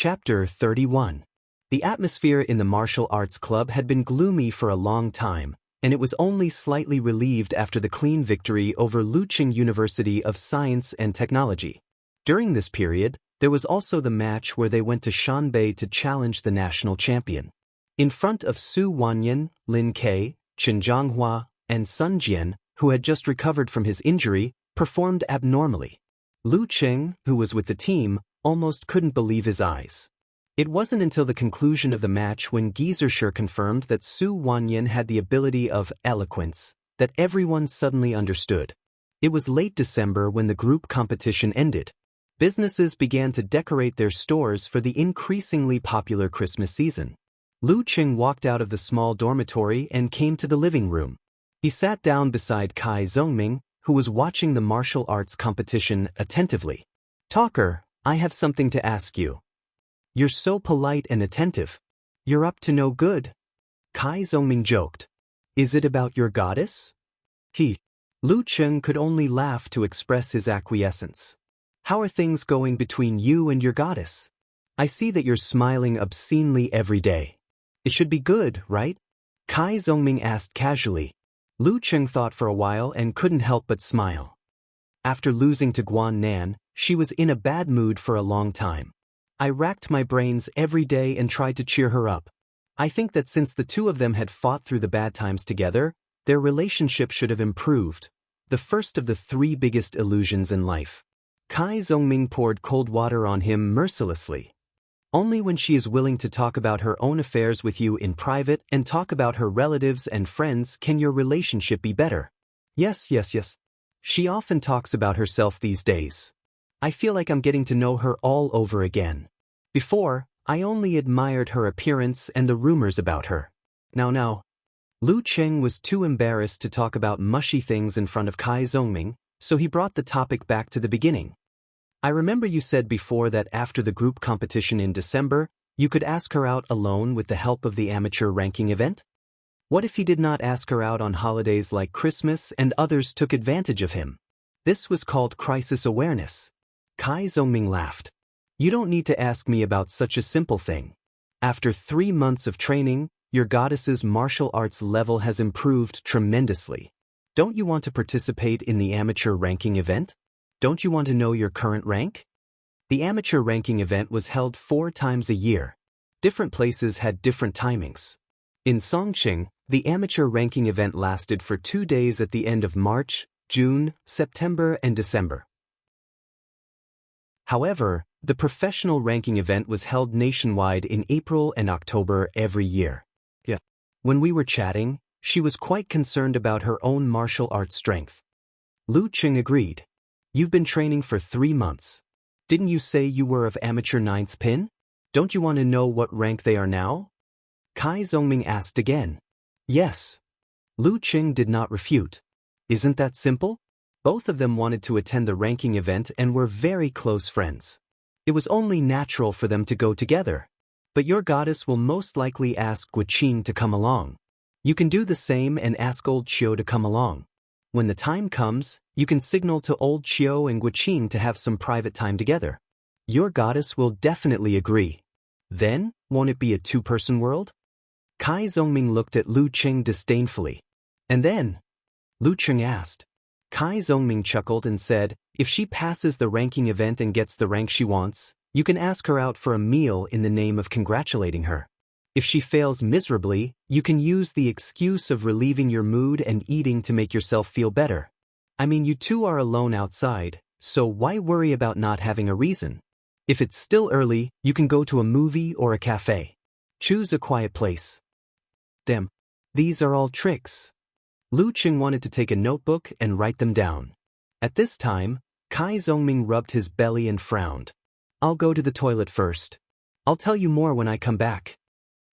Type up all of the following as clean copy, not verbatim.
Chapter 31. The atmosphere in the martial arts club had been gloomy for a long time, and it was only slightly relieved after the clean victory over Luqing University of Science and Technology. During this period, there was also the match where they went to Shanbei to challenge the national champion. In front of Su Wanyan, Lin Ke, Chen Zhanghua, and Sun Jian, who had just recovered from his injury, performed abnormally. Lu Qing, who was with the team, almost couldn't believe his eyes. It wasn't until the conclusion of the match when Gieserscher confirmed that Su Wanyan had the ability of eloquence that everyone suddenly understood. It was late December when the group competition ended. Businesses began to decorate their stores for the increasingly popular Christmas season. Lu Qing walked out of the small dormitory and came to the living room. He sat down beside Kai Zongming, who was watching the martial arts competition attentively. "Talker, I have something to ask you. You're so polite and attentive. You're up to no good." Kai Zongming joked. "Is it about your goddess?" Lu Qing could only laugh to express his acquiescence. "How are things going between you and your goddess? I see that you're smiling obscenely every day. It should be good, right?" Kai Zongming asked casually. Lu Qing thought for a while and couldn't help but smile. After losing to Guan Nan, she was in a bad mood for a long time. I racked my brains every day and tried to cheer her up. I think that since the two of them had fought through the bad times together, their relationship should have improved. The first of the three biggest illusions in life. Kai Zongming poured cold water on him mercilessly. "Only when she is willing to talk about her own affairs with you in private and talk about her relatives and friends can your relationship be better." Yes. She often talks about herself these days. I feel like I'm getting to know her all over again. Before, I only admired her appearance and the rumors about her. Now. Lu Qing was too embarrassed to talk about mushy things in front of Kai Zongming, so he brought the topic back to the beginning. "I remember you said before that after the group competition in December, you could ask her out alone with the help of the amateur ranking event? What if he did not ask her out on holidays like Christmas and others took advantage of him?" This was called crisis awareness. Kai Zongming laughed. "You don't need to ask me about such a simple thing. After 3 months of training, your goddess's martial arts level has improved tremendously. Don't you want to participate in the amateur ranking event? Don't you want to know your current rank?" The amateur ranking event was held 4 times a year. Different places had different timings. In Songqing, the amateur ranking event lasted for 2 days at the end of March, June, September, and December. However, the professional ranking event was held nationwide in April and October every year. When we were chatting, she was quite concerned about her own martial arts strength. Lu Qing agreed. "You've been training for 3 months. Didn't you say you were of amateur 9th pin? Don't you want to know what rank they are now?" Kai Zongming asked again. "Yes." Lu Qing did not refute. "Isn't that simple?" Both of them wanted to attend the ranking event and were very close friends. It was only natural for them to go together. "But your goddess will most likely ask Guqing to come along. You can do the same and ask old Qiu to come along. When the time comes, you can signal to old Qiu and Guqing to have some private time together. Your goddess will definitely agree. Then, won't it be a 2-person world?" Kai Zongming looked at Lu Qing disdainfully. "And then?" Lu Qing asked. Kai Zongming chuckled and said, "If she passes the ranking event and gets the rank she wants, you can ask her out for a meal in the name of congratulating her. If she fails miserably, you can use the excuse of relieving your mood and eating to make yourself feel better. I mean, you two are alone outside, so why worry about not having a reason? If it's still early, you can go to a movie or a cafe. Choose a quiet place." Damn, these are all tricks. Lu Qing wanted to take a notebook and write them down. At this time, Kai Zongming rubbed his belly and frowned. "I'll go to the toilet first. I'll tell you more when I come back."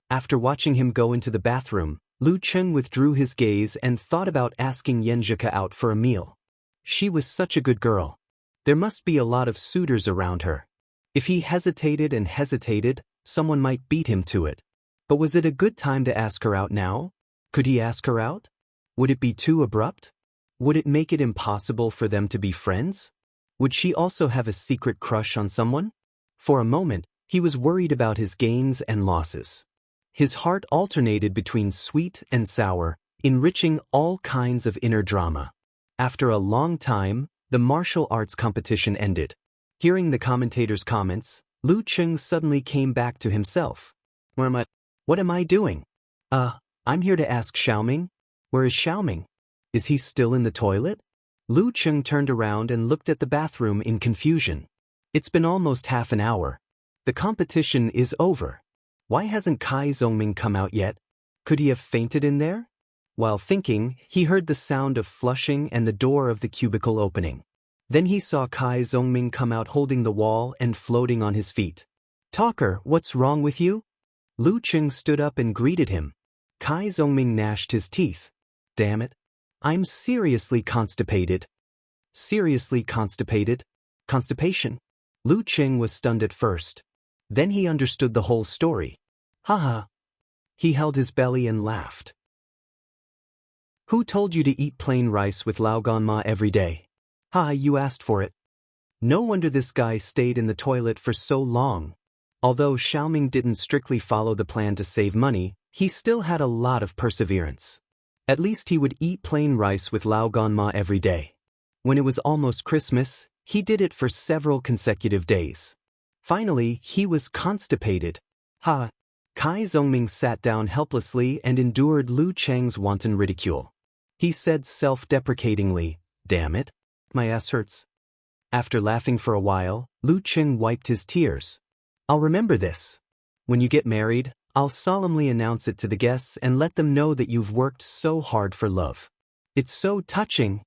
After watching him go into the bathroom, Lu Qing withdrew his gaze and thought about asking Yanzhika out for a meal. She was such a good girl. There must be a lot of suitors around her. If he hesitated and hesitated, someone might beat him to it. But was it a good time to ask her out now? Could he ask her out? Would it be too abrupt? Would it make it impossible for them to be friends? Would she also have a secret crush on someone? For a moment, He was worried about his gains and losses. His heart alternated between sweet and sour, enriching all kinds of inner drama. After a long time, the martial arts competition ended. Hearing the commentator's comments, Lu Cheng suddenly came back to himself. What am I doing? I'm here to ask Xiaoming. Where is Xiaoming? Is he still in the toilet? Lu Cheng turned around and looked at the bathroom in confusion. It's been almost half an hour. The competition is over. Why hasn't Kai Zongming come out yet? Could he have fainted in there? While thinking, he heard the sound of flushing and the door of the cubicle opening. Then he saw Kai Zongming come out holding the wall and floating on his feet. Talker, what's wrong with you? Lu Cheng stood up and greeted him. Kai Zongming gnashed his teeth. Damn it. I'm seriously constipated. Seriously constipated? Constipation? Lu Cheng was stunned at first. Then he understood the whole story. Haha. He held his belly and laughed. Who told you to eat plain rice with laoganma every day? Ha, you asked for it. No wonder this guy stayed in the toilet for so long. Although Xiaoming didn't strictly follow the plan to save money, he still had a lot of perseverance. At least he would eat plain rice with laoganma every day. When it was almost Christmas, he did it for several consecutive days. Finally, he was constipated. Ha! Kai Zongming sat down helplessly and endured Lu Cheng's wanton ridicule. He said self-deprecatingly, Damn it, my ass hurts. After laughing for a while, Lu Cheng wiped his tears. I'll remember this. When you get married, I'll solemnly announce it to the guests and let them know that you've worked so hard for love. It's so touching.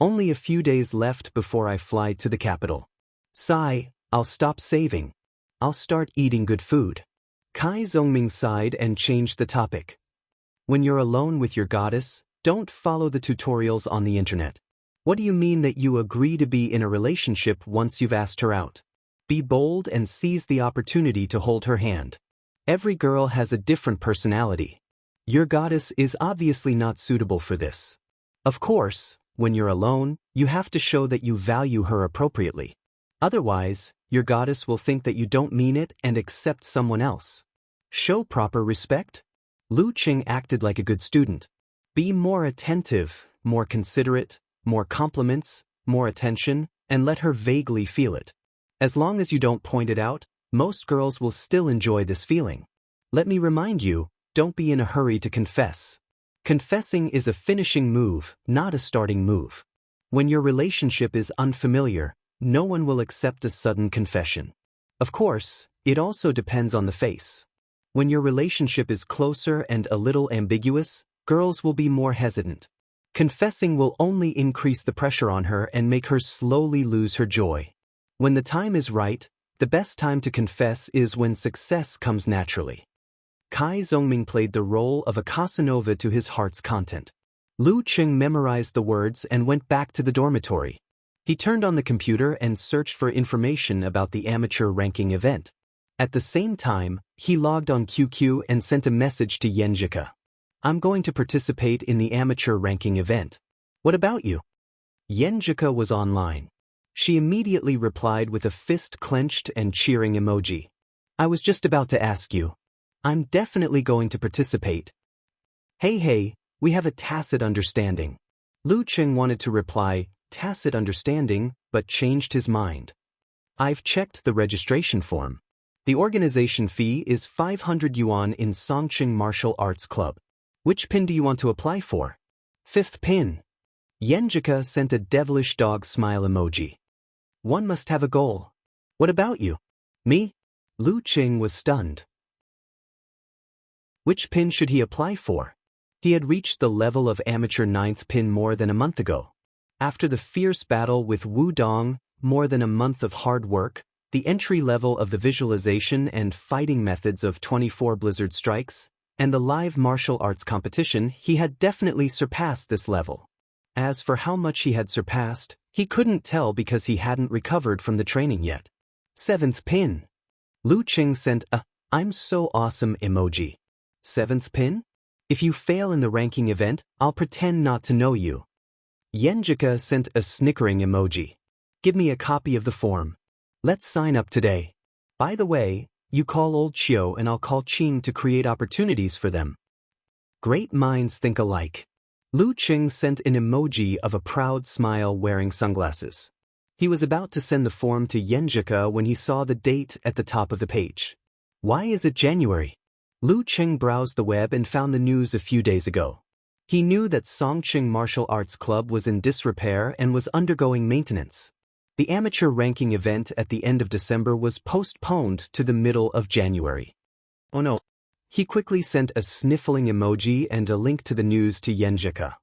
Only a few days left before I fly to the capital. Sigh, I'll stop saving. I'll start eating good food. Kai Zongming sighed and changed the topic. When you're alone with your goddess, don't follow the tutorials on the internet. What do you mean that you agree to be in a relationship once you've asked her out? Be bold and seize the opportunity to hold her hand. Every girl has a different personality. Your goddess is obviously not suitable for this. Of course, when you're alone, you have to show that you value her appropriately. Otherwise, your goddess will think that you don't mean it and accept someone else. Show proper respect. Lu Cheng acted like a good student. Be more attentive, more considerate, more compliments, more attention, and let her vaguely feel it. As long as you don't point it out, most girls will still enjoy this feeling. Let me remind you, don't be in a hurry to confess. Confessing is a finishing move, not a starting move. When your relationship is unfamiliar, no one will accept a sudden confession. Of course, it also depends on the face. When your relationship is closer and a little ambiguous, girls will be more hesitant. Confessing will only increase the pressure on her and make her slowly lose her joy. When the time is right, the best time to confess is when success comes naturally. Kai Zongming played the role of a Casanova to his heart's content. Lu Cheng memorized the words and went back to the dormitory. He turned on the computer and searched for information about the amateur ranking event. At the same time, he logged on QQ and sent a message to Yenjika. I'm going to participate in the amateur ranking event. What about you? Yenjika was online. She immediately replied with a fist clenched and cheering emoji. I was just about to ask you. I'm definitely going to participate. Hey, we have a tacit understanding. Lu Cheng wanted to reply, tacit understanding, but changed his mind. I've checked the registration form. The organization fee is 500 yuan in Songqing Martial Arts Club. Which pin do you want to apply for? 5th pin. Yenjika sent a devilish dog smile emoji. One must have a goal. What about you? Me? Lu Cheng was stunned. Which pin should he apply for? He had reached the level of amateur 9th pin more than a month ago. After the fierce battle with Wu Dong, more than a month of hard work, the entry level of the visualization and fighting methods of 24 Blizzard Strikes, and the live martial arts competition, he had definitely surpassed this level. As for how much he had surpassed, he couldn't tell because he hadn't recovered from the training yet. 7th pin. Lu Cheng sent a I'm so awesome emoji. 7th pin? If you fail in the ranking event, I'll pretend not to know you. Yenjika sent a snickering emoji. Give me a copy of the form. Let's sign up today. By the way, you call old Chiu and I'll call Qing to create opportunities for them. Great minds think alike. Lu Qing sent an emoji of a proud smile wearing sunglasses. He was about to send the form to Yenjika when he saw the date at the top of the page. Why is it January? Lu Qing browsed the web and found the news a few days ago. He knew that Songqing Martial Arts Club was in disrepair and was undergoing maintenance. The amateur ranking event at the end of December was postponed to the middle of January. Oh no. He quickly sent a sniffling emoji and a link to the news to Yenjika.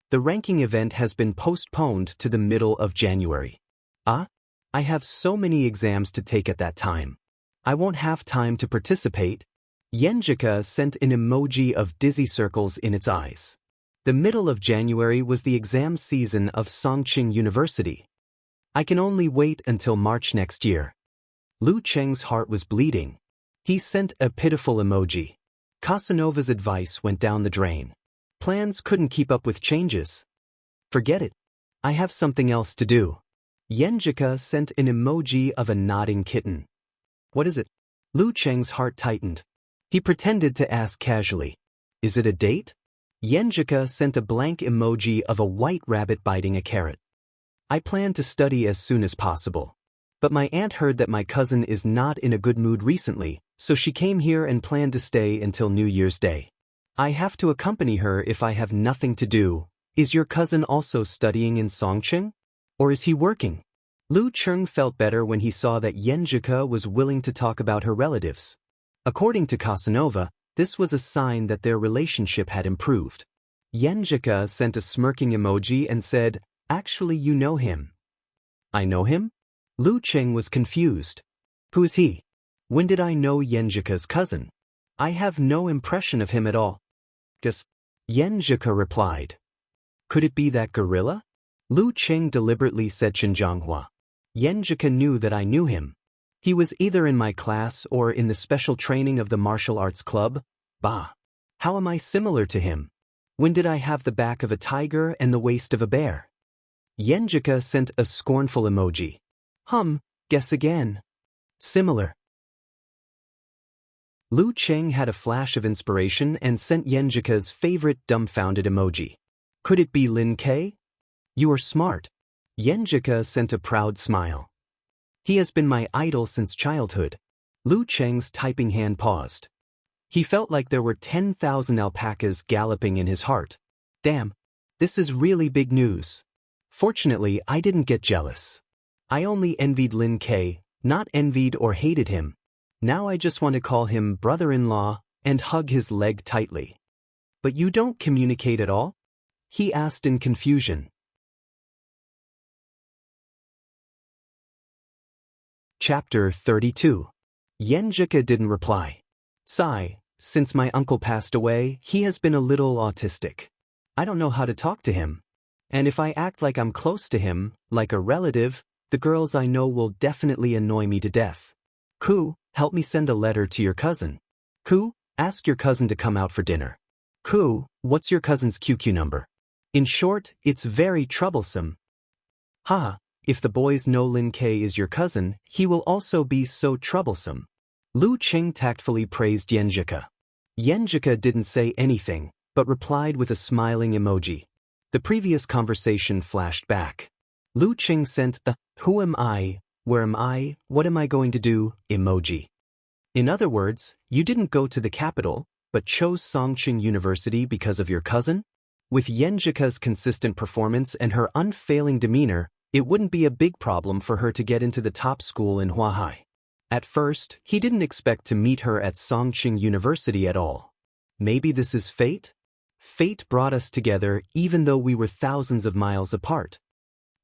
The ranking event has been postponed to the middle of January. I have so many exams to take at that time. I won't have time to participate. Yenjika sent an emoji of dizzy circles in its eyes. The middle of January was the exam season of Songqing University. I can only wait until March next year. Lu Cheng's heart was bleeding. He sent a pitiful emoji. Casanova's advice went down the drain. Plans couldn't keep up with changes. Forget it. I have something else to do. Yenjika sent an emoji of a nodding kitten. What is it? Lu Cheng's heart tightened. He pretended to ask casually. Is it a date? Yenjika sent a blank emoji of a white rabbit biting a carrot. I plan to study as soon as possible. But my aunt heard that my cousin is not in a good mood recently, so she came here and planned to stay until New Year's Day. I have to accompany her if I have nothing to do. Is your cousin also studying in Songqing? Or is he working? Lu Cheng felt better when he saw that Yenjika was willing to talk about her relatives. According to Casanova, this was a sign that their relationship had improved. Yenjika sent a smirking emoji and said, "Actually, you know him." I know him? Lu Cheng was confused. Who is he? When did I know Yenjika's cousin? I have no impression of him at all. Just, Yenjika replied. Could it be that gorilla? Lu Cheng deliberately said Xinjianghua. Yenjika knew that I knew him. He was either in my class or in the special training of the martial arts club. Bah! How am I similar to him? When did I have the back of a tiger and the waist of a bear? Yenjika sent a scornful emoji. Guess again. Similar. Lu Cheng had a flash of inspiration and sent Yenjika's favorite dumbfounded emoji. Could it be Lin K? You are smart. Yenjika sent a proud smile. He has been my idol since childhood. Lu Cheng's typing hand paused. He felt like there were 10,000 alpacas galloping in his heart. Damn, this is really big news. Fortunately, I didn't get jealous. I only envied Lin K, not envied or hated him. Now I just want to call him brother-in-law and hug his leg tightly. But you don't communicate at all? He asked in confusion. Chapter 32. Yenjika didn't reply. Sigh, since my uncle passed away, he has been a little autistic. I don't know how to talk to him. And if I act like I'm close to him, like a relative, the girls I know will definitely annoy me to death. Ku, help me send a letter to your cousin. Ku, ask your cousin to come out for dinner. Ku, what's your cousin's QQ number? In short, it's very troublesome. If the boys know Lin K is your cousin, he will also be so troublesome. Lu Cheng tactfully praised Yenjika. Yenjika didn't say anything, but replied with a smiling emoji. The previous conversation flashed back. Lu Cheng sent a, who am I, where am I, what am I going to do, emoji. In other words, you didn't go to the capital, but chose Songqing University because of your cousin? With Yenjika's consistent performance and her unfailing demeanor, it wouldn't be a big problem for her to get into the top school in Huahai. At first, he didn't expect to meet her at Songqing University at all. Maybe this is fate? Fate brought us together even though we were thousands of miles apart.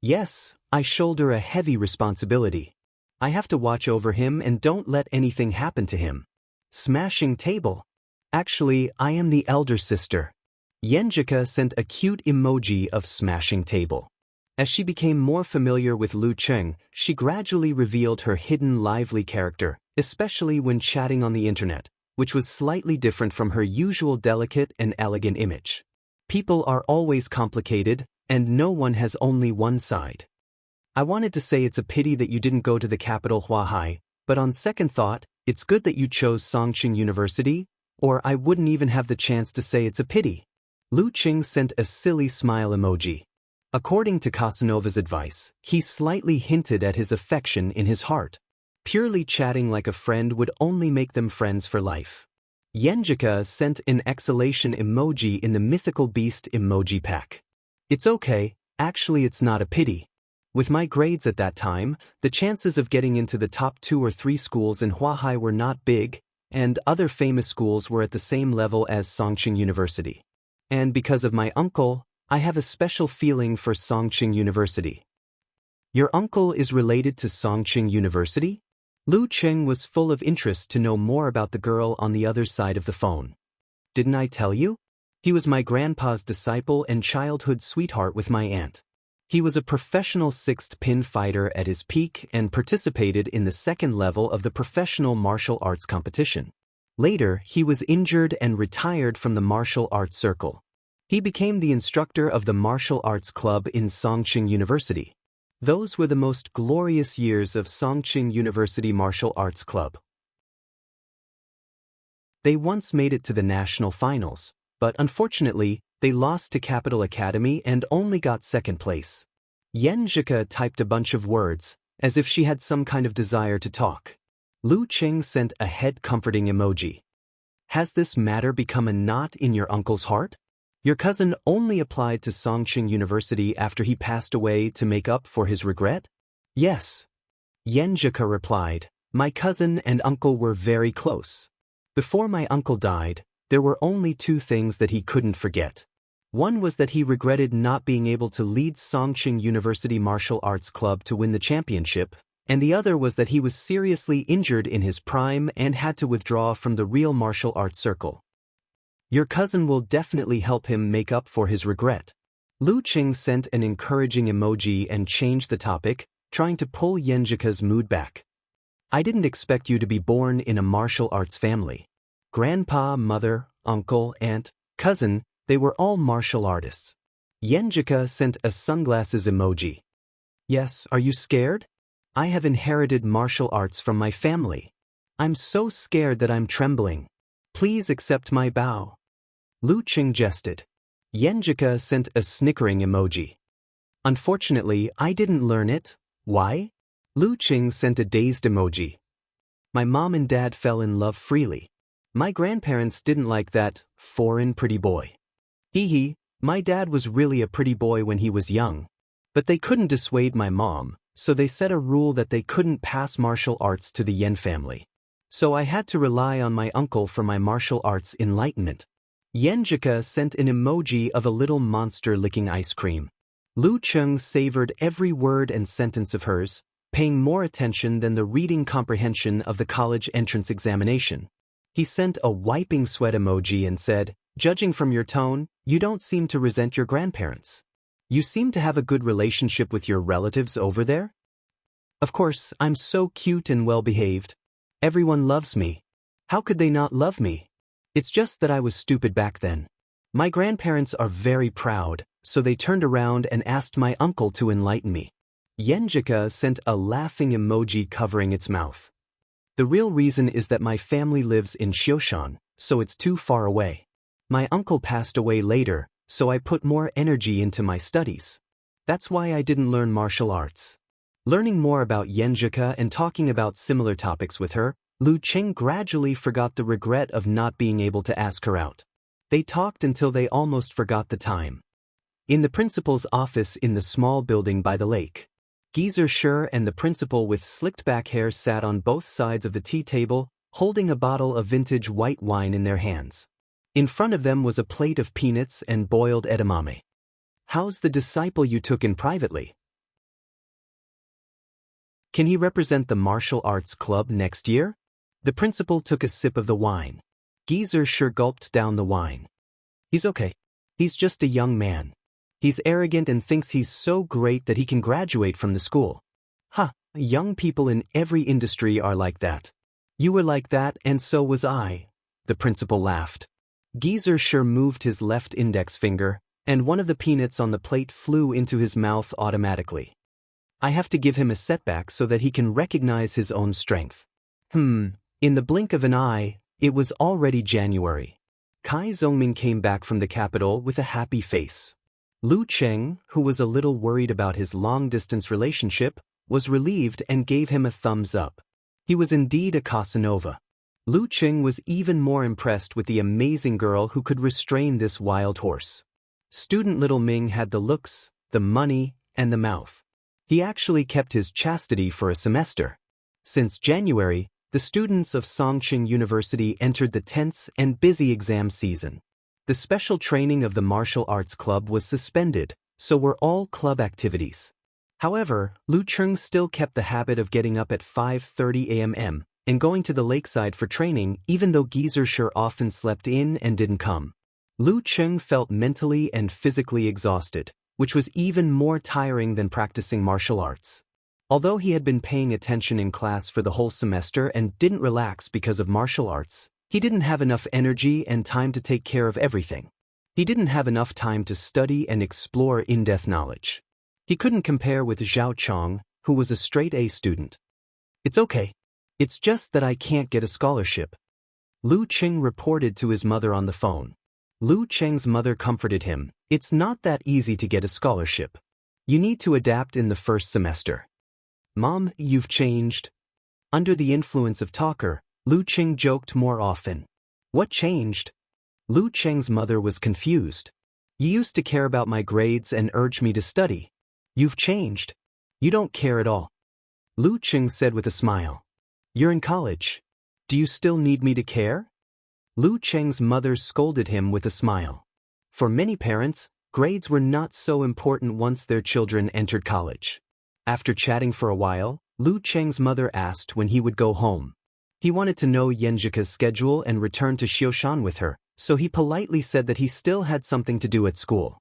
Yes, I shoulder a heavy responsibility. I have to watch over him and don't let anything happen to him. Smashing table. Actually, I am the elder sister. Yenjika sent a cute emoji of smashing table. As she became more familiar with Lu Cheng, she gradually revealed her hidden lively character, especially when chatting on the internet, which was slightly different from her usual delicate and elegant image. People are always complicated, and no one has only one side. I wanted to say it's a pity that you didn't go to the capital Huahai, But on second thought, it's good that you chose Songqing University, or I wouldn't even have the chance to say it's a pity. Lu Qing sent a silly smile emoji. According to Casanova's advice, he slightly hinted at his affection in his heart. Purely chatting like a friend would only make them friends for life. Yenjika sent an exhalation emoji in the mythical beast emoji pack. It's okay, actually it's not a pity. With my grades at that time, the chances of getting into the top 2 or 3 schools in Huahai were not big, and other famous schools were at the same level as Songqing University. And because of my uncle, I have a special feeling for Songqing University. Your uncle is related to Songqing University? Lu Qing was full of interest to know more about the girl on the other side of the phone. Didn't I tell you? He was my grandpa's disciple and childhood sweetheart with my aunt. He was a professional sixth-pin fighter at his peak and participated in the second level of the professional martial arts competition. Later, he was injured and retired from the martial arts circle. He became the instructor of the martial arts club in Songqing University. Those were the most glorious years of Songqing University Martial Arts Club. They once made it to the national finals, but unfortunately, they lost to Capital Academy and only got second place. Yenjika typed a bunch of words, as if she had some kind of desire to talk. Lu Qing sent a head comforting emoji. Has this matter become a knot in your uncle's heart? Your cousin only applied to Songqing University after he passed away to make up for his regret? Yes. Yenjika replied, my cousin and uncle were very close. Before my uncle died, there were only 2 things that he couldn't forget. One was that he regretted not being able to lead Songqing University Martial Arts Club to win the championship, and the other was that he was seriously injured in his prime and had to withdraw from the real martial arts circle. Your cousin will definitely help him make up for his regret. Lu Qing sent an encouraging emoji and changed the topic, trying to pull Yenjika's mood back. I didn't expect you to be born in a martial arts family. Grandpa, mother, uncle, aunt, cousin, they were all martial artists. Yenjika sent a sunglasses emoji. Yes, are you scared? I have inherited martial arts from my family. I'm so scared that I'm trembling. Please accept my bow. Lu Qing jested. Yenjika sent a snickering emoji. Unfortunately, I didn't learn it. Why? Lu Qing sent a dazed emoji. My mom and dad fell in love freely. My grandparents didn't like that foreign pretty boy. Hee, my dad was really a pretty boy when he was young. But they couldn't dissuade my mom, so they set a rule that they couldn't pass martial arts to the Yen family. So I had to rely on my uncle for my martial arts enlightenment. Yenjika sent an emoji of a little monster licking ice cream. Lu Qing savored every word and sentence of hers, paying more attention than the reading comprehension of the college entrance examination. He sent a wiping sweat emoji and said, judging from your tone, you don't seem to resent your grandparents. You seem to have a good relationship with your relatives over there? Of course, I'm so cute and well-behaved. Everyone loves me. How could they not love me? It's just that I was stupid back then. My grandparents are very proud, so they turned around and asked my uncle to enlighten me. Yenjika sent a laughing emoji covering its mouth. The real reason is that my family lives in Xioshan, so it's too far away. My uncle passed away later, so I put more energy into my studies. That's why I didn't learn martial arts. Learning more about Yenjika and talking about similar topics with her, Lu Qing gradually forgot the regret of not being able to ask her out. They talked until they almost forgot the time. In the principal's office in the small building by the lake, Geezer Sher and the principal with slicked-back hair sat on both sides of the tea table, holding a bottle of vintage white wine in their hands. In front of them was a plate of peanuts and boiled edamame. How's the disciple you took in privately? Can he represent the martial arts club next year? The principal took a sip of the wine. Geezer Sher gulped down the wine. He's okay. He's just a young man. He's arrogant and thinks he's so great that he can graduate from the school. Young people in every industry are like that. You were like that and so was I. The principal laughed. Geezer Sher moved his left index finger, and one of the peanuts on the plate flew into his mouth automatically. I have to give him a setback so that he can recognize his own strength. In the blink of an eye, it was already January. Kai Zongming came back from the capital with a happy face. Lu Cheng, who was a little worried about his long-distance relationship, was relieved and gave him a thumbs up. He was indeed a Casanova. Lu Cheng was even more impressed with the amazing girl who could restrain this wild horse. Student Little Ming had the looks, the money, and the mouth. He actually kept his chastity for a semester. Since January, the students of Songqing University entered the tense and busy exam season. The special training of the martial arts club was suspended, so were all club activities. However, Lu Cheng still kept the habit of getting up at 5:30 a.m. and going to the lakeside for training, even though Geezer often slept in and didn't come. Lu Cheng felt mentally and physically exhausted, which was even more tiring than practicing martial arts. Although he had been paying attention in class for the whole semester and didn't relax because of martial arts, he didn't have enough energy and time to take care of everything. He didn't have enough time to study and explore in-depth knowledge. He couldn't compare with Zhao Chong, who was a straight-A student. "It's okay. It's just that I can't get a scholarship," Lu Cheng reported to his mother on the phone. Lu Cheng's mother comforted him. "It's not that easy to get a scholarship. You need to adapt in the first semester." "Mom, you've changed." Under the influence of talker, Lu Cheng joked more often. "What changed?" Lu Cheng's mother was confused. "You used to care about my grades and urge me to study. You've changed. You don't care at all." Lu Cheng said with a smile. "You're in college. Do you still need me to care?" Lu Cheng's mother scolded him with a smile. For many parents, grades were not so important once their children entered college. After chatting for a while, Lu Cheng's mother asked when he would go home. He wanted to know Yenjika's schedule and return to Xioshan with her, so he politely said that he still had something to do at school.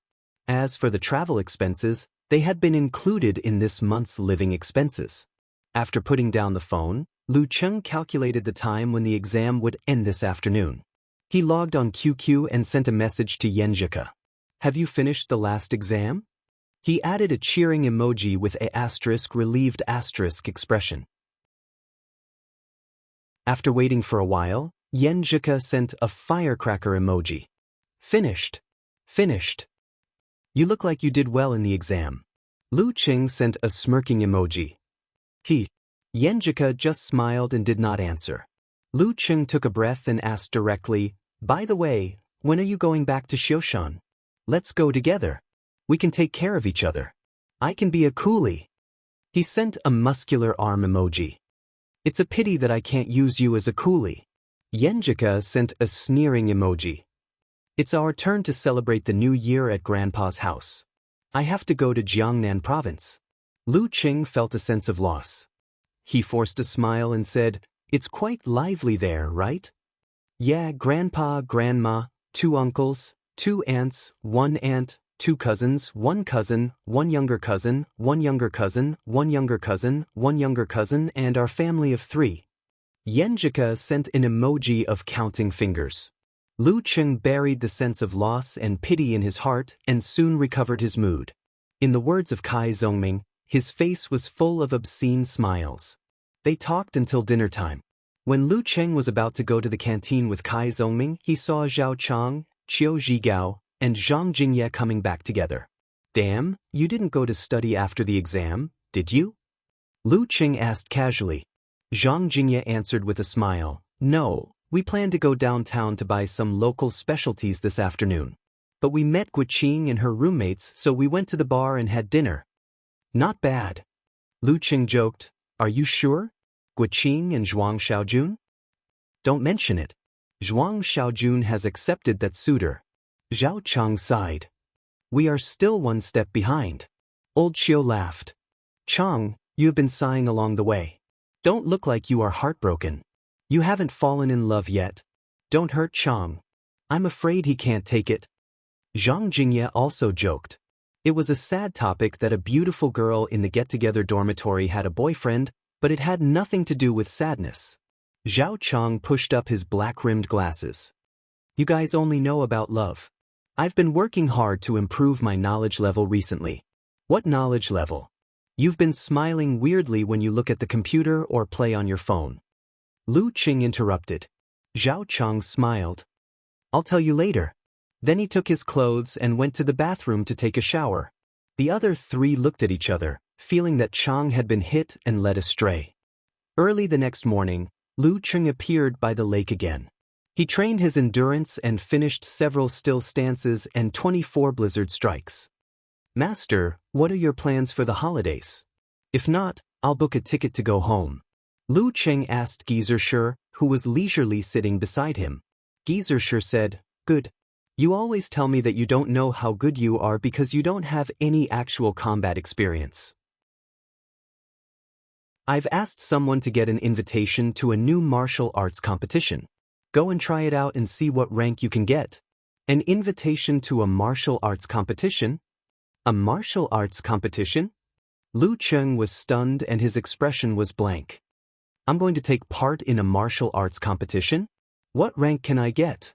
As for the travel expenses, they had been included in this month's living expenses. After putting down the phone, Lu Cheng calculated the time when the exam would end this afternoon. He logged on QQ and sent a message to Yenjika. "Have you finished the last exam?" He added a cheering emoji with a relieved expression. After waiting for a while, Yenjika sent a firecracker emoji. "Finished. Finished. You look like you did well in the exam." Lu Cheng sent a smirking emoji. Yenjika just smiled and did not answer. Lu Cheng took a breath and asked directly, "By the way, when are you going back to Xioshan? Let's go together. We can take care of each other. I can be a coolie." He sent a muscular arm emoji. "It's a pity that I can't use you as a coolie." Yenjika sent a sneering emoji. "It's our turn to celebrate the new year at Grandpa's house. I have to go to Jiangnan province." Lu Cheng felt a sense of loss. He forced a smile and said, "It's quite lively there, right?" "Yeah, Grandpa, Grandma, 2 uncles, 2 aunts, 1 aunt, 2 cousins, 1 cousin, 1 younger cousin, 1 younger cousin, 1 younger cousin, 1 younger cousin, and our family of 3. Yenjika sent an emoji of counting fingers. Lu Cheng buried the sense of loss and pity in his heart and soon recovered his mood. In the words of Kai Zongming, his face was full of obscene smiles. They talked until dinner time. When Lu Cheng was about to go to the canteen with Kai Zongming, he saw Zhao Chang, Qiu Zhigao, and Zhang Jingye coming back together. "Damn, you didn't go to study after the exam, did you?" Lu Cheng asked casually. Zhang Jingye answered with a smile, "No, we planned to go downtown to buy some local specialties this afternoon. But we met Guqing and her roommates, so we went to the bar and had dinner." "Not bad." Lu Cheng joked. "Are you sure? Guqing and Zhuang Xiaojun?" "Don't mention it. Zhuang Xiaojun has accepted that suitor." Zhao Chang sighed. "We are still 1 step behind." Old Qiu laughed. "Chang, you have been sighing along the way. Don't look like you are heartbroken. You haven't fallen in love yet. Don't hurt Chang. I'm afraid he can't take it." Zhang Jingye also joked. It was a sad topic that a beautiful girl in the get-together dormitory had a boyfriend, but it had nothing to do with sadness. Zhao Chang pushed up his black-rimmed glasses. "You guys only know about love. I've been working hard to improve my knowledge level recently." "What knowledge level?" "You've been smiling weirdly when you look at the computer or play on your phone." Lu Qing interrupted. Zhao Chang smiled. I'll tell you later. Then he took his clothes and went to the bathroom to take a shower. The other three looked at each other, feeling that Chang had been hit and led astray. Early the next morning, Lu Qing appeared by the lake again. He trained his endurance and finished several still stances and 24 blizzard strikes. Master, what are your plans for the holidays? If not, I'll book a ticket to go home. Lu Qing asked Gizershur, who was leisurely sitting beside him. Gizershur said, Good. You always tell me that you don't know how good you are because you don't have any actual combat experience. I've asked someone to get an invitation to a new martial arts competition. Go and try it out and see what rank you can get. An invitation to a martial arts competition? A martial arts competition? Lu Qing was stunned and his expression was blank. I'm going to take part in a martial arts competition? What rank can I get?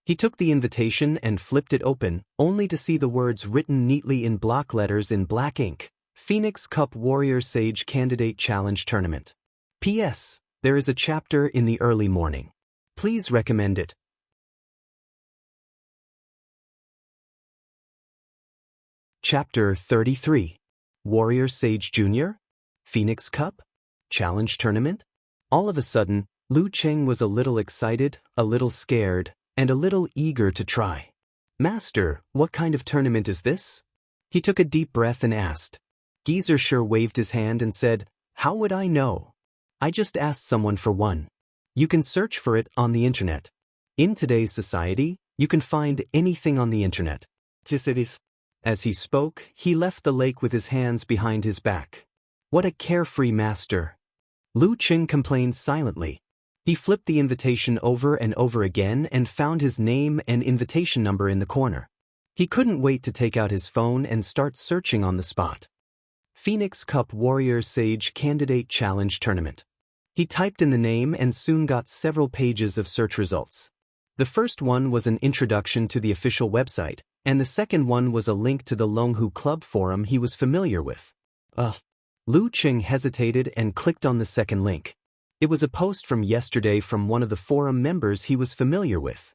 He took the invitation and flipped it open, only to see the words written neatly in block letters in black ink. Phoenix Cup Warrior Sage Candidate Challenge Tournament. P.S. There is a chapter in the early morning. Please recommend it. Chapter 33. Warrior Sage Jr.? Phoenix Cup? Challenge Tournament? All of a sudden, Lu Qing was a little excited, a little scared, and a little eager to try. Master, what kind of tournament is this? He took a deep breath and asked. Gizershur waved his hand and said, How would I know? I just asked someone for one. You can search for it on the internet. In today's society, you can find anything on the internet. As he spoke, he left the lake with his hands behind his back. What a carefree master. Lu Qing complained silently. He flipped the invitation over and over again and found his name and invitation number in the corner. He couldn't wait to take out his phone and start searching on the spot. Phoenix Cup Warrior Sage Candidate Challenge Tournament. He typed in the name and soon got several pages of search results. The first one was an introduction to the official website, and the second one was a link to the Longhu Club forum he was familiar with. Lu Qing hesitated and clicked on the second link. It was a post from yesterday from one of the forum members he was familiar with.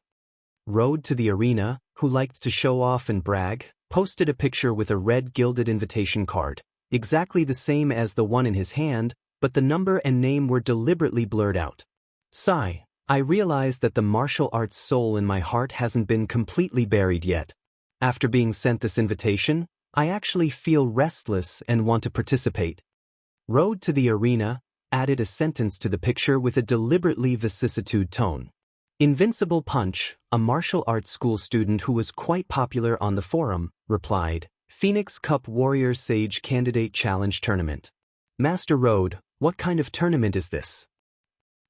Road to the Arena, who liked to show off and brag, posted a picture with a red gilded invitation card, exactly the same as the one in his hand, but the number and name were deliberately blurred out. Sigh, I realized that the martial arts soul in my heart hasn't been completely buried yet. After being sent this invitation, I actually feel restless and want to participate. Road to the Arena added a sentence to the picture with a deliberately vicissitude tone. Invincible Punch, a martial arts school student who was quite popular on the forum, replied, Phoenix Cup Warrior Sage Candidate Challenge Tournament. Master Road, what kind of tournament is this?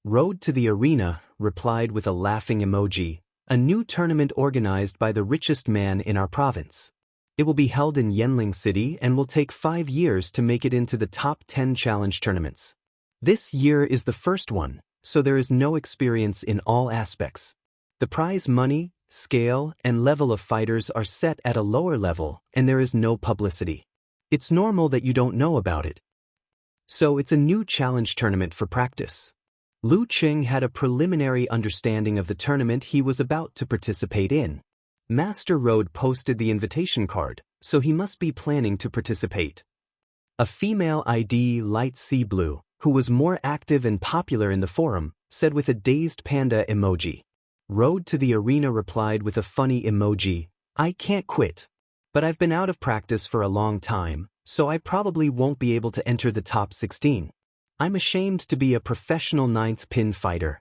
Road to the Arena replied with a laughing emoji, a new tournament organized by the richest man in our province. It will be held in Yanling City and will take 5 years to make it into the top 10 challenge tournaments. This year is the first one, so there is no experience in all aspects. The prize money, scale, and level of fighters are set at a lower level, and there is no publicity. It's normal that you don't know about it. So it's a new challenge tournament for practice. Lu Qing had a preliminary understanding of the tournament he was about to participate in. Master Road posted the invitation card, so he must be planning to participate. A female ID light sea blue, who was more active and popular in the forum, said with a dazed panda emoji. Road to the Arena replied with a funny emoji, I can't quit. But I've been out of practice for a long time, so I probably won't be able to enter the top 16. I'm ashamed to be a professional 9th pin fighter.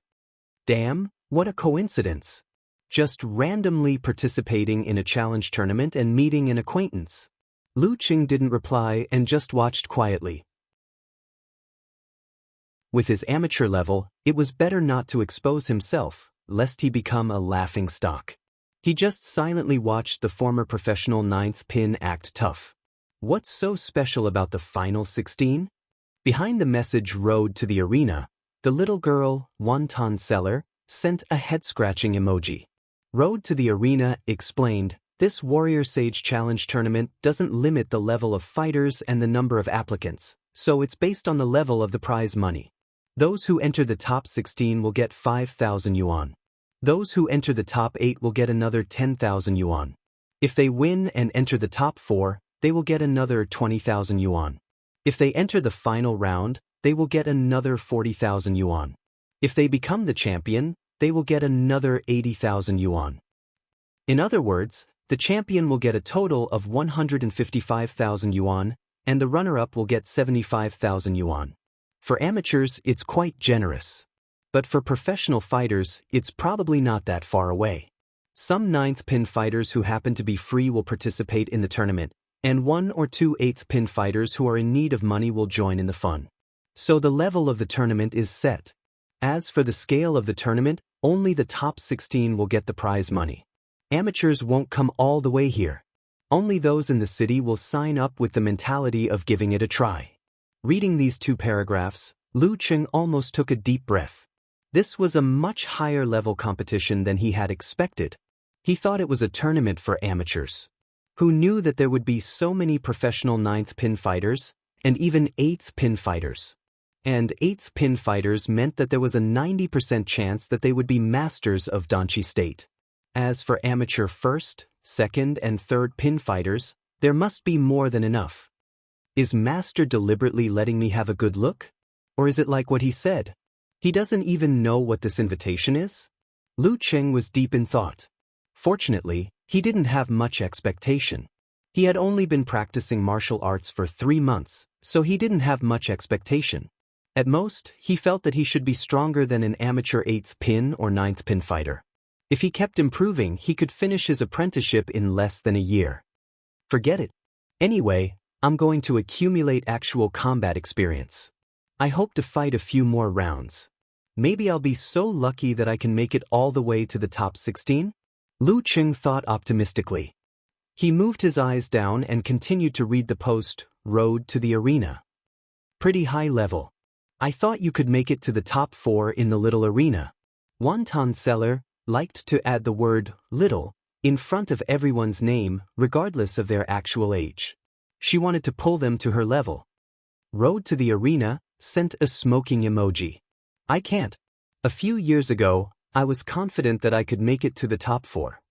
Damn, what a coincidence. Just randomly participating in a challenge tournament and meeting an acquaintance. Lu Qing didn't reply and just watched quietly. With his amateur level, it was better not to expose himself, lest he become a laughing stock. He just silently watched the former professional 9th pin act tough. What's so special about the final 16? Behind the message Road to the Arena, the little girl, Wonton Seller, sent a head-scratching emoji. Road to the Arena explained, this Warrior Sage Challenge tournament doesn't limit the level of fighters and the number of applicants, so it's based on the level of the prize money. Those who enter the top 16 will get 5,000 yuan. Those who enter the top 8 will get another 10,000 yuan. If they win and enter the top 4, they will get another 20,000 yuan. If they enter the final round, they will get another 40,000 yuan. If they become the champion, they will get another 80,000 yuan. In other words, the champion will get a total of 155,000 yuan, and the runner-up will get 75,000 yuan. For amateurs, it's quite generous. But for professional fighters, it's probably not that far away. Some 9th pin fighters who happen to be free will participate in the tournament, and 1 or 2 8th pin fighters who are in need of money will join in the fun. So the level of the tournament is set. As for the scale of the tournament, only the top 16 will get the prize money. Amateurs won't come all the way here. Only those in the city will sign up with the mentality of giving it a try. Reading these 2 paragraphs, Lu Cheng almost took a deep breath. This was a much higher level competition than he had expected. He thought it was a tournament for amateurs. Who knew that there would be so many professional 9th pin fighters, and even 8th pin fighters? And 8th pin fighters meant that there was a 90% chance that they would be masters of Danchi State. As for amateur 1st, 2nd, and 3rd pin fighters, there must be more than enough. Is Master deliberately letting me have a good look? Or is it like what he said? He doesn't even know what this invitation is? Lu Cheng was deep in thought. Fortunately, he didn't have much expectation. He had only been practicing martial arts for 3 months, so he didn't have much expectation. At most, he felt that he should be stronger than an amateur 8th pin or 9th pin fighter. If he kept improving, he could finish his apprenticeship in less than a year. Forget it. Anyway, I'm going to accumulate actual combat experience. I hope to fight a few more rounds. Maybe I'll be so lucky that I can make it all the way to the top 16? Lu Cheng thought optimistically. He moved his eyes down and continued to read the post, Road to the Arena. Pretty high level. I thought you could make it to the top 4 in the little arena. Wonton seller liked to add the word little in front of everyone's name, regardless of their actual age. She wanted to pull them to her level. Road to the Arena sent a smoking emoji. I can't. A few years ago, I was confident that I could make it to the top 4.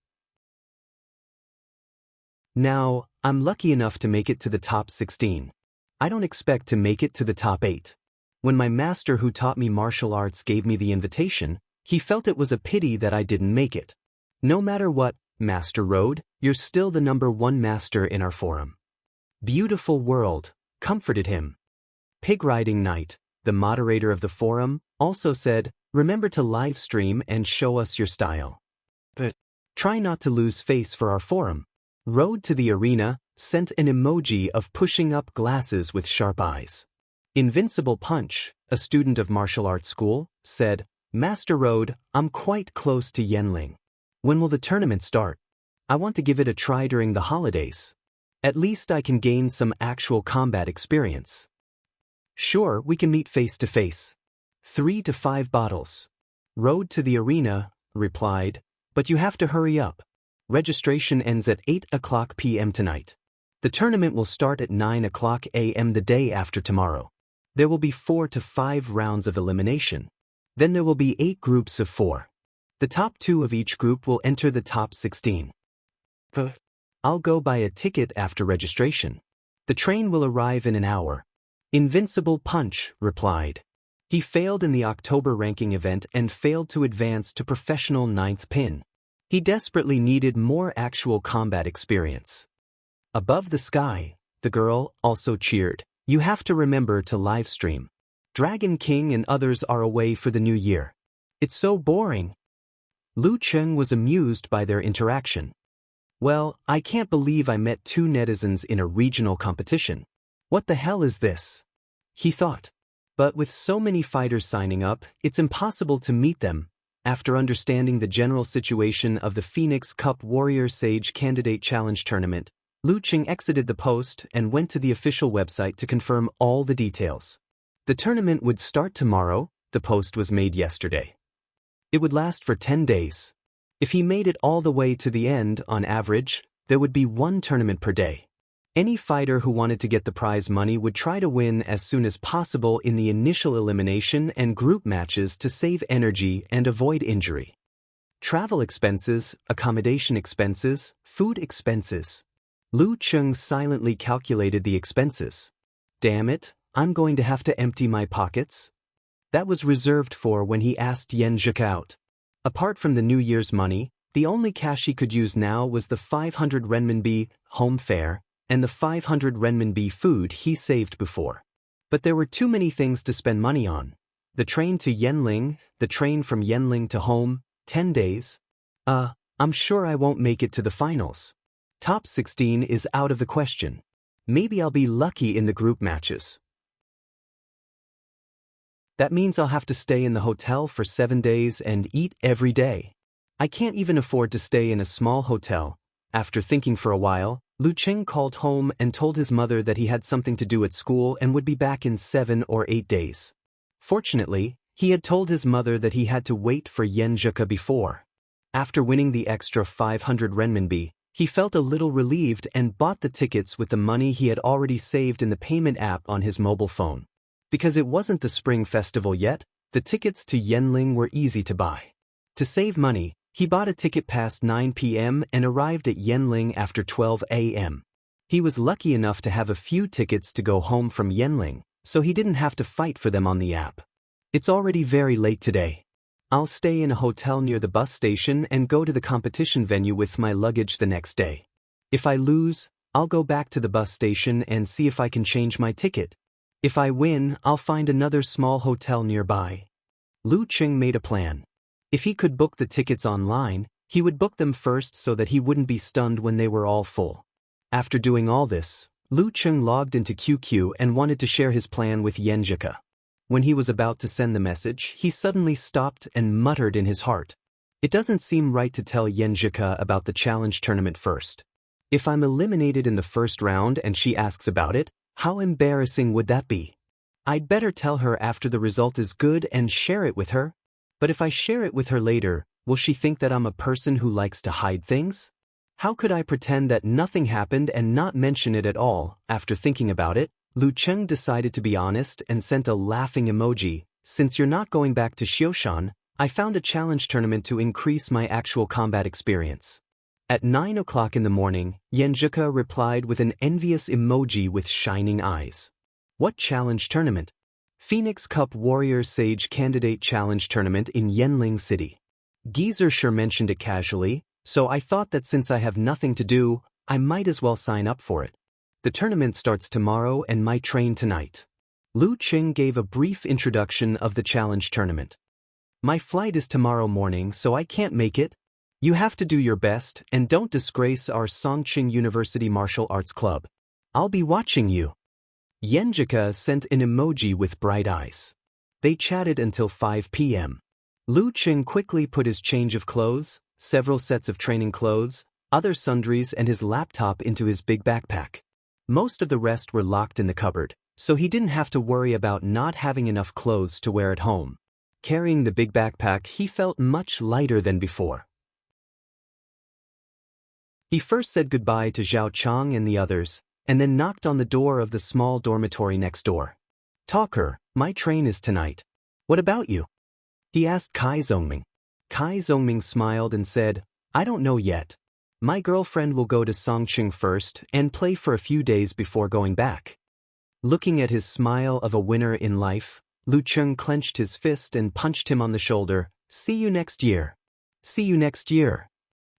Now, I'm lucky enough to make it to the top 16. I don't expect to make it to the top 8. When my master who taught me martial arts gave me the invitation, he felt it was a pity that I didn't make it. No matter what, Master Road, you're still the #1 master in our forum. Beautiful World comforted him. Pig Riding Night, the moderator of the forum, also said, remember to live stream and show us your style. But try not to lose face for our forum. Road to the Arena sent an emoji of pushing up glasses with sharp eyes. Invincible Punch, a student of martial arts school, said, Master Road, I'm quite close to Yenling. When will the tournament start? I want to give it a try during the holidays. At least I can gain some actual combat experience. Sure, we can meet face to face. 3 to 5 bottles. Road to the Arena replied, but you have to hurry up. Registration ends at 8:00 p.m. tonight. The tournament will start at 9:00 a.m. the day after tomorrow. There will be 4 to 5 rounds of elimination. Then there will be 8 groups of 4. The top 2 of each group will enter the top 16. I'll go buy a ticket after registration. The train will arrive in an hour. Invincible Punch replied. He failed in the October ranking event and failed to advance to professional 9th pin. He desperately needed more actual combat experience. Above the sky, the girl also cheered. You have to remember to livestream. Dragon King and others are away for the new year. It's so boring. Lu Cheng was amused by their interaction. Well, I can't believe I met 2 netizens in a regional competition. What the hell is this? He thought. But with so many fighters signing up, it's impossible to meet them. After understanding the general situation of the Phoenix Cup Warrior Sage Candidate Challenge Tournament, Lu Cheng exited the post and went to the official website to confirm all the details. The tournament would start tomorrow, the post was made yesterday. It would last for 10 days. If he made it all the way to the end, on average, there would be 1 tournament per day. Any fighter who wanted to get the prize money would try to win as soon as possible in the initial elimination and group matches to save energy and avoid injury. Travel expenses, accommodation expenses, food expenses. Lu Cheng silently calculated the expenses. Damn it, I'm going to have to empty my pockets. That was reserved for when he asked Yen Zhika out. Apart from the New Year's money, the only cash he could use now was the 500 renminbi home fare and the 500 renminbi food he saved before. But there were too many things to spend money on. The train to Yenling, the train from Yenling to home, 10 days. I'm sure I won't make it to the finals. Top 16 is out of the question. Maybe I'll be lucky in the group matches. That means I'll have to stay in the hotel for 7 days and eat every day. I can't even afford to stay in a small hotel. After thinking for a while, Lu Cheng called home and told his mother that he had something to do at school and would be back in 7 or 8 days. Fortunately, he had told his mother that he had to wait for Yen Zhika before. After winning the extra 500 renminbi, he felt a little relieved and bought the tickets with the money he had already saved in the payment app on his mobile phone. Because it wasn't the Spring Festival yet, the tickets to Yenling were easy to buy. To save money, he bought a ticket past 9 p.m. and arrived at Yenling after 12 a.m. He was lucky enough to have a few tickets to go home from Yenling, so he didn't have to fight for them on the app. It's already very late today. I'll stay in a hotel near the bus station and go to the competition venue with my luggage the next day. If I lose, I'll go back to the bus station and see if I can change my ticket. If I win, I'll find another small hotel nearby. Lu Cheng made a plan. If he could book the tickets online, he would book them first so that he wouldn't be stunned when they were all full. After doing all this, Lu Cheng logged into QQ and wanted to share his plan with Yen Zhika. When he was about to send the message, he suddenly stopped and muttered in his heart. It doesn't seem right to tell Yen Zhika about the challenge tournament first. If I'm eliminated in the first round and she asks about it, how embarrassing would that be? I'd better tell her after the result is good and share it with her. But if I share it with her later, will she think that I'm a person who likes to hide things? How could I pretend that nothing happened and not mention it at all? After thinking about it, Lu Cheng decided to be honest and sent a laughing emoji. Since you're not going back to Xioshan, I found a challenge tournament to increase my actual combat experience. At 9 o'clock in the morning, Yen Zhika replied with an envious emoji with shining eyes. What challenge tournament? Phoenix Cup Warrior Sage Candidate Challenge Tournament in Yenling City. Geezer sure mentioned it casually, so I thought that since I have nothing to do, I might as well sign up for it. The tournament starts tomorrow and my train tonight. Lu Cheng gave a brief introduction of the challenge tournament. My flight is tomorrow morning, so I can't make it. You have to do your best and don't disgrace our Songqing University Martial Arts Club. I'll be watching you. Yen Zhika sent an emoji with bright eyes. They chatted until 5 p.m. Lu Cheng quickly put his change of clothes, several sets of training clothes, other sundries and his laptop into his big backpack. Most of the rest were locked in the cupboard, so he didn't have to worry about not having enough clothes to wear at home. Carrying the big backpack, he felt much lighter than before. He first said goodbye to Zhao Chang and the others, and then knocked on the door of the small dormitory next door. Talker, my train is tonight. What about you? He asked Kai Zongming. Kai Zongming smiled and said, I don't know yet. My girlfriend will go to Songqing first and play for a few days before going back. Looking at his smile of a winner in life, Lu Cheng clenched his fist and punched him on the shoulder. See you next year. See you next year.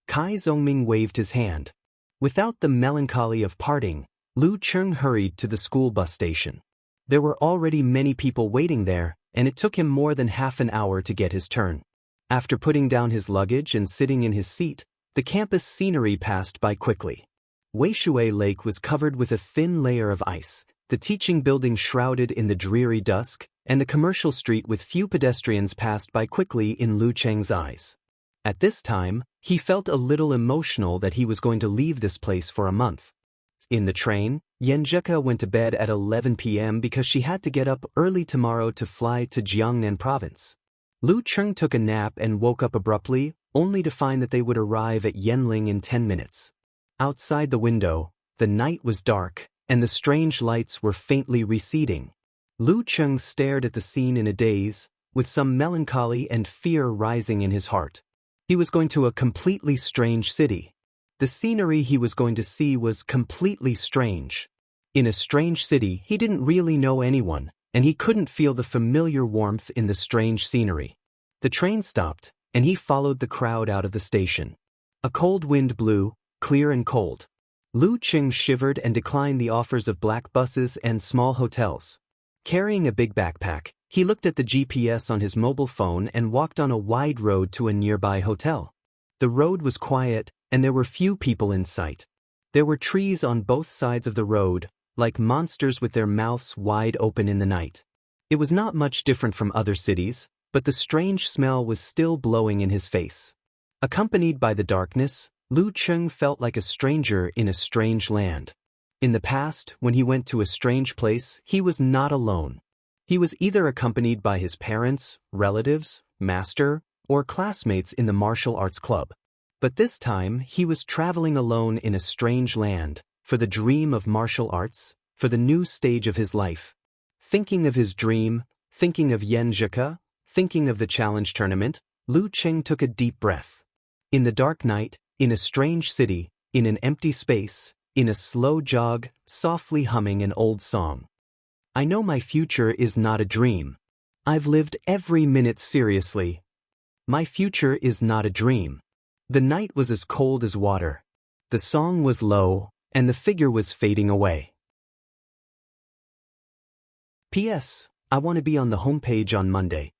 Kai Zongming waved his hand. Without the melancholy of parting, Lu Cheng hurried to the school bus station. There were already many people waiting there, and it took him more than half an hour to get his turn. After putting down his luggage and sitting in his seat, the campus scenery passed by quickly. Weishui Lake was covered with a thin layer of ice, the teaching building shrouded in the dreary dusk, and the commercial street with few pedestrians passed by quickly in Lu Cheng's eyes. At this time, he felt a little emotional that he was going to leave this place for a month. In the train, Yen Zhika went to bed at 11 p.m. because she had to get up early tomorrow to fly to Jiangnan province. Lu Cheng took a nap and woke up abruptly, only to find that they would arrive at Yenling in 10 minutes. Outside the window, The night was dark, and the strange lights were faintly receding. Lu Cheng stared at the scene in a daze, with some melancholy and fear rising in his heart. He was going to a completely strange city. The scenery he was going to see was completely strange. In a strange city, he didn't really know anyone, and he couldn't feel the familiar warmth in the strange scenery. The train stopped, and he followed the crowd out of the station. A cold wind blew, clear and cold. Lu Cheng shivered and declined the offers of black buses and small hotels. Carrying a big backpack, he looked at the GPS on his mobile phone and walked on a wide road to a nearby hotel. The road was quiet, and there were few people in sight. There were trees on both sides of the road, like monsters with their mouths wide open in the night. It was not much different from other cities, but the strange smell was still blowing in his face. Accompanied by the darkness, Lu Cheng felt like a stranger in a strange land. In the past, when he went to a strange place, he was not alone. He was either accompanied by his parents, relatives, master, or classmates in the martial arts club. But this time, he was traveling alone in a strange land, for the dream of martial arts, for the new stage of his life. Thinking of his dream, thinking of Yenjika, thinking of the challenge tournament, Lu Cheng took a deep breath. In the dark night, in a strange city, in an empty space, in a slow jog, softly humming an old song. I know my future is not a dream. I've lived every minute seriously. My future is not a dream. The night was as cold as water. The song was low, and the figure was fading away. P.S. I want to be on the homepage on Monday.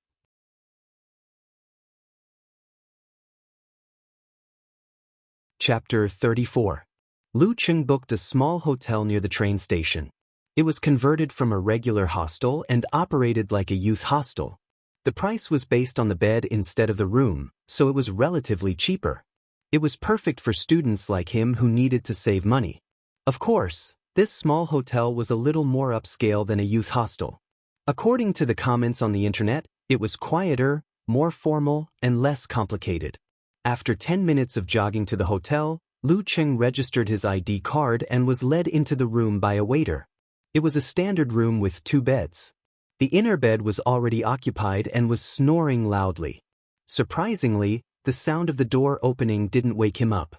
Chapter 34. Lu Cheng booked a small hotel near the train station. It was converted from a regular hostel and operated like a youth hostel. The price was based on the bed instead of the room, so it was relatively cheaper. It was perfect for students like him who needed to save money. Of course, this small hotel was a little more upscale than a youth hostel. According to the comments on the internet, it was quieter, more formal, and less complicated. After 10 minutes of jogging to the hotel, Lu Cheng registered his ID card and was led into the room by a waiter. It was a standard room with 2 beds. The inner bed was already occupied and was snoring loudly. Surprisingly, the sound of the door opening didn't wake him up.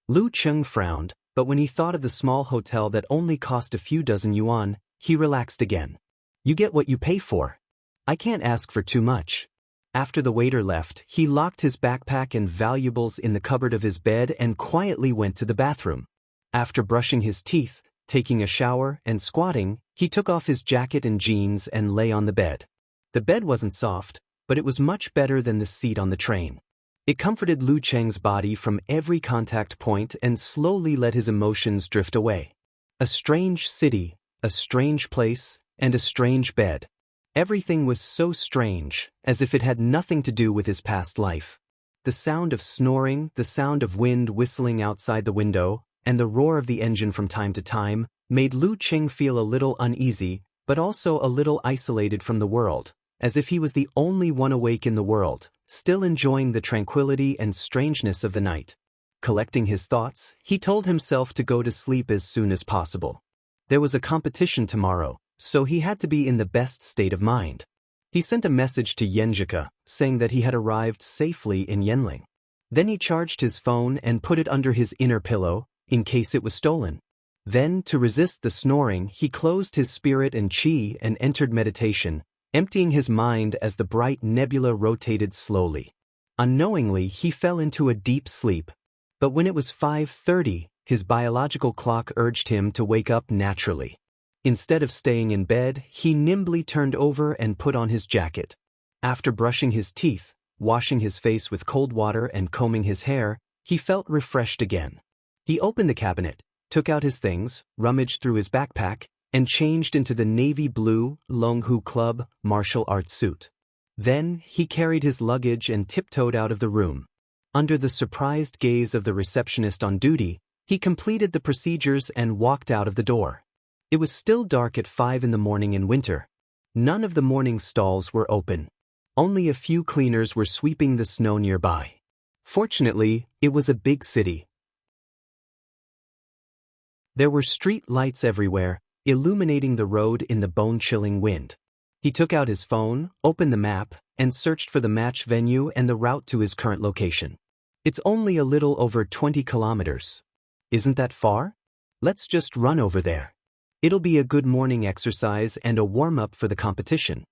Lu Cheng frowned, but when he thought of the small hotel that only cost a few dozen yuan, he relaxed again. You get what you pay for. I can't ask for too much. After the waiter left, he locked his backpack and valuables in the cupboard of his bed and quietly went to the bathroom. After brushing his teeth, taking a shower, and squatting, he took off his jacket and jeans and lay on the bed. The bed wasn't soft, but it was much better than the seat on the train. It comforted Lu Cheng's body from every contact point and slowly let his emotions drift away. A strange city, a strange place, and a strange bed. Everything was so strange, as if it had nothing to do with his past life. The sound of snoring, the sound of wind whistling outside the window, and the roar of the engine from time to time, made Lu Cheng feel a little uneasy, but also a little isolated from the world, as if he was the only one awake in the world, still enjoying the tranquility and strangeness of the night. Collecting his thoughts, he told himself to go to sleep as soon as possible. There was a competition tomorrow, so he had to be in the best state of mind. He sent a message to Yenjika, saying that he had arrived safely in Yenling. Then he charged his phone and put it under his inner pillow, in case it was stolen. Then, to resist the snoring, he closed his spirit and qi and entered meditation, emptying his mind as the bright nebula rotated slowly. Unknowingly, he fell into a deep sleep. But when it was 5:30, his biological clock urged him to wake up naturally. Instead of staying in bed, he nimbly turned over and put on his jacket. After brushing his teeth, washing his face with cold water and combing his hair, he felt refreshed again. He opened the cabinet, took out his things, rummaged through his backpack, and changed into the navy blue Longhu Club martial arts suit. Then, he carried his luggage and tiptoed out of the room. Under the surprised gaze of the receptionist on duty, he completed the procedures and walked out of the door. It was still dark at 5 in the morning in winter. None of the morning stalls were open. Only a few cleaners were sweeping the snow nearby. Fortunately, it was a big city. There were street lights everywhere, illuminating the road in the bone-chilling wind. He took out his phone, opened the map, and searched for the match venue and the route to his current location. It's only a little over 20 kilometers. Isn't that far? Let's just run over there. It'll be a good morning exercise and a warm-up for the competition.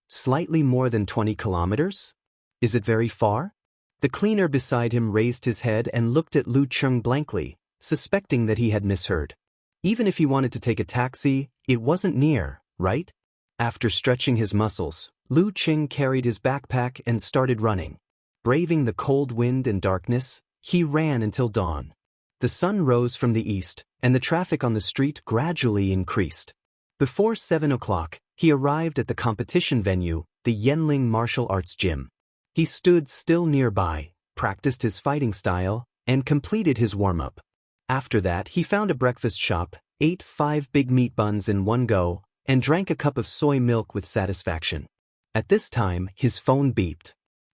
Slightly more than 20 kilometers? Is it very far? The cleaner beside him raised his head and looked at Lu Cheng blankly, suspecting that he had misheard. Even if he wanted to take a taxi, it wasn't near, right? After stretching his muscles, Lu Cheng carried his backpack and started running. Braving the cold wind and darkness, he ran until dawn. The sun rose from the east, and the traffic on the street gradually increased. Before 7 o'clock, he arrived at the competition venue, the Yanling Martial Arts Gym. He stood still nearby, practiced his fighting style, and completed his warm-up. After that, he found a breakfast shop, ate 5 big meat buns in one go, and drank a cup of soy milk with satisfaction. At this time, his phone beeped.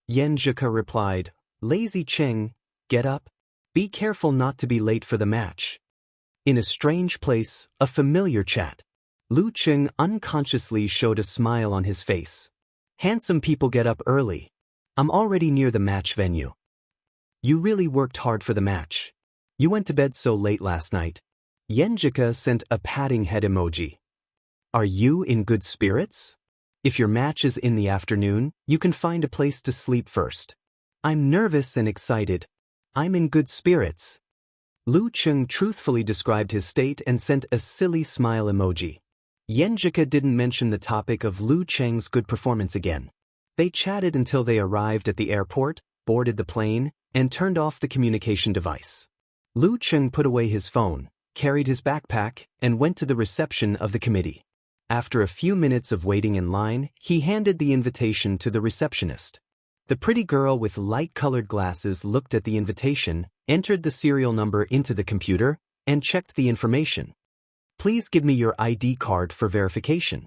Yanjika replied, "Lazy Cheng, get up. Be careful not to be late for the match." In a strange place, a familiar chat. Lu Cheng unconsciously showed a smile on his face. "Handsome people get up early. I'm already near the match venue." "You really worked hard for the match. You went to bed so late last night." Yanjika sent a patting head emoji. "Are you in good spirits? If your match is in the afternoon, you can find a place to sleep first." "I'm nervous and excited. I'm in good spirits." Lu Cheng truthfully described his state and sent a silly smile emoji. Yanjika didn't mention the topic of Lu Cheng's good performance again. They chatted until they arrived at the airport, boarded the plane, and turned off the communication device. Lu Cheng put away his phone, carried his backpack, and went to the reception of the committee. After a few minutes of waiting in line, he handed the invitation to the receptionist. The pretty girl with light-colored glasses looked at the invitation, entered the serial number into the computer, and checked the information. "Please give me your ID card for verification."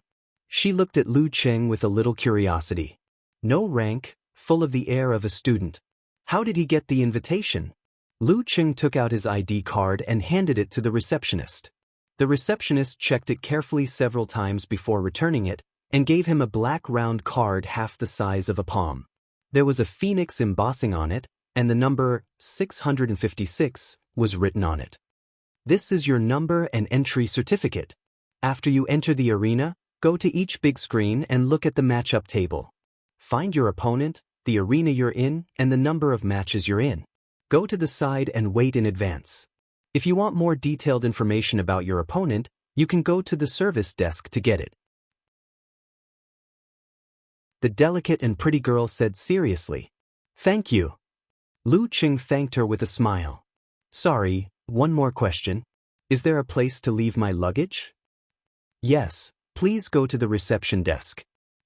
She looked at Lu Cheng with a little curiosity. No rank, full of the air of a student. How did he get the invitation? Lu Cheng took out his ID card and handed it to the receptionist. The receptionist checked it carefully several times before returning it, and gave him a black round card half the size of a palm. There was a phoenix embossing on it, and the number 656 was written on it. "This is your number and entry certificate. After you enter the arena, go to each big screen and look at the matchup table. Find your opponent, the arena you're in, and the number of matches you're in. Go to the side and wait in advance. If you want more detailed information about your opponent, you can go to the service desk to get it." The delicate and pretty girl said seriously, "Thank you." Lu Cheng thanked her with a smile. "Sorry, one more question. Is there a place to leave my luggage?" "Yes, please go to the reception desk."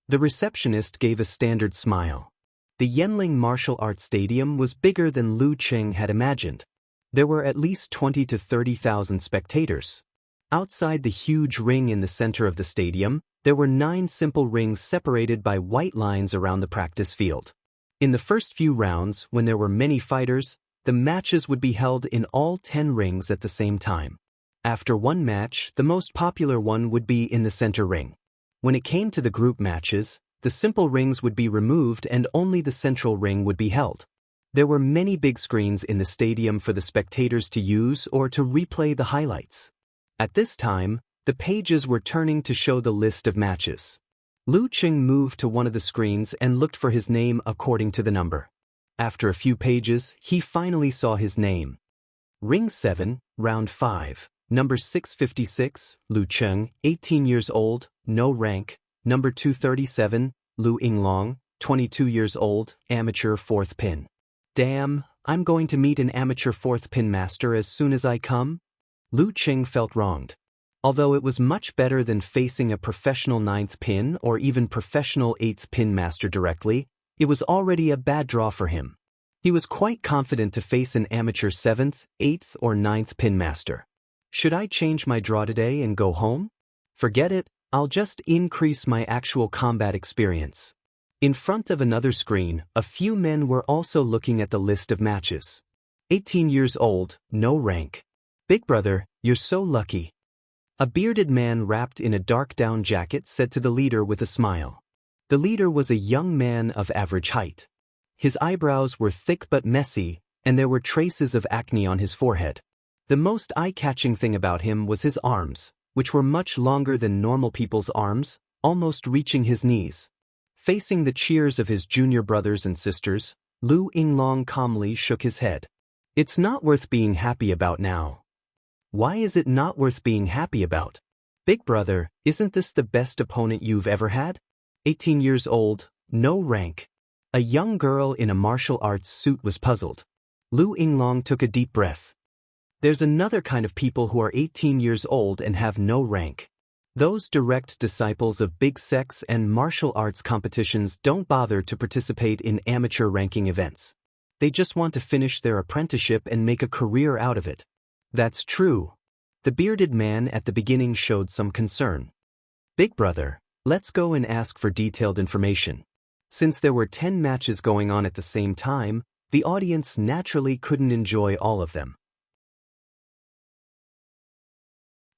The receptionist gave a standard smile. The Yanling Martial Arts Stadium was bigger than Lu Cheng had imagined. There were at least 20 to 30,000 spectators. Outside the huge ring in the center of the stadium, there were 9 simple rings separated by white lines around the practice field. In the first few rounds, when there were many fighters, the matches would be held in all 10 rings at the same time. After one match, the most popular one would be in the center ring. When it came to the group matches, the simple rings would be removed and only the central ring would be held. There were many big screens in the stadium for the spectators to use or to replay the highlights. At this time, the pages were turning to show the list of matches. Lu Cheng moved to one of the screens and looked for his name according to the number. After a few pages, he finally saw his name. Ring 7, Round 5, number 656, Lu Cheng, 18 years old, no rank. Number 237, Lu Yinglong, 22 years old, amateur 4th pin. "Damn, I'm going to meet an amateur 4th pin master as soon as I come?" Lu Cheng felt wronged. Although it was much better than facing a professional 9th pin or even professional 8th pin master directly, it was already a bad draw for him. He was quite confident to face an amateur 7th, 8th, or 9th pin master. Should I change my draw today and go home? Forget it, I'll just increase my actual combat experience. In front of another screen, a few men were also looking at the list of matches. 18 years old, no rank. "Big brother, You're so lucky. A bearded man wrapped in a dark down jacket said to the leader with a smile. The leader was a young man of average height. His eyebrows were thick but messy, and there were traces of acne on his forehead. The most eye-catching thing about him was his arms, which were much longer than normal people's arms, almost reaching his knees. Facing the cheers of his junior brothers and sisters, Lu Yinglong calmly shook his head. It's not worth being happy about now. Why is it not worth being happy about? Big brother, isn't this the best opponent you've ever had? 18 years old, no rank. A young girl in a martial arts suit was puzzled. Lu Yinglong took a deep breath. There's another kind of people who are 18 years old and have no rank. Those direct disciples of big sex and martial arts competitions don't bother to participate in amateur ranking events. They just want to finish their apprenticeship and make a career out of it. That's true. The bearded man at the beginning showed some concern. Big brother, let's go and ask for detailed information. Since there were 10 matches going on at the same time, the audience naturally couldn't enjoy all of them.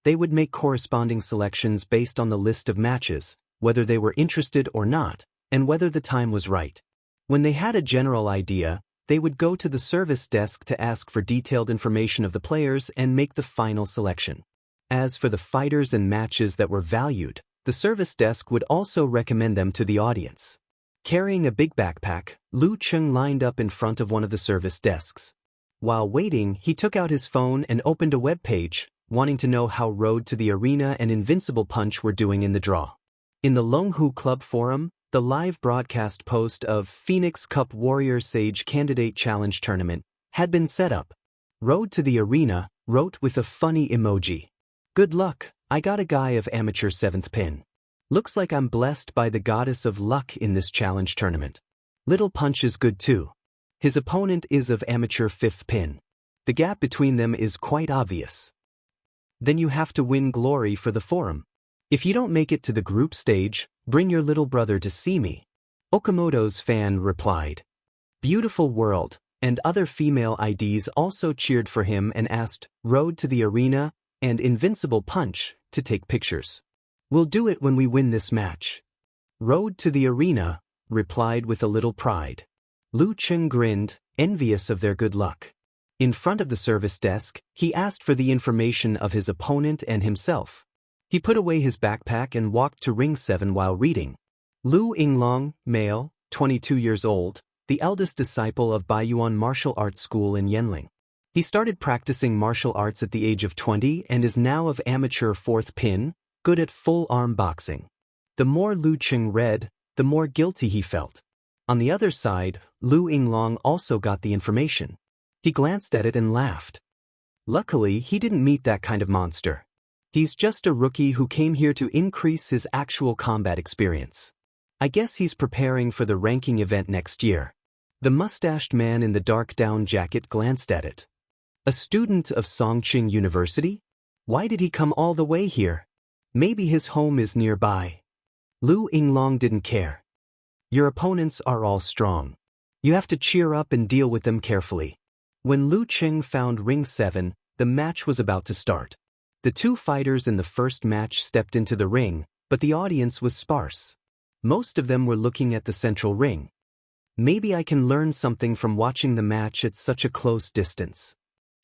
They would make corresponding selections based on the list of matches, whether they were interested or not, and whether the time was right. When they had a general idea, they would go to the service desk to ask for detailed information of the players and make the final selection. As for the fighters and matches that were valued, the service desk would also recommend them to the audience. Carrying a big backpack, Lu Cheng lined up in front of one of the service desks. While waiting, he took out his phone and opened a web page, wanting to know how Road to the Arena and Invincible Punch were doing in the draw. In the Longhu Club forum, the live broadcast post of Phoenix Cup Warrior Sage Candidate Challenge Tournament had been set up. Road to the Arena wrote with a funny emoji. Good luck, I got a guy of amateur 7th pin. Looks like I'm blessed by the goddess of luck in this challenge tournament. Little Punch is good too. His opponent is of amateur 5th pin. The gap between them is quite obvious. Then you have to win glory for the forum. If you don't make it to the group stage, bring your little brother to see me. Okamoto's fan replied. Beautiful World, and other female IDs also cheered for him and asked Road to the Arena and Invincible Punch to take pictures. We'll do it when we win this match. Road to the Arena replied with a little pride. Lu Cheng grinned, envious of their good luck. In front of the service desk, he asked for the information of his opponent and himself. He put away his backpack and walked to Ring 7 while reading. Lu Yinglong, male, 22 years old, the eldest disciple of Baiyuan Martial Arts School in Yenling. He started practicing martial arts at the age of 20 and is now of amateur 4th pin, good at full-arm boxing. The more Lu Cheng read, the more guilty he felt. On the other side, Lu Yinglong also got the information. He glanced at it and laughed. Luckily, he didn't meet that kind of monster. He's just a rookie who came here to increase his actual combat experience. I guess he's preparing for the ranking event next year. The mustached man in the dark down jacket glanced at it. A student of Songqing University? Why did he come all the way here? Maybe his home is nearby. Lu Yinglong didn't care. Your opponents are all strong. You have to cheer up and deal with them carefully. When Lu Cheng found Ring 7, the match was about to start. The two fighters in the first match stepped into the ring, but the audience was sparse. Most of them were looking at the central ring. Maybe I can learn something from watching the match at such a close distance.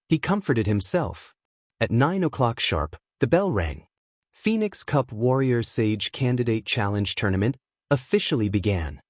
He comforted himself. At 9 o'clock sharp, the bell rang. Phoenix Cup Warrior Sage Candidate Challenge Tournament officially began.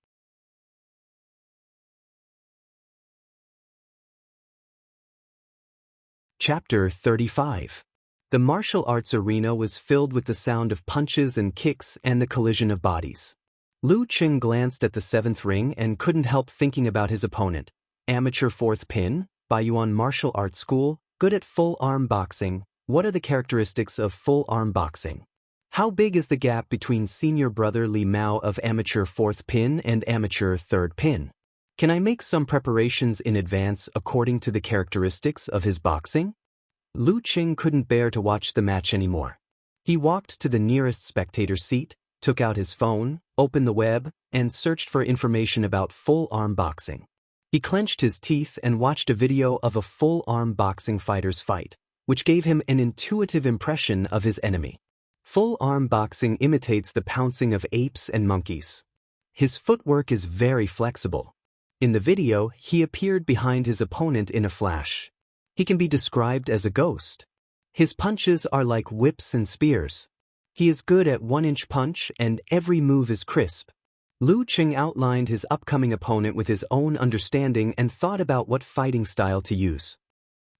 Chapter 35. The martial arts arena was filled with the sound of punches and kicks and the collision of bodies. Lu Cheng glanced at the 7th ring and couldn't help thinking about his opponent. Amateur 4th pin, Baiyuan Martial Arts School, good at full-arm boxing. What are the characteristics of full-arm boxing? How big is the gap between senior brother Li Mao of amateur 4th pin and amateur 3rd pin? Can I make some preparations in advance according to the characteristics of his boxing? Lu Cheng couldn't bear to watch the match anymore. He walked to the nearest spectator seat, took out his phone, opened the web, and searched for information about full-arm boxing. He clenched his teeth and watched a video of a full-arm boxing fighter's fight. which gave him an intuitive impression of his enemy. Full-arm boxing imitates the pouncing of apes and monkeys. His footwork is very flexible. In the video, he appeared behind his opponent in a flash. He can be described as a ghost. His punches are like whips and spears. He is good at one-inch punch and every move is crisp. Lu Qing outlined his upcoming opponent with his own understanding and thought about what fighting style to use.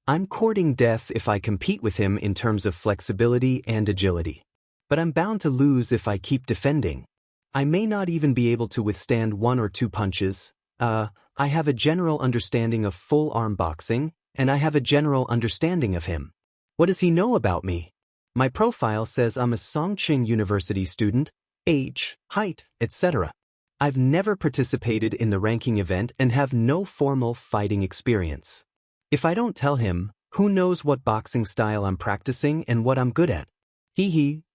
I'm courting death if I compete with him in terms of flexibility and agility. But I'm bound to lose if I keep defending. I may not even be able to withstand one or two punches. I have a general understanding of full-arm boxing, and I have a general understanding of him. What does he know about me? My profile says I'm a Songqing University student, age, height, etc. I've never participated in the ranking event and have no formal fighting experience. If I don't tell him, who knows what boxing style I'm practicing and what I'm good at?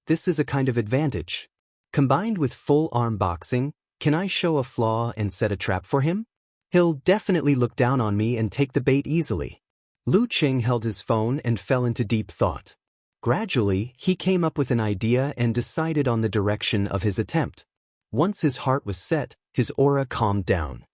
This is a kind of advantage. Combined with full-arm boxing, can I show a flaw and set a trap for him? He'll definitely look down on me and take the bait easily. Lu Qing held his phone and fell into deep thought. Gradually, he came up with an idea and decided on the direction of his attempt. Once his heart was set, his aura calmed down.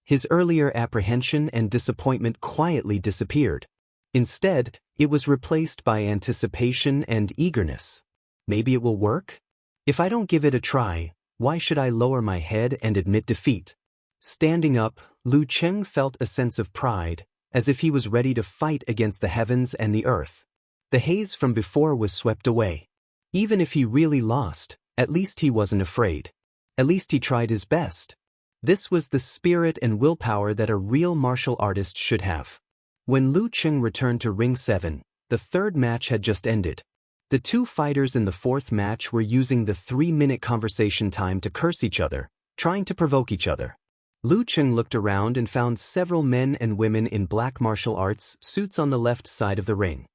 His earlier apprehension and disappointment quietly disappeared. Instead, it was replaced by anticipation and eagerness. Maybe it will work? If I don't give it a try, why should I lower my head and admit defeat? Standing up, Lu Qing felt a sense of pride, as if he was ready to fight against the heavens and the earth. The haze from before was swept away. Even if he really lost, at least he wasn't afraid. At least he tried his best. This was the spirit and willpower that a real martial artist should have. When Lu Qing returned to Ring 7, the third match had just ended. The two fighters in the fourth match were using the 3-minute conversation time to curse each other, trying to provoke each other. Lu Qing looked around and found several men and women in black martial arts suits on the left side of the ring.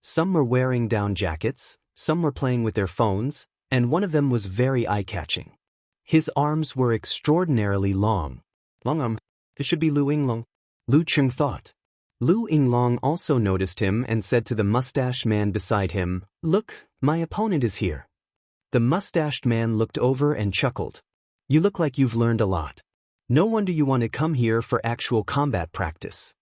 Some were wearing down jackets, some were playing with their phones, and one of them was very eye-catching. His arms were extraordinarily long. It should be Lu Yinglong, Lu Qing thought. Lu Yinglong also noticed him and said to the mustached man beside him, "Look, my opponent is here." The mustached man looked over and chuckled. "You look like you've learned a lot. No wonder you want to come here for actual combat practice."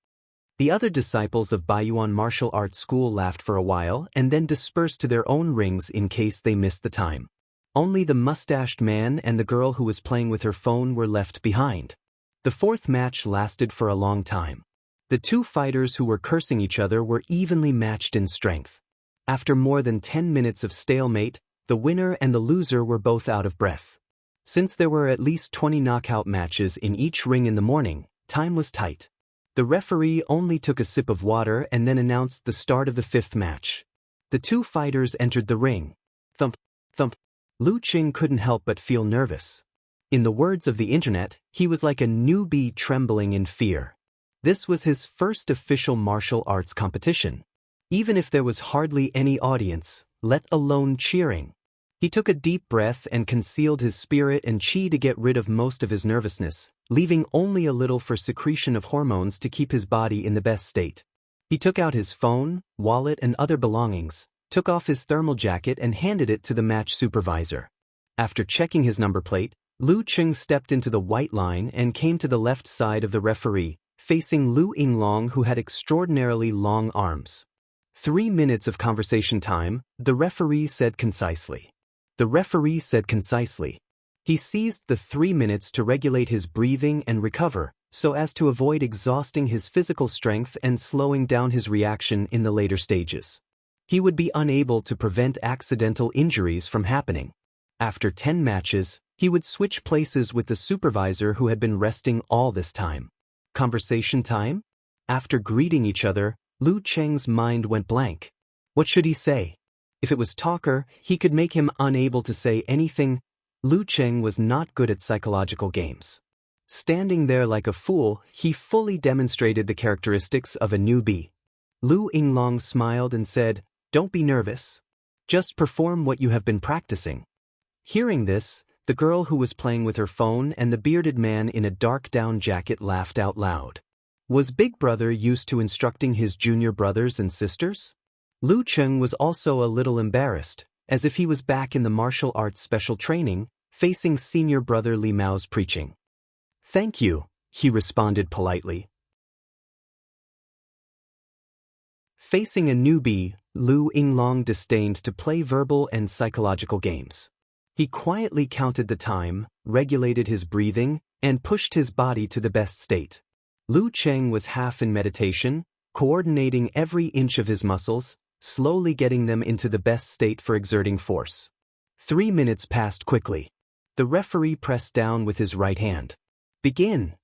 The other disciples of Baiyuan Martial Arts School laughed for a while and then dispersed to their own rings in case they missed the time. Only the mustached man and the girl who was playing with her phone were left behind. The fourth match lasted for a long time. The two fighters who were cursing each other were evenly matched in strength. After more than 10 minutes of stalemate, the winner and the loser were both out of breath. Since there were at least 20 knockout matches in each ring in the morning, time was tight. The referee only took a sip of water and then announced the start of the fifth match. The two fighters entered the ring. Thump, thump. Lu Qing couldn't help but feel nervous. In the words of the internet, he was like a newbie trembling in fear. This was his first official martial arts competition. Even if there was hardly any audience, let alone cheering. He took a deep breath and concealed his spirit and chi to get rid of most of his nervousness, leaving only a little for secretion of hormones to keep his body in the best state. He took out his phone, wallet and other belongings, took off his thermal jacket and handed it to the match supervisor. After checking his number plate, Lu Qing stepped into the white line and came to the left side of the referee, facing Lu Yinglong, who had extraordinarily long arms. 3 minutes of conversation time, the referee said concisely. He seized the 3 minutes to regulate his breathing and recover, so as to avoid exhausting his physical strength and slowing down his reaction in the later stages. He would be unable to prevent accidental injuries from happening. After 10 matches, he would switch places with the supervisor who had been resting all this time. Conversation time? After greeting each other, Lu Qing's mind went blank. What should he say? If it was talker, he could make him unable to say anything. Lu Qing was not good at psychological games. Standing there like a fool, he fully demonstrated the characteristics of a newbie. Lu Yinglong smiled and said, "Don't be nervous. Just perform what you have been practicing." Hearing this, the girl who was playing with her phone and the bearded man in a dark down jacket laughed out loud. Was Big Brother used to instructing his junior brothers and sisters? Lu Cheng was also a little embarrassed, as if he was back in the martial arts special training, facing senior brother Li Mao's preaching. "Thank you," he responded politely. Facing a newbie, Lu Yinglong disdained to play verbal and psychological games. He quietly counted the time, regulated his breathing, and pushed his body to the best state. Lu Cheng was half in meditation, coordinating every inch of his muscles, slowly getting them into the best state for exerting force. 3 minutes passed quickly. The referee pressed down with his right hand. "Begin."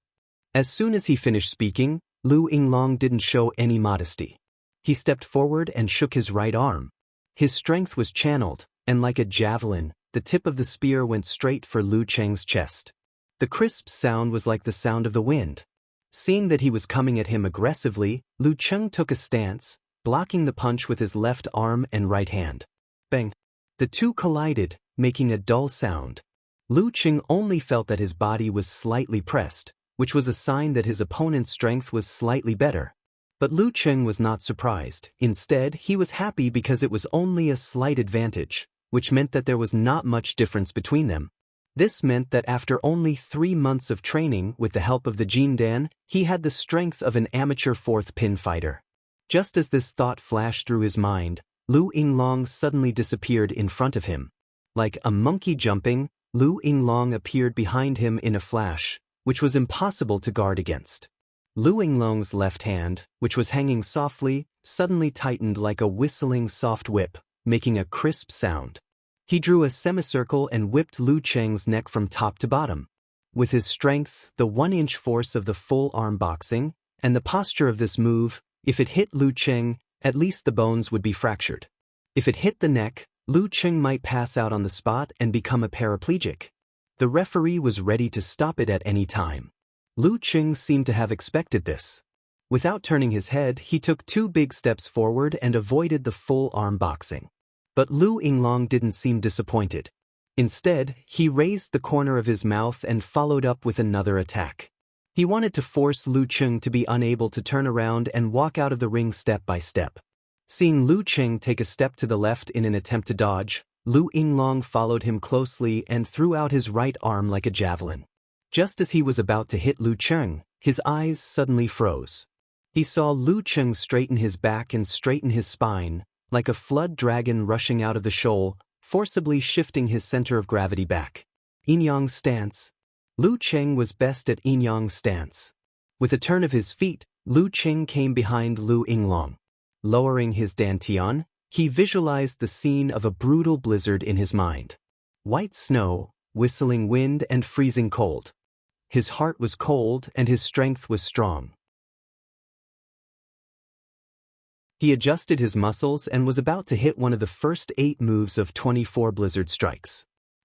As soon as he finished speaking, Lu Yinglong didn't show any modesty. He stepped forward and shook his right arm. His strength was channeled, and like a javelin, the tip of the spear went straight for Lu Cheng's chest. The crisp sound was like the sound of the wind. Seeing that he was coming at him aggressively, Lu Cheng took a stance, blocking the punch with his left arm and right hand. Bang! The two collided, making a dull sound. Lu Cheng only felt that his body was slightly pressed, which was a sign that his opponent's strength was slightly better. But Lu Cheng was not surprised. Instead, he was happy because it was only a slight advantage, which meant that there was not much difference between them. This meant that after only 3 months of training with the help of the Jindan, he had the strength of an amateur fourth pin fighter. Just as this thought flashed through his mind, Lu Yinglong suddenly disappeared in front of him. Like a monkey jumping, Lu Yinglong appeared behind him in a flash, which was impossible to guard against. Lu Yinglong's left hand, which was hanging softly, suddenly tightened like a whistling soft whip, making a crisp sound. He drew a semicircle and whipped Lu Cheng's neck from top to bottom. With his strength, the 1-inch force of the full arm boxing, and the posture of this move, if it hit Lu Cheng, at least the bones would be fractured. If it hit the neck, Lu Cheng might pass out on the spot and become a paraplegic. The referee was ready to stop it at any time. Lu Cheng seemed to have expected this. Without turning his head, he took 2 big steps forward and avoided the full arm boxing. But Lu Yinglong didn't seem disappointed. Instead, he raised the corner of his mouth and followed up with another attack. He wanted to force Lu Cheng to be unable to turn around and walk out of the ring step by step. Seeing Lu Cheng take a step to the left in an attempt to dodge, Lu Yinglong followed him closely and threw out his right arm like a javelin. Just as he was about to hit Lu Cheng, his eyes suddenly froze. He saw Lu Cheng straighten his back and straighten his spine, like a flood dragon rushing out of the shoal, forcibly shifting his center of gravity back. Yin-yang stance. Lu Cheng was best at yin-yang stance. With a turn of his feet, Lu Cheng came behind Lu Yinglong. Lowering his dantian, he visualized the scene of a brutal blizzard in his mind. White snow, whistling wind and freezing cold. His heart was cold and his strength was strong. He adjusted his muscles and was about to hit one of the first 8 moves of 24 blizzard strikes.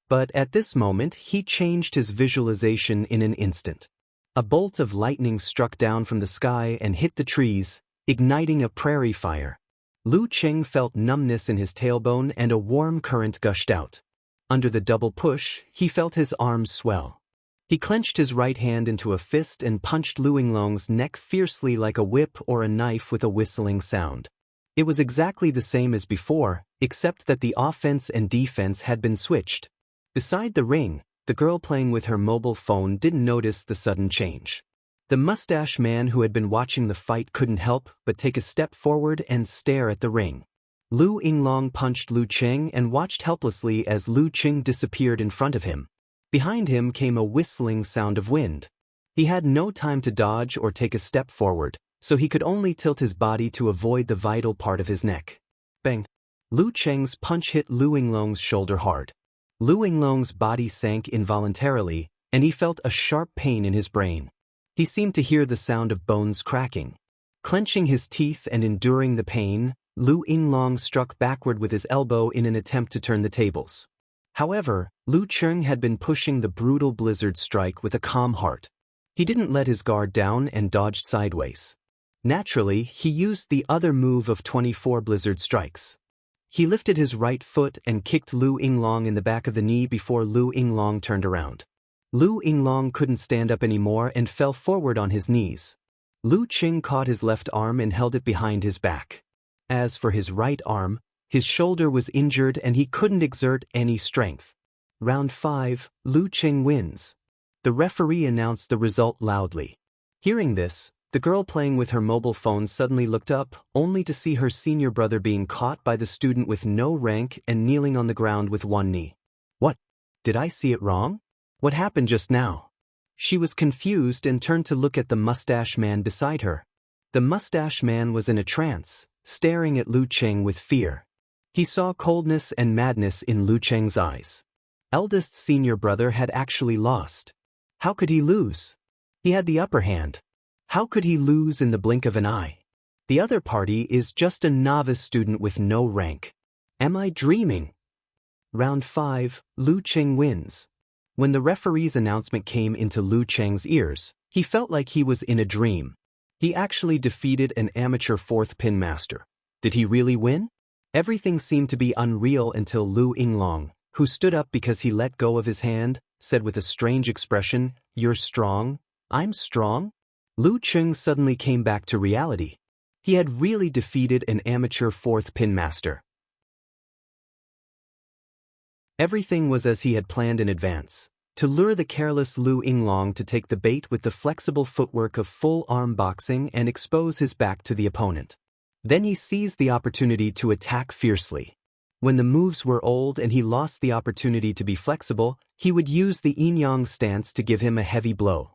But at this moment, he changed his visualization in an instant. A bolt of lightning struck down from the sky and hit the trees, igniting a prairie fire. Lu Cheng felt numbness in his tailbone and a warm current gushed out. Under the double push, he felt his arms swell. He clenched his right hand into a fist and punched Lu Yinglong's neck fiercely like a whip or a knife with a whistling sound. It was exactly the same as before, except that the offense and defense had been switched. Beside the ring, the girl playing with her mobile phone didn't notice the sudden change. The mustache man who had been watching the fight couldn't help but take a step forward and stare at the ring. Lu Yinglong punched Lu Cheng and watched helplessly as Lu Cheng disappeared in front of him. Behind him came a whistling sound of wind. He had no time to dodge or take a step forward, so he could only tilt his body to avoid the vital part of his neck. Bang! Lu Cheng's punch hit Lu Yinglong's shoulder hard. Lu Yinglong's body sank involuntarily, and he felt a sharp pain in his brain. He seemed to hear the sound of bones cracking. Clenching his teeth and enduring the pain, Lu Yinglong struck backward with his elbow in an attempt to turn the tables. However, Lu Cheng had been pushing the brutal blizzard strike with a calm heart. He didn't let his guard down and dodged sideways. Naturally, he used the other move of 24 blizzard strikes. He lifted his right foot and kicked Lu Yinglong in the back of the knee before Lu Yinglong turned around. Lu Yinglong couldn't stand up anymore and fell forward on his knees. Lu Qing caught his left arm and held it behind his back. As for his right arm, his shoulder was injured and he couldn't exert any strength. Round 5, Lu Qing wins. The referee announced the result loudly. Hearing this, the girl playing with her mobile phone suddenly looked up, only to see her senior brother being caught by the student with no rank and kneeling on the ground with one knee. What? Did I see it wrong? What happened just now? She was confused and turned to look at the mustache man beside her. The mustache man was in a trance, staring at Lu Qing with fear. He saw coldness and madness in Lu Qing's eyes. Eldest senior brother had actually lost. How could he lose? He had the upper hand. How could he lose in the blink of an eye? The other party is just a novice student with no rank. Am I dreaming? Round 5, Lu Qing wins. When the referee's announcement came into Lu Qing's ears, he felt like he was in a dream. He actually defeated an amateur 4th pin master. Did he really win? Everything seemed to be unreal until Lu Yinglong, who stood up because he let go of his hand, said with a strange expression, "You're strong? I'm strong?" Lu Qing suddenly came back to reality. He had really defeated an amateur 4th pin master. Everything was as he had planned in advance, to lure the careless Lu Yinglong to take the bait with the flexible footwork of full-arm boxing and expose his back to the opponent. Then he seized the opportunity to attack fiercely. When the moves were old and he lost the opportunity to be flexible, he would use the yin-yang stance to give him a heavy blow.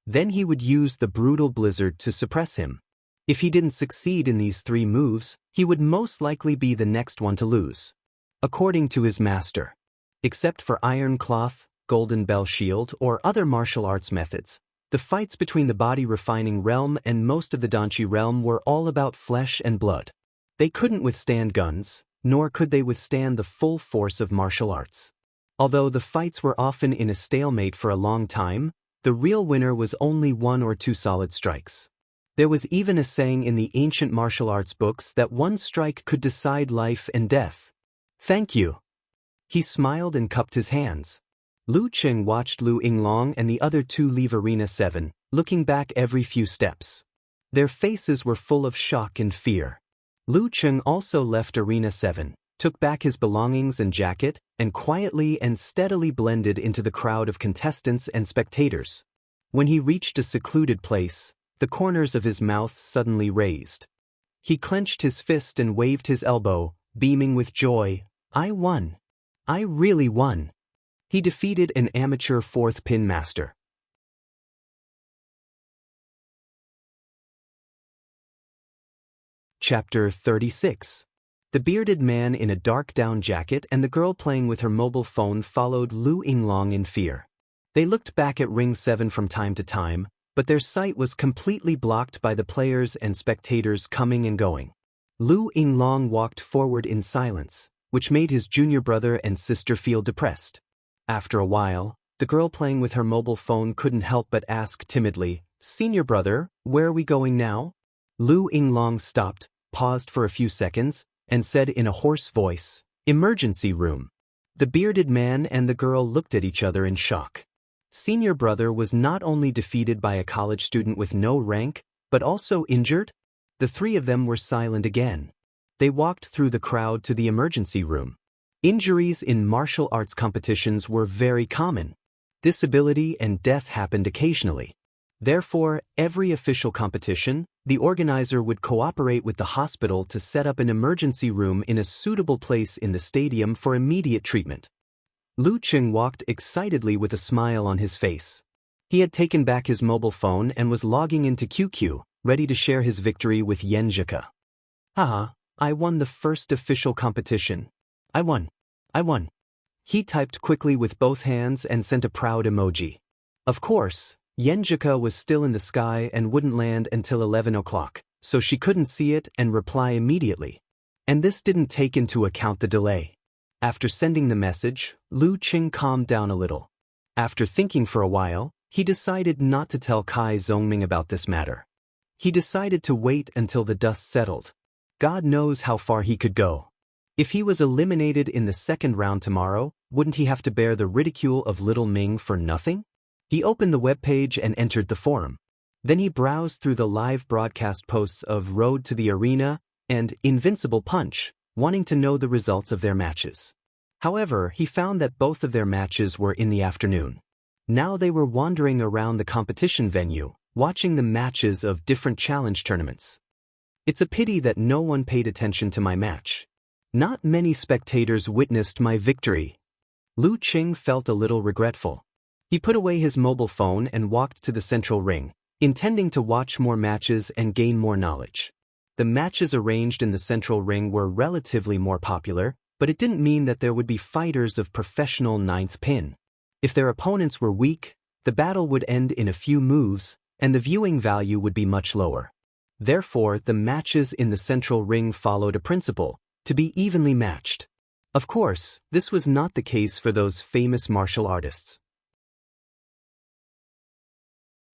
Then he would use the brutal blizzard to suppress him. If he didn't succeed in these 3 moves, he would most likely be the next one to lose. According to his master. Except for iron cloth, golden bell shield, or other martial arts methods, the fights between the body refining realm and most of the Danchi realm were all about flesh and blood. They couldn't withstand guns, nor could they withstand the full force of martial arts. Although the fights were often in a stalemate for a long time, the real winner was only 1 or 2 solid strikes. There was even a saying in the ancient martial arts books that 1 strike could decide life and death. "Thank you." He smiled and cupped his hands. Lu Qing watched Lu Yinglong and the other 2 leave Arena 7, looking back every few steps. Their faces were full of shock and fear. Lu Qing also left Arena 7, took back his belongings and jacket, and quietly and steadily blended into the crowd of contestants and spectators. When he reached a secluded place, the corners of his mouth suddenly raised. He clenched his fist and waved his elbow, beaming with joy. "I won. I really won." He defeated an amateur 4th pin master. Chapter 36. The bearded man in a dark down jacket and the girl playing with her mobile phone followed Lu Yinglong in fear. They looked back at Ring 7 from time to time, but their sight was completely blocked by the players and spectators coming and going. Lu Yinglong walked forward in silence, which made his junior brother and sister feel depressed. After a while, the girl playing with her mobile phone couldn't help but ask timidly, "Senior brother, where are we going now?" Lu Yinglong stopped, paused for a few seconds, and said in a hoarse voice, "Emergency room." The bearded man and the girl looked at each other in shock. Senior brother was not only defeated by a college student with no rank, but also injured? The 3 of them were silent again. They walked through the crowd to the emergency room. Injuries in martial arts competitions were very common. Disability and death happened occasionally. Therefore, every official competition, the organizer would cooperate with the hospital to set up an emergency room in a suitable place in the stadium for immediate treatment. Lu Qing walked excitedly with a smile on his face. He had taken back his mobile phone and was logging into QQ, ready to share his victory with Yenjika. "Haha, I won the first official competition. I won. I won." He typed quickly with both hands and sent a proud emoji. Of course, Yenjika was still in the sky and wouldn't land until 11 o'clock, so she couldn't see it and reply immediately. And this didn't take into account the delay. After sending the message, Lu Qing calmed down a little. After thinking for a while, he decided not to tell Kai Zhongming about this matter. He decided to wait until the dust settled. God knows how far he could go. If he was eliminated in the 2nd round tomorrow, wouldn't he have to bear the ridicule of Little Ming for nothing? He opened the webpage and entered the forum. Then he browsed through the live broadcast posts of Road to the Arena and Invincible Punch, wanting to know the results of their matches. However, he found that both of their matches were in the afternoon. Now they were wandering around the competition venue, watching the matches of different challenge tournaments. It's a pity that no one paid attention to my match. Not many spectators witnessed my victory. Lu Qing felt a little regretful. He put away his mobile phone and walked to the central ring, intending to watch more matches and gain more knowledge. The matches arranged in the central ring were relatively more popular, but it didn't mean that there would be fighters of professional ninth pin. If their opponents were weak, the battle would end in a few moves, and the viewing value would be much lower. Therefore, the matches in the central ring followed a principle: to be evenly matched. Of course, this was not the case for those famous martial artists.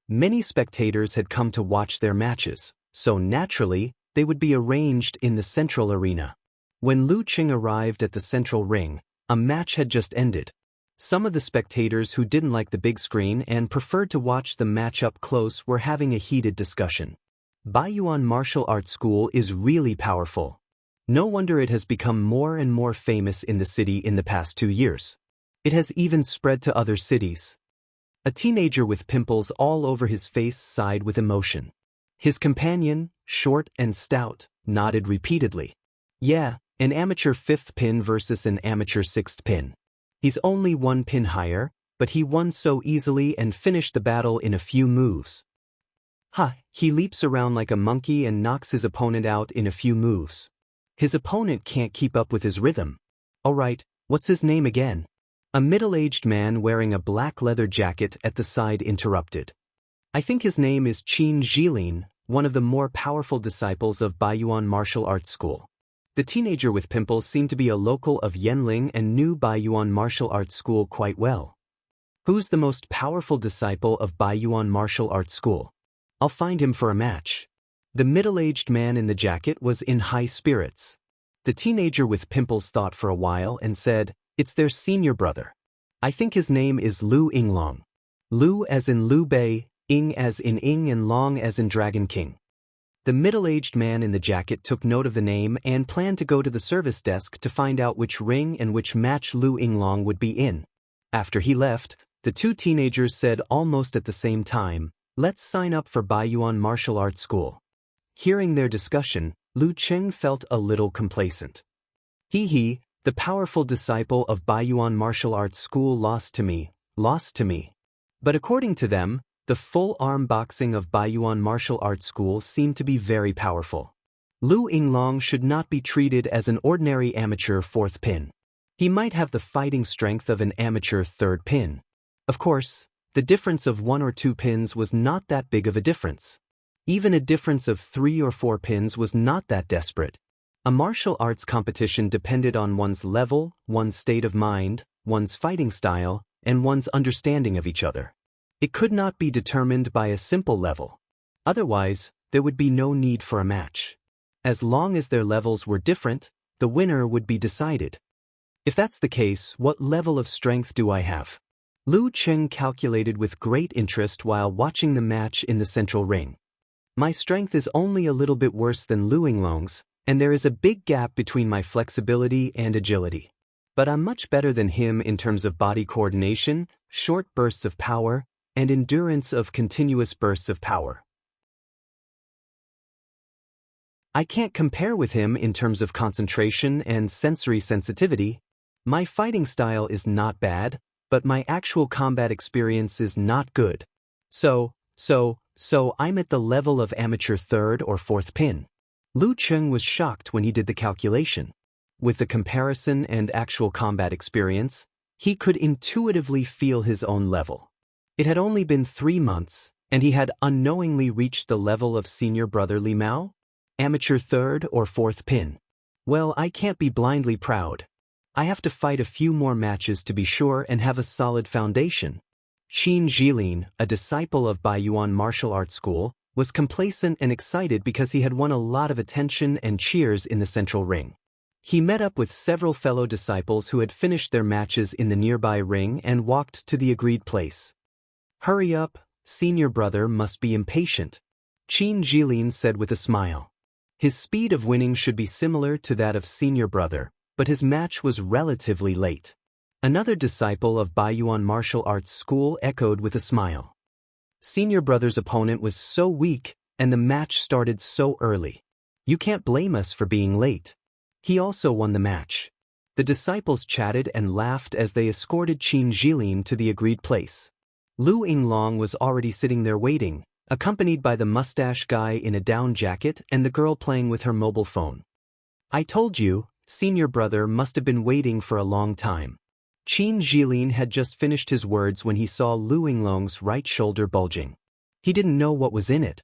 Many spectators had come to watch their matches, so naturally, they would be arranged in the central arena. When Lu Qing arrived at the central ring, a match had just ended. Some of the spectators who didn't like the big screen and preferred to watch the match up close were having a heated discussion. Baiyuan Martial Arts School is really powerful. No wonder it has become more and more famous in the city in the past 2 years. It has even spread to other cities. A teenager with pimples all over his face sighed with emotion. His companion, short and stout, nodded repeatedly. Yeah, an amateur 5th pin versus an amateur 6th pin. He's only 1 pin higher, but he won so easily and finished the battle in a few moves. He leaps around like a monkey and knocks his opponent out in a few moves. His opponent can't keep up with his rhythm. Alright, what's his name again? A middle-aged man wearing a black leather jacket at the side interrupted. I think his name is Qin Jilin, one of the more powerful disciples of Baiyuan Martial Arts School. The teenager with pimples seemed to be a local of Yanling and knew Baiyuan Martial Arts School quite well. Who's the most powerful disciple of Baiyuan Martial Arts School? I'll find him for a match. The middle-aged man in the jacket was in high spirits. The teenager with pimples thought for a while and said, "It's their senior brother. I think his name is Lu Yinglong. Lu as in Liu Bei, Ying as in Ying and Long as in Dragon King." The middle-aged man in the jacket took note of the name and planned to go to the service desk to find out which ring and which match Lu Yinglong would be in. After he left, the two teenagers said almost at the same time, "Let's sign up for Baiyuan Martial Arts School." Hearing their discussion, Lu Qing felt a little complacent. The powerful disciple of Baiyuan Martial Arts School lost to me. But according to them, the full arm boxing of Baiyuan Martial Arts School seemed to be very powerful. Lu Yinglong should not be treated as an ordinary amateur 4th pin. He might have the fighting strength of an amateur 3rd pin. Of course, the difference of 1 or 2 pins was not that big of a difference. Even a difference of 3 or 4 pins was not that desperate. A martial arts competition depended on one's level, one's state of mind, one's fighting style, and one's understanding of each other. It could not be determined by a simple level. Otherwise, there would be no need for a match. As long as their levels were different, the winner would be decided. If that's the case, what level of strength do I have? Lu Qing calculated with great interest while watching the match in the central ring. My strength is only a little bit worse than Lu Yinglong's, and there is a big gap between my flexibility and agility. But I'm much better than him in terms of body coordination, short bursts of power, and endurance of continuous bursts of power. I can't compare with him in terms of concentration and sensory sensitivity. My fighting style is not bad, but my actual combat experience is not good. So I'm at the level of amateur 3rd or 4th pin. Lu Qing was shocked when he did the calculation. With the comparison and actual combat experience, he could intuitively feel his own level. It had only been 3 months, and he had unknowingly reached the level of senior brother Li Mao? Amateur 3rd or 4th pin. Well, I can't be blindly proud. I have to fight a few more matches to be sure and have a solid foundation. Qin Jilin, a disciple of Baiyuan Martial Arts School, was complacent and excited because he had won a lot of attention and cheers in the central ring. He met up with several fellow disciples who had finished their matches in the nearby ring and walked to the agreed place. "Hurry up, Senior brother must be impatient. Qin Jilin said with a smile. His speed of winning should be similar to that of senior brother, but his match was relatively late. Another disciple of Baiyuan martial arts school echoed with a smile. Senior brother's opponent was so weak, and the match started so early. You can't blame us for being late. He also won the match. The disciples chatted and laughed as they escorted Qin Jilin to the agreed place. Lu Yinglong was already sitting there waiting, accompanied by the mustache guy in a down jacket and the girl playing with her mobile phone. I told you, senior brother must have been waiting for a long time. Qin Jilin had just finished his words when he saw Lu Yinglong's right shoulder bulging. He didn't know what was in it.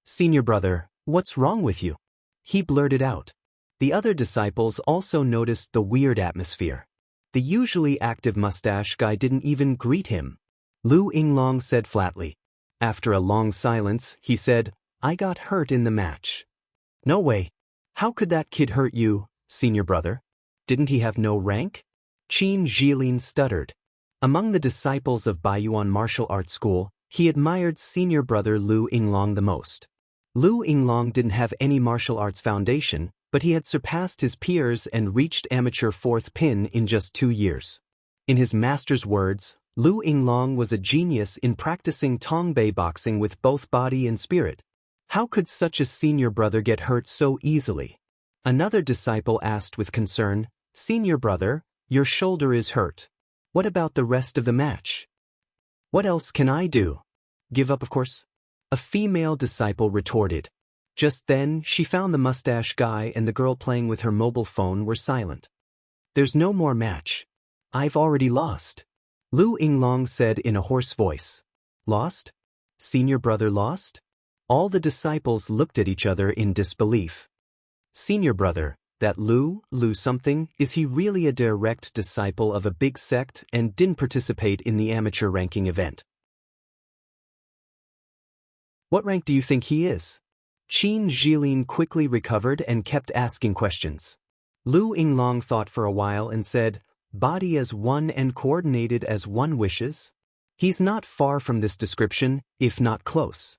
Senior brother, what's wrong with you? He blurted out. The other disciples also noticed the weird atmosphere. The usually active mustache guy didn't even greet him. Lu Yinglong said flatly. After a long silence, he said, I got hurt in the match. No way. How could that kid hurt you, senior brother? Didn't he have no rank? Qin Jilin stuttered. Among the disciples of Baiyuan martial arts school, he admired senior brother Lu Yinglong the most. Lu Yinglong didn't have any martial arts foundation, but he had surpassed his peers and reached amateur fourth pin in just 2 years. In his master's words, Lu Yinglong was a genius in practicing Tongbei boxing with both body and spirit. How could such a senior brother get hurt so easily? Another disciple asked with concern, Senior brother, your shoulder is hurt. What about the rest of the match? What else can I do? Give up, of course? A female disciple retorted. Just then, she found the mustache guy and the girl playing with her mobile phone were silent. There's no more match. I've already lost. Lu Yinglong said in a hoarse voice. Lost? Senior brother lost? All the disciples looked at each other in disbelief. Senior brother, that Lu something, is he really a direct disciple of a big sect and didn't participate in the amateur ranking event? What rank do you think he is? Qin Jilin quickly recovered and kept asking questions. Lu Yinglong thought for a while and said, Body as one and coordinated as one wishes? He's not far from this description, if not close.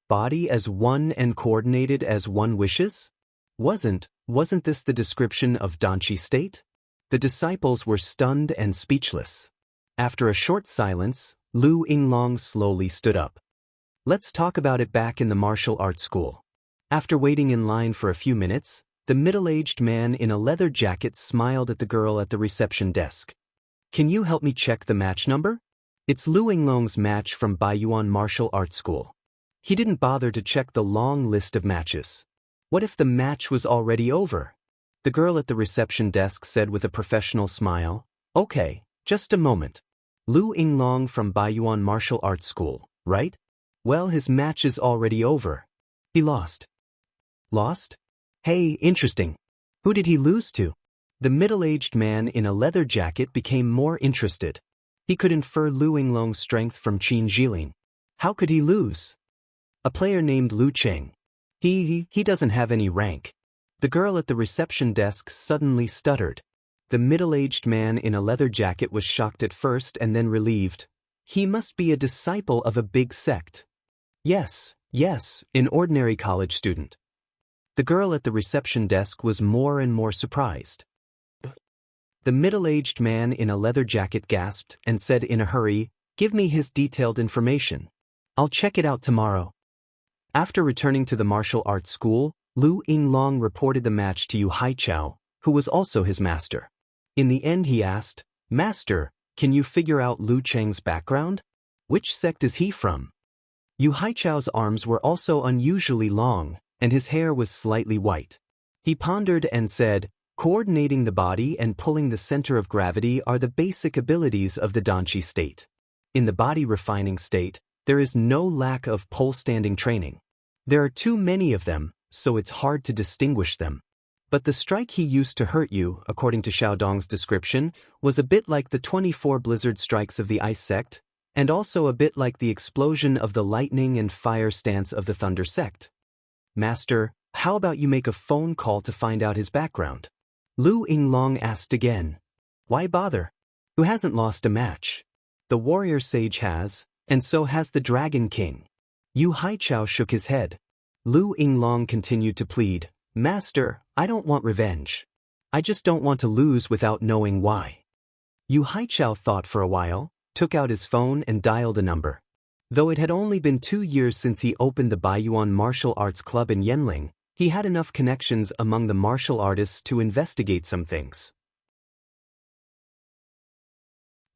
Body as one and coordinated as one wishes? Wasn't this the description of Danchi state? The disciples were stunned and speechless. After a short silence, Lu Yinglong slowly stood up. Let's talk about it back in the martial arts school. After waiting in line for a few minutes, the middle-aged man in a leather jacket smiled at the girl at the reception desk. Can you help me check the match number? It's Lu Yinglong's match from Baiyuan martial arts school. He didn't bother to check the long list of matches. What if the match was already over? The girl at the reception desk said with a professional smile, Okay, just a moment. Lu Yinglong from Baiyuan martial arts school, right? Well, his match is already over. He lost. Lost? Hey, interesting. Who did he lose to? The middle-aged man in a leather jacket became more interested. He could infer Lu Yinglong's strength from Qin Jilin. How could he lose? A player named Lu Cheng. He doesn't have any rank. The girl at the reception desk suddenly stuttered. The middle-aged man in a leather jacket was shocked at first and then relieved. He must be a disciple of a big sect. Yes, an ordinary college student. The girl at the reception desk was more and more surprised. The middle-aged man in a leather jacket gasped and said in a hurry, Give me his detailed information. I'll check it out tomorrow. After returning to the martial arts school, Lu Yinglong reported the match to Yu Haichao, who was also his master. In the end he asked, Master, can you figure out Lu Cheng's background? Which sect is he from? Yu Haichao's arms were also unusually long, and his hair was slightly white. He pondered and said, Coordinating the body and pulling the center of gravity are the basic abilities of the Danchi state. In the body refining state, there is no lack of pole-standing training. There are too many of them, so it's hard to distinguish them. But the strike he used to hurt you, according to Xiaodong's description, was a bit like the 24 blizzard strikes of the ice sect, and also a bit like the explosion of the lightning and fire stance of the thunder sect. Master, how about you make a phone call to find out his background? Lu Yinglong asked again. Why bother? Who hasn't lost a match? The warrior sage has, And so has the Dragon King. Yu Haichao shook his head. Lu Yinglong continued to plead, Master, I don't want revenge. I just don't want to lose without knowing why. Yu Haichao thought for a while, took out his phone and dialed a number. Though it had only been 2 years since he opened the Baiyuan Martial Arts Club in Yanling, he had enough connections among the martial artists to investigate some things.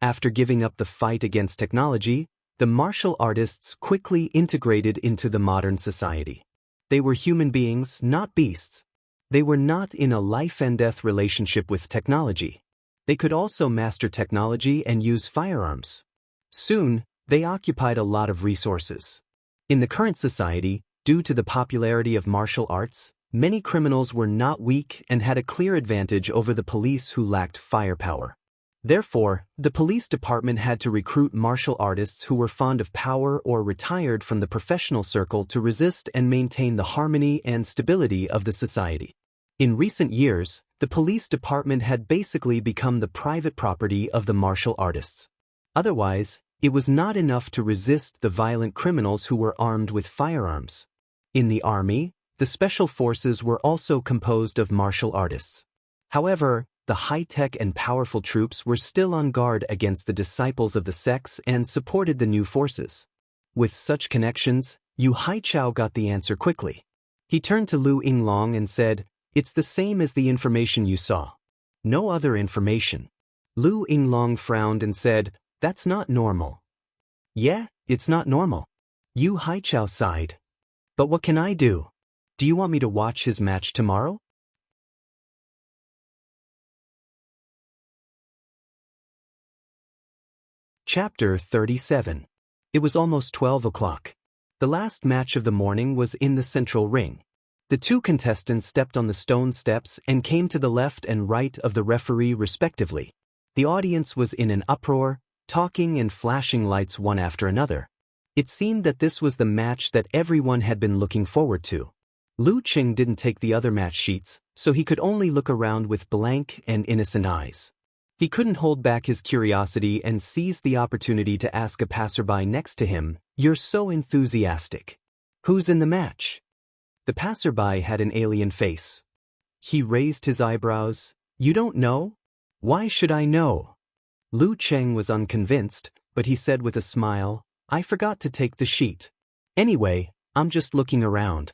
After giving up the fight against technology, the martial artists quickly integrated into the modern society. They were human beings, not beasts. They were not in a life-and-death relationship with technology. They could also master technology and use firearms. Soon, they occupied a lot of resources. In the current society, due to the popularity of martial arts, many criminals were not weak and had a clear advantage over the police who lacked firepower. Therefore, the police department had to recruit martial artists who were fond of power or retired from the professional circle to resist and maintain the harmony and stability of the society. In recent years, the police department had basically become the private property of the martial artists. Otherwise, it was not enough to resist the violent criminals who were armed with firearms. In the army, the special forces were also composed of martial artists. However, the high-tech and powerful troops were still on guard against the disciples of the sects and supported the new forces. With such connections, Yu Haichao got the answer quickly. He turned to Lu Yinglong and said, It's the same as the information you saw. No other information. Lu Yinglong frowned and said, That's not normal. Yeah, it's not normal. Yu Haichao sighed. But what can I do? Do you want me to watch his match tomorrow? Chapter 37. It was almost 12 o'clock. The last match of the morning was in the central ring. The two contestants stepped on the stone steps and came to the left and right of the referee respectively. The audience was in an uproar, talking and flashing lights one after another. It seemed that this was the match that everyone had been looking forward to. Lu Qing didn't take the other match sheets, so he could only look around with blank and innocent eyes. He couldn't hold back his curiosity and seized the opportunity to ask a passerby next to him, You're so enthusiastic. Who's in the match? The passerby had an alien face. He raised his eyebrows. You don't know? Why should I know? Lu Cheng was unconvinced, but he said with a smile, I forgot to take the sheet. Anyway, I'm just looking around.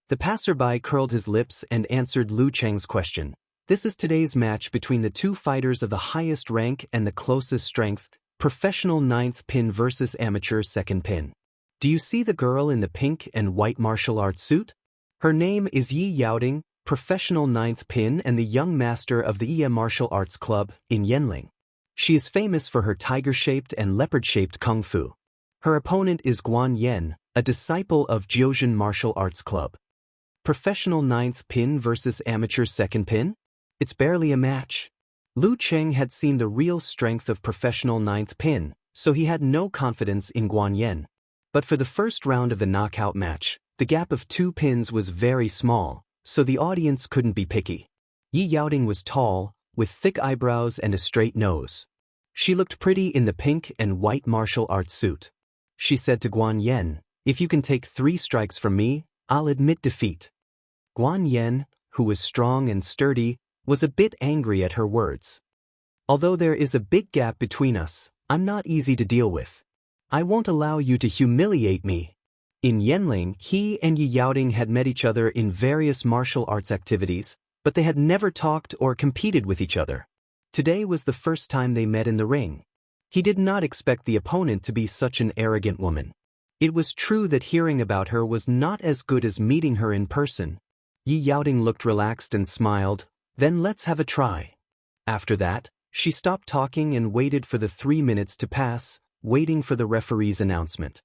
The passerby curled his lips and answered Lu Cheng's question. This is today's match between the two fighters of the highest rank and the closest strength, professional 9th pin versus amateur 2nd pin. Do you see the girl in the pink and white martial arts suit? Her name is Yi Yaoding, professional 9th pin and the young master of the Iya Martial Arts Club in Yanling. She is famous for her tiger-shaped and leopard-shaped kung fu. Her opponent is Guan Yen, a disciple of Jiuzhen Martial Arts Club. Professional 9th pin versus amateur 2nd pin? It's barely a match. Lu Cheng had seen the real strength of professional 9th pin, so he had no confidence in Guan Yen. But for the first round of the knockout match, the gap of 2 pins was very small, so the audience couldn't be picky. Yi Yaoding was tall, with thick eyebrows and a straight nose. She looked pretty in the pink and white martial arts suit. She said to Guan Yen, If you can take 3 strikes from me, I'll admit defeat. Guan Yen, who was strong and sturdy, was a bit angry at her words. Although there is a big gap between us, I'm not easy to deal with. I won't allow you to humiliate me. In Yanling, he and Yi Yaoding had met each other in various martial arts activities, but they had never talked or competed with each other. Today was the first time they met in the ring. He did not expect the opponent to be such an arrogant woman. It was true that hearing about her was not as good as meeting her in person. Yi Yaoding looked relaxed and smiled. Then let's have a try. After that, she stopped talking and waited for the 3 minutes to pass, waiting for the referee's announcement.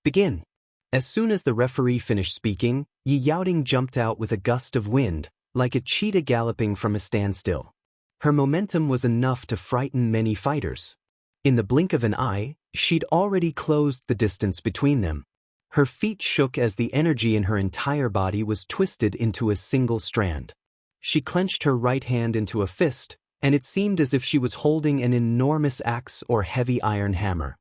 Begin. As soon as the referee finished speaking, Yi Yaoding jumped out with a gust of wind, like a cheetah galloping from a standstill. Her momentum was enough to frighten many fighters. In the blink of an eye, she'd already closed the distance between them. Her feet shook as the energy in her entire body was twisted into a single strand. She clenched her right hand into a fist, and it seemed as if she was holding an enormous axe or heavy iron hammer.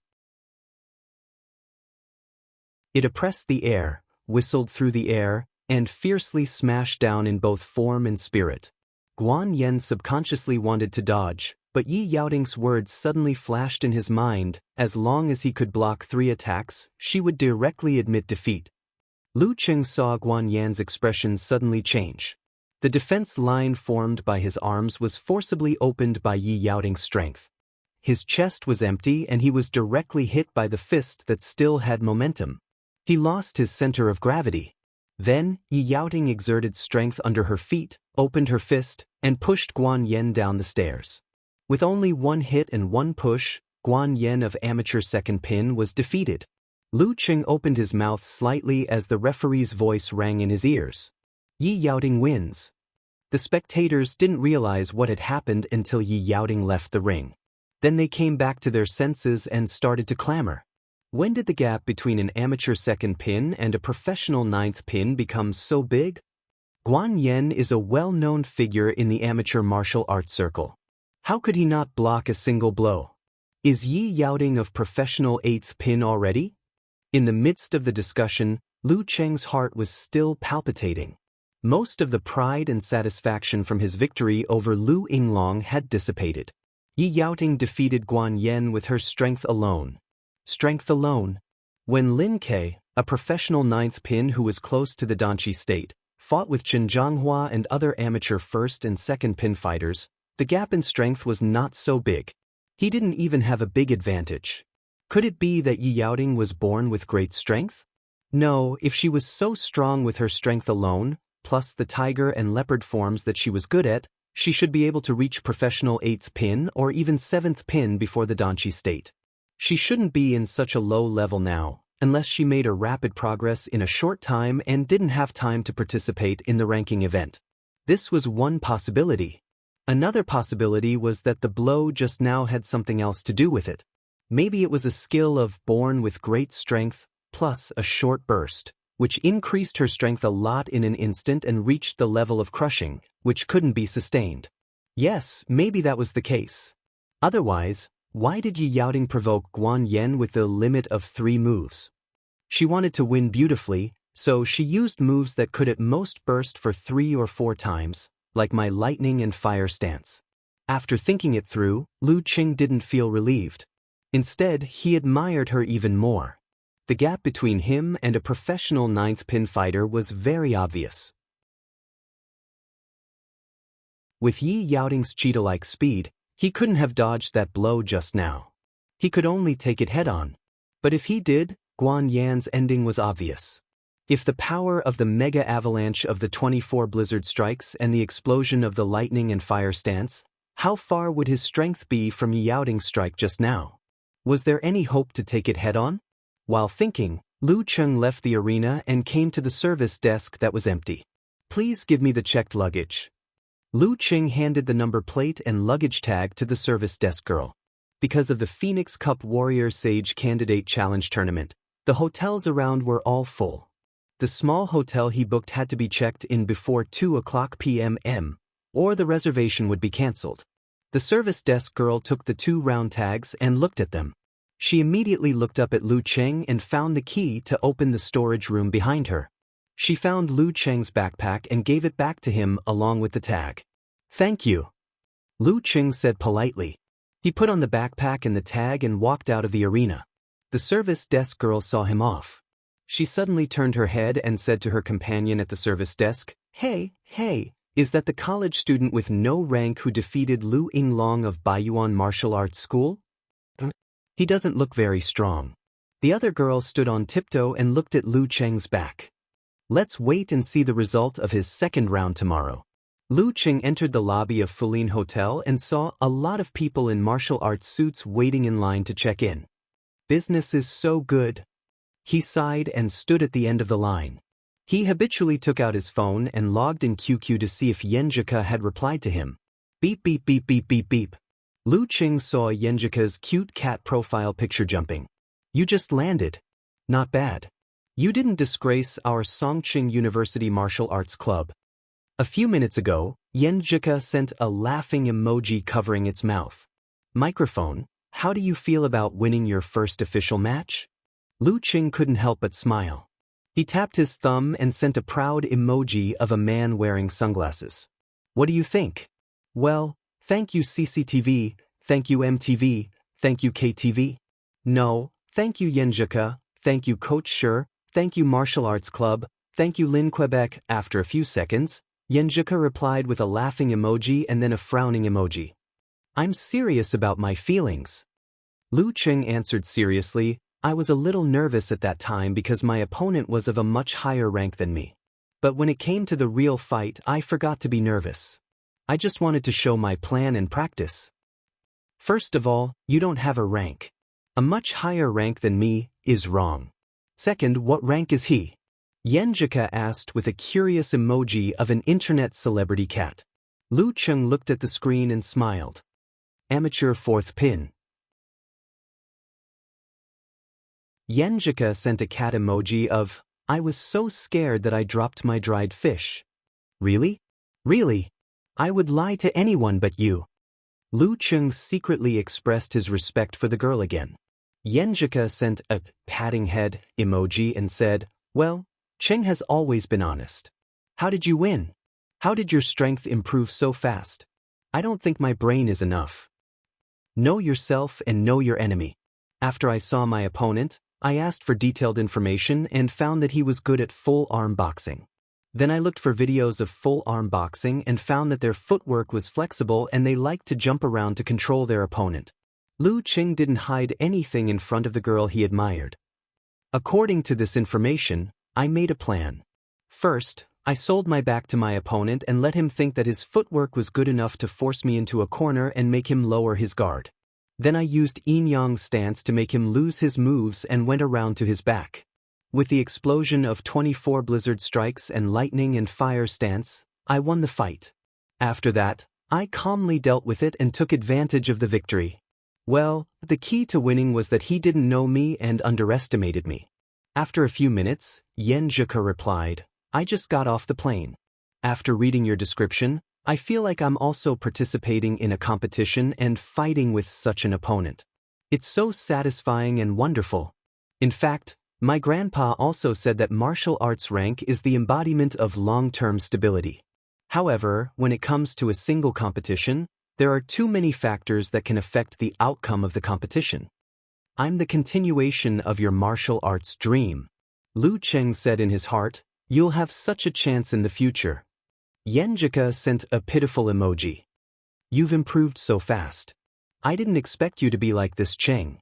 It oppressed the air, whistled through the air, and fiercely smashed down in both form and spirit. Guan Yen subconsciously wanted to dodge, but Yi Yaoting's words suddenly flashed in his mind. As long as he could block 3 attacks, she would directly admit defeat. Lu Qing saw Guan Yan's expression suddenly change. The defense line formed by his arms was forcibly opened by Yi Yaoting's strength. His chest was empty and he was directly hit by the fist that still had momentum. He lost his center of gravity. Then, Yi Yaoting exerted strength under her feet, opened her fist, and pushed Guan Yen down the stairs. With only 1 hit and 1 push, Guan Yen of amateur second pin was defeated. Lu Qing opened his mouth slightly as the referee's voice rang in his ears. Yi Yaoting wins. The spectators didn't realize what had happened until Yi Yaoting left the ring. Then they came back to their senses and started to clamor. When did the gap between an amateur second pin and a professional 9th pin become so big? Guan Yen is a well-known figure in the amateur martial arts circle. How could he not block a single blow? Is Yi Yaoting of professional 8th pin already? In the midst of the discussion, Lu Cheng's heart was still palpitating. Most of the pride and satisfaction from his victory over Lu Yinglong had dissipated. Yi Yaoting defeated Guan Yen with her strength alone. Strength alone. When Lin Ke, a professional 9th pin who was close to the Danqi state, fought with Chen Zhanghua and other amateur 1st and 2nd pin fighters, the gap in strength was not so big. He didn't even have a big advantage. Could it be that Yi Yaoting was born with great strength? No, if she was so strong with her strength alone, plus the tiger and leopard forms that she was good at, she should be able to reach professional 8th pin or even 7th pin before the Danqi state. She shouldn't be in such a low level now, unless she made a rapid progress in a short time and didn't have time to participate in the ranking event. This was one possibility. Another possibility was that the blow just now had something else to do with it. Maybe it was a skill of born with great strength, plus a short burst, which increased her strength a lot in an instant and reached the level of crushing, which couldn't be sustained. Yes, maybe that was the case. Otherwise, why did Yi Yaoting provoke Guan Yen with the limit of 3 moves? She wanted to win beautifully, so she used moves that could at most burst for 3 or 4 times, like my lightning and fire stance. After thinking it through, Lu Qing didn't feel relieved. Instead, he admired her even more. The gap between him and a professional 9th pin fighter was very obvious. With Yi Yaoting's cheetah-like speed, he couldn't have dodged that blow just now. He could only take it head-on. But if he did, Guan Yan's ending was obvious. If the power of the mega avalanche of the 24 blizzard strikes and the explosion of the lightning and fire stance, how far would his strength be from Yi Yaoting's strike just now? Was there any hope to take it head-on? While thinking, Lu Qing left the arena and came to the service desk that was empty. Please give me the checked luggage. Lu Qing handed the number plate and luggage tag to the service desk girl. Because of the Phoenix Cup Warrior Sage Candidate Challenge Tournament, the hotels around were all full. The small hotel he booked had to be checked in before 2:00 p.m. or the reservation would be cancelled. The service desk girl took the 2 round tags and looked at them. She immediately looked up at Lu Qing and found the key to open the storage room behind her. She found Lu Qing's backpack and gave it back to him along with the tag. Thank you, Lu Qing said politely. He put on the backpack and the tag and walked out of the arena. The service desk girl saw him off. She suddenly turned her head and said to her companion at the service desk, Hey, is that the college student with no rank who defeated Lu Yinglong of Baiyuan Martial Arts School? He doesn't look very strong. The other girl stood on tiptoe and looked at Lu Qing's back. Let's wait and see the result of his second round tomorrow. Lu Qing entered the lobby of Fulin Hotel and saw a lot of people in martial arts suits waiting in line to check in. Business is so good. He sighed and stood at the end of the line. He habitually took out his phone and logged in QQ to see if Yenjika had replied to him. Beep beep beep beep beep beep. Lu Qing saw Yenjika's cute cat profile picture jumping. You just landed. Not bad. You didn't disgrace our Songqing University Martial Arts Club. A few minutes ago, Yenjika sent a laughing emoji covering its mouth. Microphone, how do you feel about winning your first official match? Lu Qing couldn't help but smile. He tapped his thumb and sent a proud emoji of a man wearing sunglasses. What do you think? Well, thank you CCTV, thank you MTV, thank you KTV. No, thank you Yenjika, thank you Coach Sure, thank you Martial Arts Club, thank you Lin Quebec. After a few seconds, Yenjika replied with a laughing emoji and then a frowning emoji. I'm serious about my feelings. Lu Qing answered seriously, I was a little nervous at that time because my opponent was of a much higher rank than me. But when it came to the real fight, I forgot to be nervous. I just wanted to show my plan and practice. First of all, you don't have a rank. A much higher rank than me is wrong. Second, what rank is he? Yenjika asked with a curious emoji of an internet celebrity cat. Lu Qing looked at the screen and smiled. Amateur fourth pin. Yenjika sent a cat emoji of, I was so scared that I dropped my dried fish. Really? Really? I would lie to anyone but you. Lu Qing secretly expressed his respect for the girl again. Yenjika sent a patting head emoji and said, well, Qing has always been honest. How did you win? How did your strength improve so fast? I don't think my brain is enough. Know yourself and know your enemy. After I saw my opponent, I asked for detailed information and found that he was good at full-arm boxing. Then I looked for videos of full-arm boxing and found that their footwork was flexible and they liked to jump around to control their opponent. Lu Qing didn't hide anything in front of the girl he admired. According to this information, I made a plan. First, I sold my back to my opponent and let him think that his footwork was good enough to force me into a corner and make him lower his guard. Then I used yin-yang stance to make him lose his moves and went around to his back. With the explosion of 24 blizzard strikes and lightning and fire stance, I won the fight. After that, I calmly dealt with it and took advantage of the victory. Well, the key to winning was that he didn't know me and underestimated me. After a few minutes, Yenjika replied, I just got off the plane. After reading your description, I feel like I'm also participating in a competition and fighting with such an opponent. It's so satisfying and wonderful. In fact, my grandpa also said that martial arts rank is the embodiment of long-term stability. However, when it comes to a single competition, there are too many factors that can affect the outcome of the competition. I'm the continuation of your martial arts dream. Lu Qing said in his heart, you'll have such a chance in the future. Yenjika sent a pitiful emoji. You've improved so fast. I didn't expect you to be like this, Qing.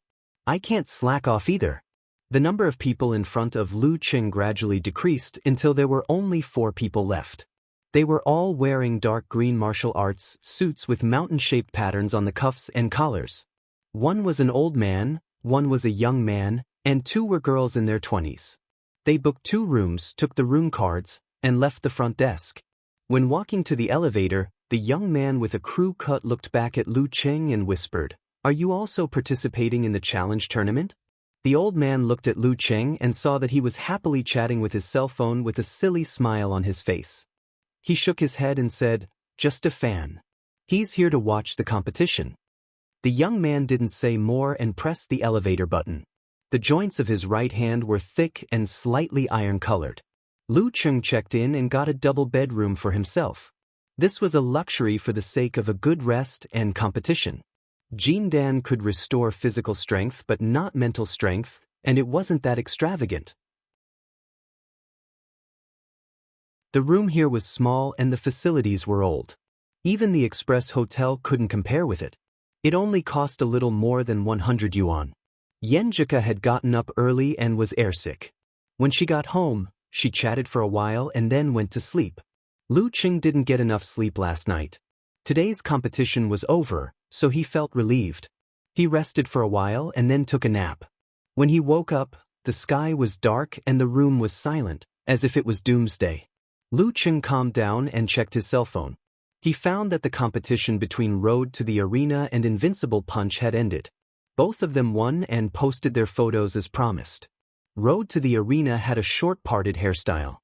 I can't slack off either. The number of people in front of Lu Qing gradually decreased until there were only 4 people left. They were all wearing dark green martial arts suits with mountain-shaped patterns on the cuffs and collars. One was an old man, one was a young man, and 2 were girls in their 20s. They booked 2 rooms, took the room cards, and left the front desk. When walking to the elevator, the young man with a crew cut looked back at Lu Qing and whispered, Are you also participating in the challenge tournament? The old man looked at Lu Qing and saw that he was happily chatting with his cell phone with a silly smile on his face. He shook his head and said, Just a fan. He's here to watch the competition. The young man didn't say more and pressed the elevator button. The joints of his right hand were thick and slightly iron-colored. Lu Qing checked in and got a double bedroom for himself. This was a luxury for the sake of a good rest and competition. Jindan could restore physical strength but not mental strength, and it wasn't that extravagant. The room here was small and the facilities were old. Even the Express Hotel couldn't compare with it. It only cost a little more than 100 yuan. Yenjika had gotten up early and was airsick. When she got home, she chatted for a while and then went to sleep. Lu Qing didn't get enough sleep last night. Today's competition was over, so he felt relieved. He rested for a while and then took a nap. When he woke up, the sky was dark and the room was silent, as if it was doomsday. Lu Qing calmed down and checked his cell phone. He found that the competition between Road to the Arena and Invincible Punch had ended. Both of them won and posted their photos as promised. Road to the Arena had a short-parted hairstyle.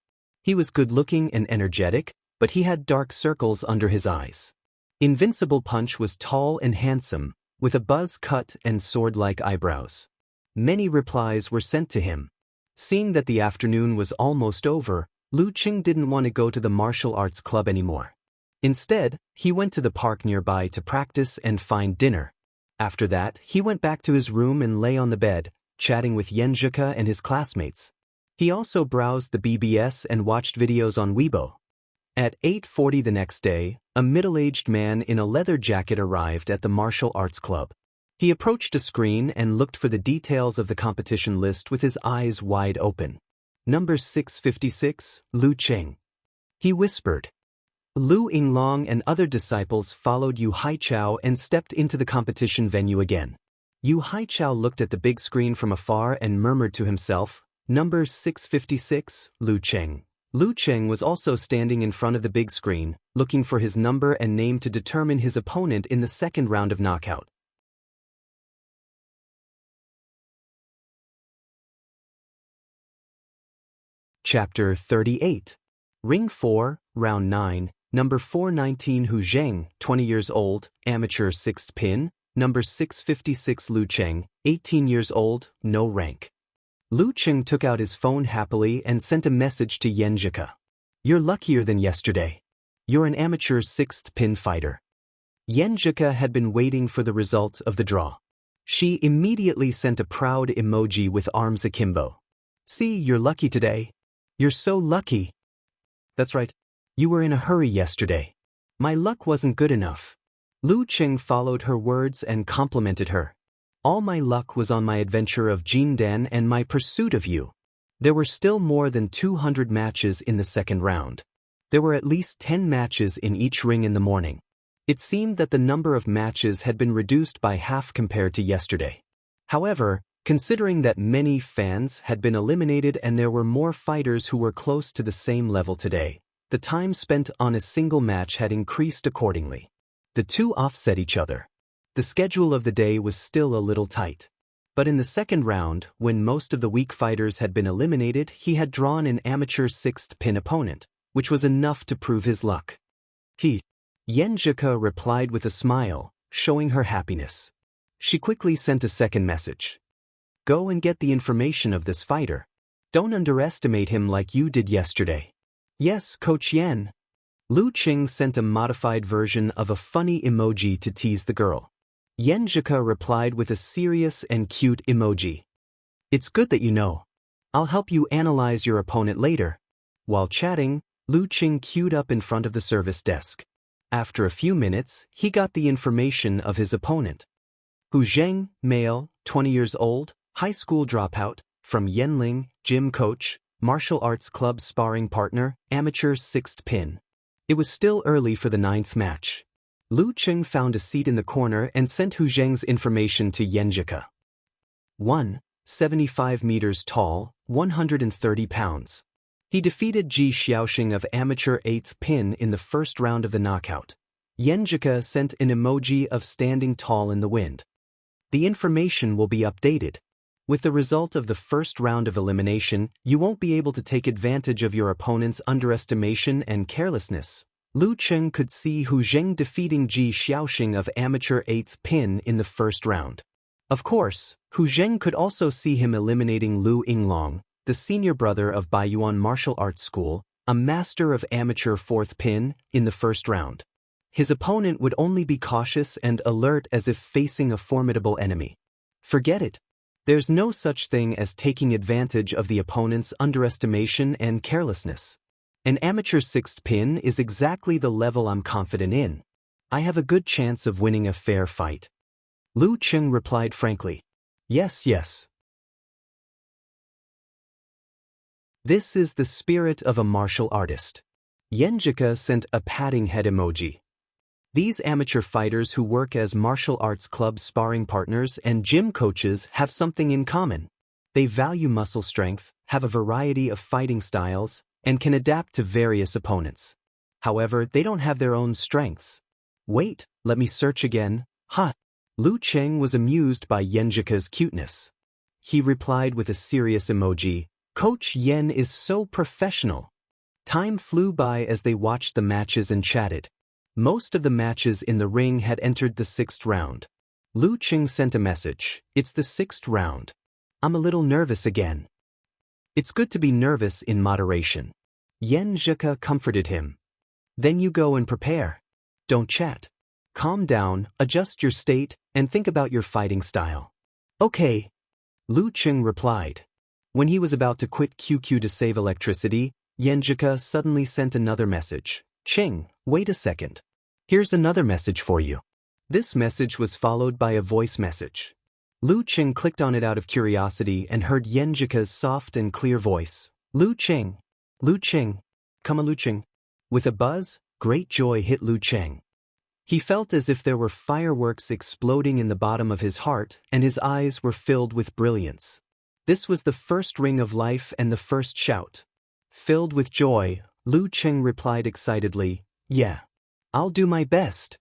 He was good-looking and energetic, but he had dark circles under his eyes. Invincible Punch was tall and handsome, with a buzz cut and sword-like eyebrows. Many replies were sent to him. Seeing that the afternoon was almost over, Lu Qing didn't want to go to the martial arts club anymore. Instead, he went to the park nearby to practice and find dinner. After that, he went back to his room and lay on the bed, chatting with Yenjika and his classmates. He also browsed the BBS and watched videos on Weibo. At 8:40 the next day, a middle-aged man in a leather jacket arrived at the martial arts club. He approached a screen and looked for the details of the competition list with his eyes wide open. Number 656, Lu Qing. He whispered. Lu Yinglong and other disciples followed Yu Haichao and stepped into the competition venue again. Yu Haichao looked at the big screen from afar and murmured to himself, Number 656, Lu Qing. Lu Qing was also standing in front of the big screen, looking for his number and name to determine his opponent in the second round of knockout. Chapter 38. Ring 4, Round 9, Number 419 Hu Zheng, 20 years old, amateur 6th pin, Number 656 Lu Qing, 18 years old, no rank. Lu Qing took out his phone happily and sent a message to Yenjika. You're luckier than yesterday. You're an amateur 6th pin fighter. Yenjika had been waiting for the result of the draw. She immediately sent a proud emoji with arms akimbo. See, you're lucky today. You're so lucky. That's right. You were in a hurry yesterday. My luck wasn't good enough. Lu Qing followed her words and complimented her. All my luck was on my adventure of Jindan and my pursuit of you. There were still more than 200 matches in the second round. There were at least 10 matches in each ring in the morning. It seemed that the number of matches had been reduced by half compared to yesterday. However, considering that many fans had been eliminated and there were more fighters who were close to the same level today, the time spent on a single match had increased accordingly. The two offset each other. The schedule of the day was still a little tight. But in the second round, when most of the weak fighters had been eliminated, he had drawn an amateur 6th pin opponent, which was enough to prove his luck. Yenjika replied with a smile, showing her happiness. She quickly sent a second message. Go and get the information of this fighter. Don't underestimate him like you did yesterday. Yes, Coach Yen. Lu Qing sent a modified version of a funny emoji to tease the girl. Yenjika replied with a serious and cute emoji. It's good that you know. I'll help you analyze your opponent later. While chatting, Lu Qing queued up in front of the service desk. After a few minutes, he got the information of his opponent. Hu Zheng, male, 20 years old, high school dropout, from Yanling, gym coach, martial arts club sparring partner, amateur 6th pin. It was still early for the 9th match. Lu Qing found a seat in the corner and sent Hu Zheng's information to Yenjika. 1. 75 meters tall, 130 pounds. He defeated Ji Xiaoxing of amateur 8th pin in the first round of the knockout. Yenjika sent an emoji of standing tall in the wind. The information will be updated. With the result of the first round of elimination, you won't be able to take advantage of your opponent's underestimation and carelessness. Lu Qing could see Hu Zheng defeating Ji Xiaoxing of amateur 8th pin in the first round. Of course, Hu Zheng could also see him eliminating Lu Yinglong, the senior brother of Baiyuan Martial Arts School, a master of amateur 4th pin, in the first round. His opponent would only be cautious and alert as if facing a formidable enemy. Forget it. There's no such thing as taking advantage of the opponent's underestimation and carelessness. An amateur 6th pin is exactly the level I'm confident in. I have a good chance of winning a fair fight. Lu Qing replied frankly. Yes, yes. This is the spirit of a martial artist. Yenjika sent a patting head emoji. These amateur fighters who work as martial arts club sparring partners and gym coaches have something in common. They value muscle strength, have a variety of fighting styles, and can adapt to various opponents. However, they don't have their own strengths. Wait, let me search again. Ha! Lu Qing was amused by Yenjika's cuteness. He replied with a serious emoji. Coach Yen is so professional. Time flew by as they watched the matches and chatted. Most of the matches in the ring had entered the 6th round. Lu Qing sent a message. It's the 6th round. I'm a little nervous again. It's good to be nervous in moderation. Yen Zhika comforted him. Then you go and prepare. Don't chat. Calm down, adjust your state, and think about your fighting style. Okay. Lu Cheng replied. When he was about to quit QQ to save electricity, Yen Zhika suddenly sent another message. Cheng, wait a second. Here's another message for you. This message was followed by a voice message. Lu Cheng clicked on it out of curiosity and heard Yen Zhika's soft and clear voice. Lu Cheng. Lu Cheng. Come on, Lu Cheng. With a buzz, great joy hit Lu Cheng. He felt as if there were fireworks exploding in the bottom of his heart and his eyes were filled with brilliance. This was the first ring of life and the first shout. Filled with joy, Lu Cheng replied excitedly, Yeah. I'll do my best.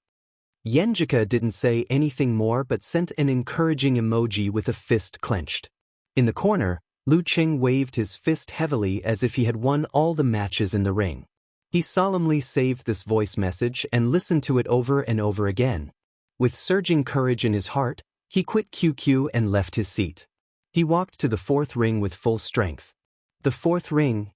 Yen Zhika didn't say anything more but sent an encouraging emoji with a fist clenched. In the corner, Lu Cheng waved his fist heavily as if he had won all the matches in the ring. He solemnly saved this voice message and listened to it over and over again. With surging courage in his heart, he quit QQ and left his seat. He walked to the fourth ring with full strength. The fourth ring.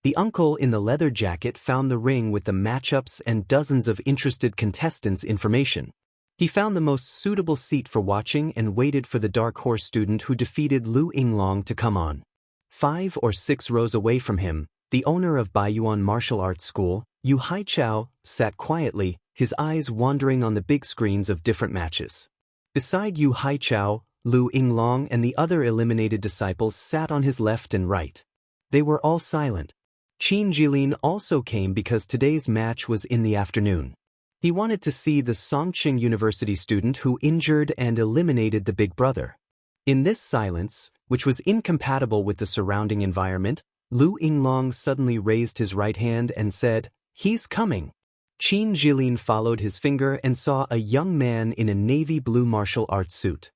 The uncle in the leather jacket found the ring with the matchups and dozens of interested contestants' information. He found the most suitable seat for watching and waited for the dark horse student who defeated Lu Yinglong to come on. 5 or 6 rows away from him, the owner of Baiyuan Martial Arts School, Yu Haichao, sat quietly, his eyes wandering on the big screens of different matches. Beside Yu Haichao, Lu Yinglong and the other eliminated disciples sat on his left and right. They were all silent. Qin Jilin also came because today's match was in the afternoon. He wanted to see the Songqing University student who injured and eliminated the big brother. In this silence, which was incompatible with the surrounding environment, Lu Yinglong suddenly raised his right hand and said, He's coming. Qin Jilin followed his finger and saw a young man in a navy blue martial arts suit.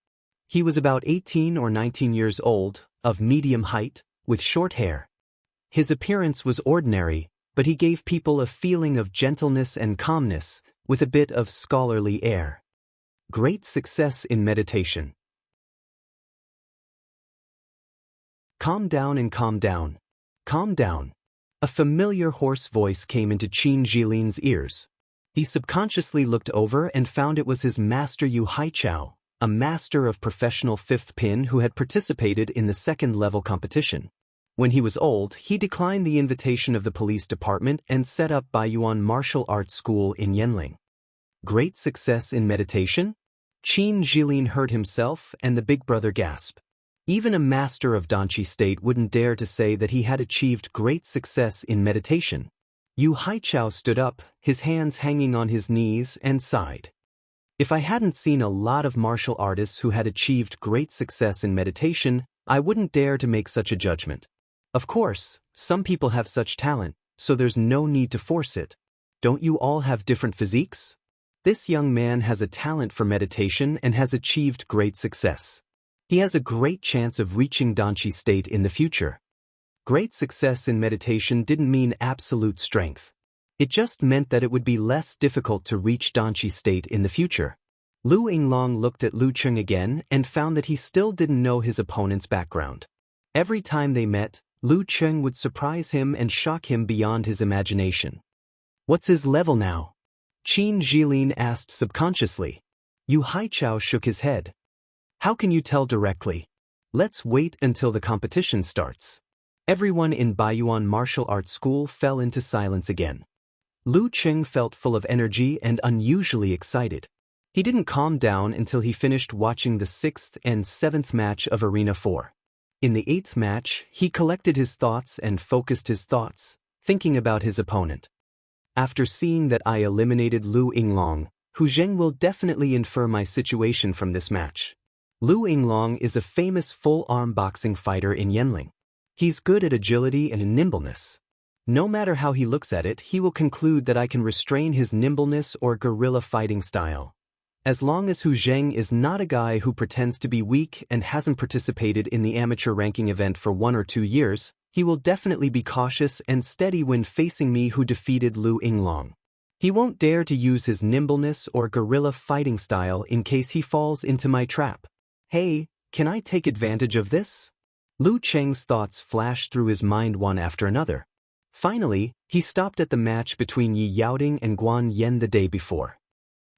He was about 18 or 19 years old, of medium height, with short hair. His appearance was ordinary, but he gave people a feeling of gentleness and calmness, with a bit of scholarly air. Great success in meditation. Calm down and calm down. Calm down. A familiar hoarse voice came into Qin Jilin's ears. He subconsciously looked over and found it was his master Yu Haichao, a master of professional fifth pin who had participated in the second-level competition. When he was old, he declined the invitation of the police department and set up Baiyuan Martial Arts School in Yanling. Great success in meditation? Qin Jilin heard himself and the big brother gasp. Even a master of Danqi state wouldn't dare to say that he had achieved great success in meditation. Yu Haichao stood up, his hands hanging on his knees, and sighed. If I hadn't seen a lot of martial artists who had achieved great success in meditation, I wouldn't dare to make such a judgment. Of course, some people have such talent, so there's no need to force it. Don't you all have different physiques? This young man has a talent for meditation and has achieved great success. He has a great chance of reaching Danqi state in the future. Great success in meditation didn't mean absolute strength. It just meant that it would be less difficult to reach Danqi state in the future. Lu Yinglong looked at Lu Cheng again and found that he still didn't know his opponent's background. Every time they met, Lu Cheng would surprise him and shock him beyond his imagination. What's his level now? Qin Jilin asked subconsciously. Yu Haichao shook his head. How can you tell directly? Let's wait until the competition starts. Everyone in Baiyuan Martial Arts School fell into silence again. Lu Cheng felt full of energy and unusually excited. He didn't calm down until he finished watching the 6th and 7th match of Arena 4. In the 8th match, he collected his thoughts and focused his thoughts, thinking about his opponent. After seeing that I eliminated Lu Yinglong, Hu Zheng will definitely infer my situation from this match. Lu Yinglong is a famous full-arm boxing fighter in Yanling. He's good at agility and nimbleness. No matter how he looks at it, he will conclude that I can restrain his nimbleness or guerrilla fighting style. As long as Hu Zheng is not a guy who pretends to be weak and hasn't participated in the amateur ranking event for 1 or 2 years, he will definitely be cautious and steady when facing me who defeated Lu Yinglong. He won't dare to use his nimbleness or guerrilla fighting style in case he falls into my trap. Hey, Can I take advantage of this? Lu Cheng's thoughts flashed through his mind one after another. Finally, he stopped at the match between Yi Yaoding and Guan Yen the day before.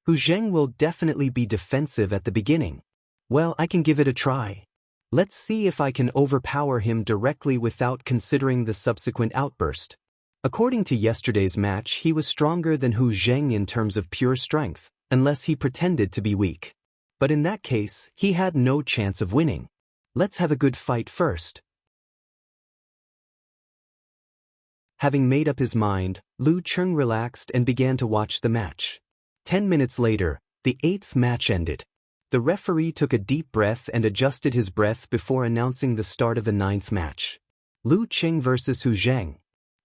Hu Zheng will definitely be defensive at the beginning. Well, I can give it a try. Let's see if I can overpower him directly without considering the subsequent outburst. According to yesterday's match, he was stronger than Hu Zheng in terms of pure strength, unless he pretended to be weak. But in that case, he had no chance of winning. Let's have a good fight first. Having made up his mind, Lu Cheng relaxed and began to watch the match. 10 minutes later, the 8th match ended. The referee took a deep breath and adjusted his breath before announcing the start of the 9th match. Lu Cheng versus Hu Zheng.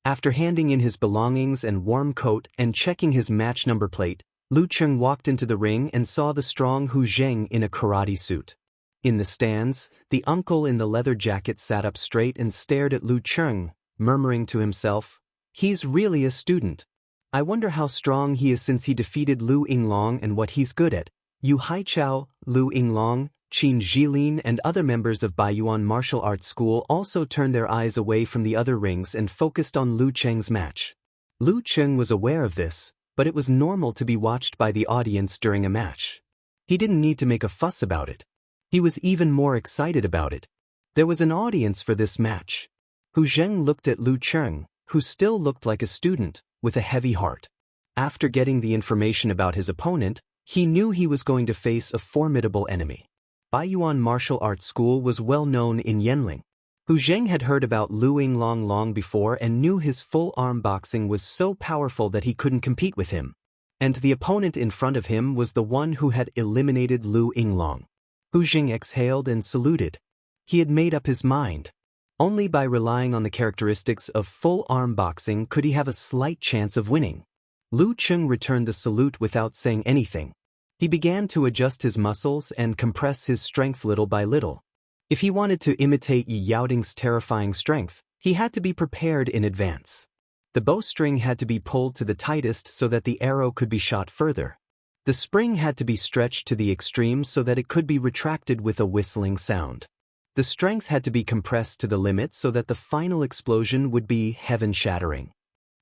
After handing in his belongings and warm coat and checking his match number plate, Lu Cheng walked into the ring and saw the strong Hu Zheng in a karate suit. In the stands, the uncle in the leather jacket sat up straight and stared at Lu Cheng, murmuring to himself, "He's really a student. I wonder how strong he is since he defeated Lu Yinglong and what he's good at." Yu Haichao, Lu Yinglong, Qin Jilin and other members of Baiyuan Martial Arts School also turned their eyes away from the other rings and focused on Lu Cheng's match. Lu Cheng was aware of this, but it was normal to be watched by the audience during a match. He didn't need to make a fuss about it. He was even more excited about it. There was an audience for this match. Hu Zheng looked at Lu Cheng, who still looked like a student, with a heavy heart. After getting the information about his opponent, he knew he was going to face a formidable enemy. Baiyuan Martial Arts School was well known in Yanling. Hu Zheng had heard about Lu Yinglong long before and knew his full-arm boxing was so powerful that he couldn't compete with him. And the opponent in front of him was the one who had eliminated Lu Yinglong. Hu Zheng exhaled and saluted. He had made up his mind. Only by relying on the characteristics of full-arm boxing could he have a slight chance of winning. Lu Cheng returned the salute without saying anything. He began to adjust his muscles and compress his strength little by little. If he wanted to imitate Yi Yaoding's terrifying strength, he had to be prepared in advance. The bowstring had to be pulled to the tightest so that the arrow could be shot further. The spring had to be stretched to the extreme so that it could be retracted with a whistling sound. The strength had to be compressed to the limit so that the final explosion would be heaven-shattering.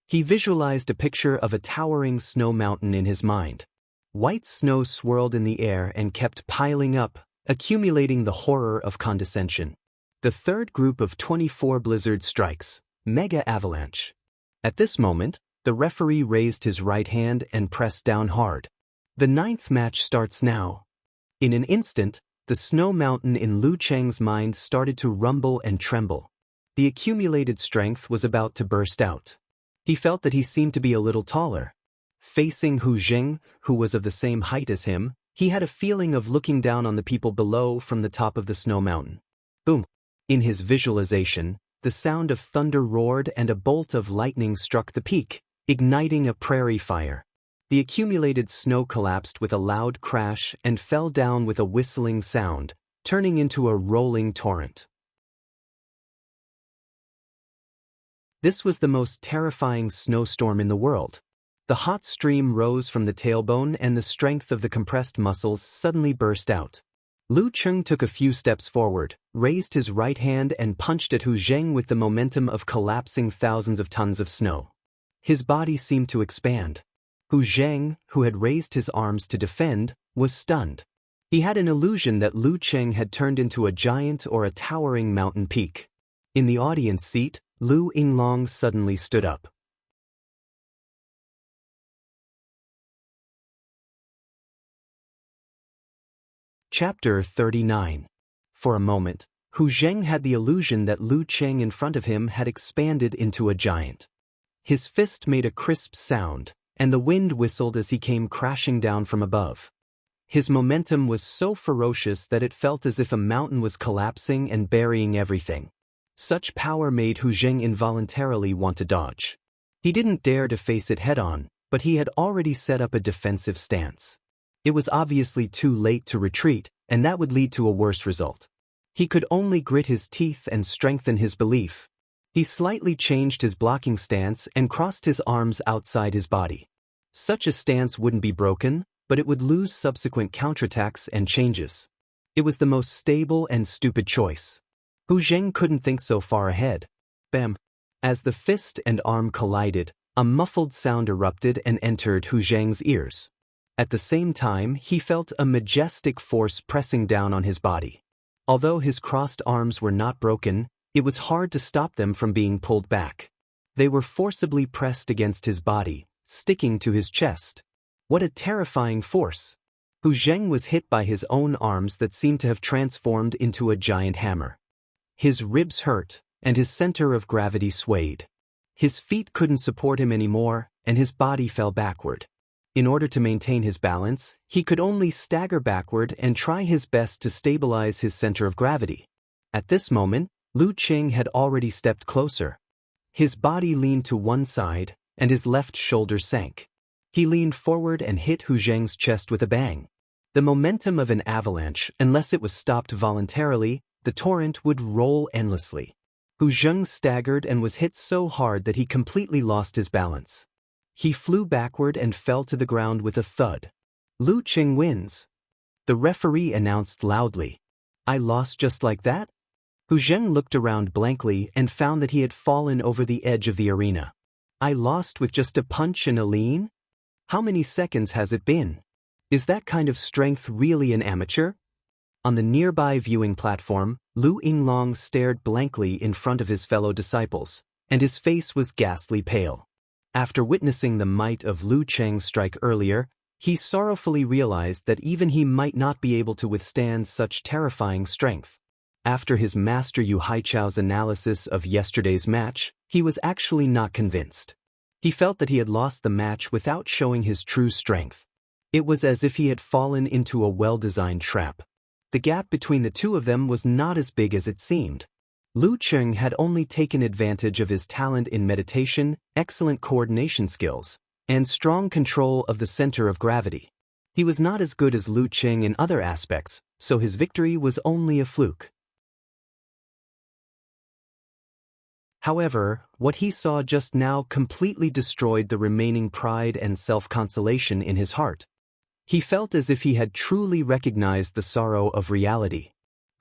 He visualized a picture of a towering snow mountain in his mind. White snow swirled in the air and kept piling up, accumulating the horror of condensation. The third group of 24 blizzard strikes, Mega Avalanche. At this moment, the referee raised his right hand and pressed down hard. The 9th match starts now. In an instant, the snow mountain in Lu Cheng's mind started to rumble and tremble. The accumulated strength was about to burst out. He felt that he seemed to be a little taller. Facing Hu Zheng, who was of the same height as him, he had a feeling of looking down on the people below from the top of the snow mountain. Boom! In his visualization, the sound of thunder roared and a bolt of lightning struck the peak, igniting a prairie fire. The accumulated snow collapsed with a loud crash and fell down with a whistling sound, turning into a rolling torrent. This was the most terrifying snowstorm in the world. The hot stream rose from the tailbone and the strength of the compressed muscles suddenly burst out. Lu Cheng took a few steps forward, raised his right hand and punched at Hu Zheng with the momentum of collapsing thousands of tons of snow. His body seemed to expand. Hu Zheng, who had raised his arms to defend, was stunned. He had an illusion that Lu Cheng had turned into a giant or a towering mountain peak. In the audience seat, Lu Yinglong suddenly stood up. Chapter 39. For a moment, Hu Zheng had the illusion that Lu Cheng in front of him had expanded into a giant. His fist made a crisp sound, and the wind whistled as he came crashing down from above. His momentum was so ferocious that it felt as if a mountain was collapsing and burying everything. Such power made Hu Zheng involuntarily want to dodge. He didn't dare to face it head-on, but he had already set up a defensive stance. It was obviously too late to retreat, and that would lead to a worse result. He could only grit his teeth and strengthen his belief. He slightly changed his blocking stance and crossed his arms outside his body. Such a stance wouldn't be broken, but it would lose subsequent counterattacks and changes. It was the most stable and stupid choice. Hu Zheng couldn't think so far ahead. Bam! As the fist and arm collided, a muffled sound erupted and entered Hu Zheng's ears. At the same time, he felt a majestic force pressing down on his body. Although his crossed arms were not broken, it was hard to stop them from being pulled back. They were forcibly pressed against his body, sticking to his chest. What a terrifying force! Hu Zheng was hit by his own arms that seemed to have transformed into a giant hammer. His ribs hurt, and his center of gravity swayed. His feet couldn't support him anymore, and his body fell backward. In order to maintain his balance, he could only stagger backward and try his best to stabilize his center of gravity. At this moment, Lu Qing had already stepped closer. His body leaned to one side, and his left shoulder sank. He leaned forward and hit Hu Zheng's chest with a bang. The momentum of an avalanche, unless it was stopped voluntarily, the torrent would roll endlessly. Hu Zheng staggered and was hit so hard that he completely lost his balance. He flew backward and fell to the ground with a thud. Lu Qing wins. The referee announced loudly. I lost just like that? Hu Zheng looked around blankly and found that he had fallen over the edge of the arena. I lost with just a punch and a lean? How many seconds has it been? Is that kind of strength really an amateur? On the nearby viewing platform, Lu Yinglong stared blankly in front of his fellow disciples, and his face was ghastly pale. After witnessing the might of Lu Cheng's strike earlier, he sorrowfully realized that even he might not be able to withstand such terrifying strength. After his master Yu Haichao's analysis of yesterday's match, he was actually not convinced. He felt that he had lost the match without showing his true strength. It was as if he had fallen into a well-designed trap. The gap between the two of them was not as big as it seemed. Lu Cheng had only taken advantage of his talent in meditation, excellent coordination skills, and strong control of the center of gravity. He was not as good as Lu Cheng in other aspects, so his victory was only a fluke. However, what he saw just now completely destroyed the remaining pride and self-consolation in his heart. He felt as if he had truly recognized the sorrow of reality.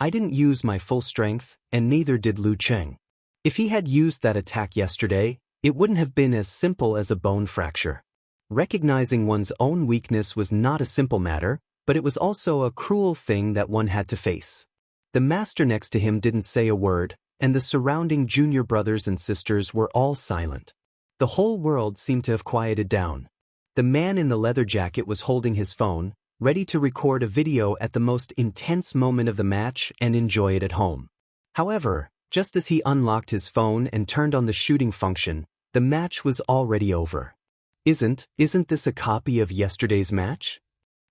I didn't use my full strength, and neither did Lu Cheng. If he had used that attack yesterday, it wouldn't have been as simple as a bone fracture. Recognizing one's own weakness was not a simple matter, but it was also a cruel thing that one had to face. The master next to him didn't say a word, and the surrounding junior brothers and sisters were all silent. The whole world seemed to have quieted down. The man in the leather jacket was holding his phone, ready to record a video at the most intense moment of the match and enjoy it at home. However, just as he unlocked his phone and turned on the shooting function, the match was already over. Isn't this a copy of yesterday's match?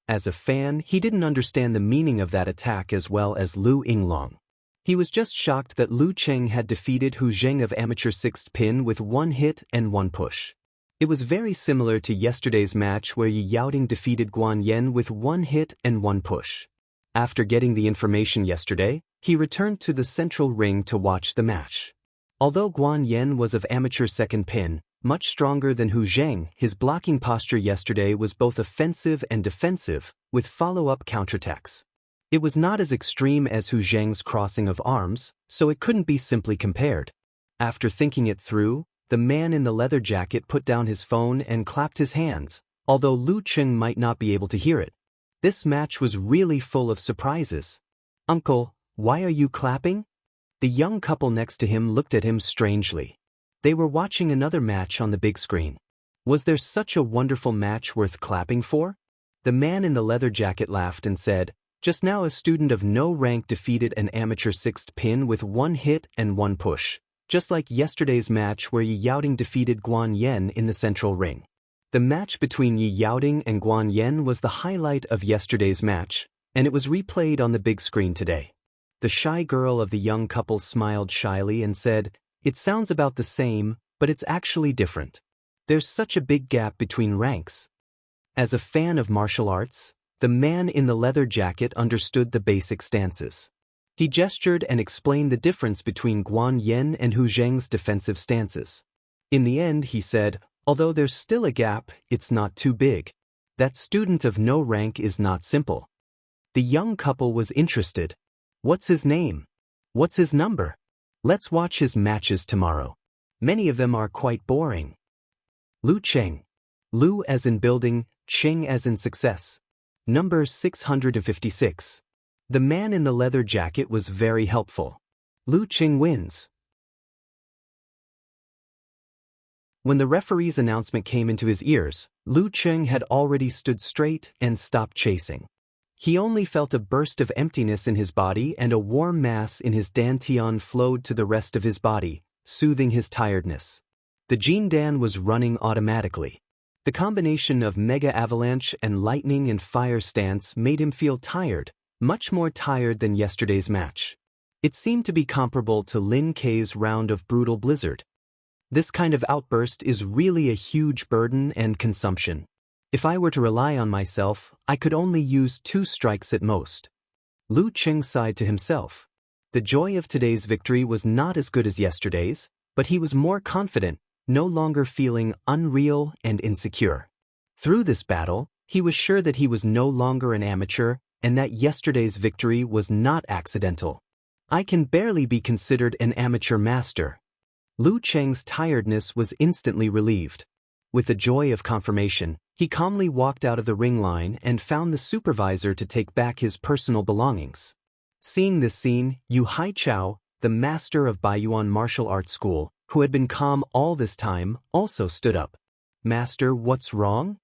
As a fan, he didn't understand the meaning of that attack as well as Lu Yinglong. He was just shocked that Lu Cheng had defeated Hu Zheng of amateur sixth pin with one hit and one push. It was very similar to yesterday's match where Yi Yaoding defeated Guan Yen with one hit and one push. After getting the information yesterday, he returned to the central ring to watch the match. Although Guan Yen was of amateur second pin, much stronger than Hu Zheng, his blocking posture yesterday was both offensive and defensive, with follow-up counterattacks. It was not as extreme as Hu Zheng's crossing of arms, so it couldn't be simply compared. After thinking it through, the man in the leather jacket put down his phone and clapped his hands, although Lu Cheng might not be able to hear it. This match was really full of surprises. Uncle, why are you clapping? The young couple next to him looked at him strangely. They were watching another match on the big screen. Was there such a wonderful match worth clapping for? The man in the leather jacket laughed and said, just now a student of no rank defeated an amateur sixth pin with one hit and one push, just like yesterday's match where Yi Yaoding defeated Guan Yen in the central ring. The match between Yi Yaoding and Guan Yen was the highlight of yesterday's match, and it was replayed on the big screen today. The shy girl of the young couple smiled shyly and said, it sounds about the same, but it's actually different. There's such a big gap between ranks. As a fan of martial arts, the man in the leather jacket understood the basic stances. He gestured and explained the difference between Guan Yen and Hu Zheng's defensive stances. In the end, he said, although there's still a gap, it's not too big. That student of no rank is not simple. The young couple was interested. What's his name? What's his number? Let's watch his matches tomorrow. Many of them are quite boring. Lu Cheng. Lu as in building, Cheng as in success. Number 656. The man in the leather jacket was very helpful. Lu Cheng wins. When the referee's announcement came into his ears, Lu Cheng had already stood straight and stopped chasing. He only felt a burst of emptiness in his body, and a warm mass in his dantian flowed to the rest of his body, soothing his tiredness. The Jin Dan was running automatically. The combination of mega avalanche and lightning and fire stance made him feel tired, much more tired than yesterday's match. It seemed to be comparable to Lin Kei's round of brutal blizzard. This kind of outburst is really a huge burden and consumption. If I were to rely on myself, I could only use 2 strikes at most. Lu Cheng sighed to himself. The joy of today's victory was not as good as yesterday's, but he was more confident, no longer feeling unreal and insecure. Through this battle, he was sure that he was no longer an amateur and that yesterday's victory was not accidental. I can barely be considered an amateur master. Lu Cheng's tiredness was instantly relieved. With the joy of confirmation, he calmly walked out of the ring line and found the supervisor to take back his personal belongings. Seeing this scene, Yu Haichao, the master of Baiyuan Martial Arts School, who had been calm all this time, also stood up. Master, what's wrong?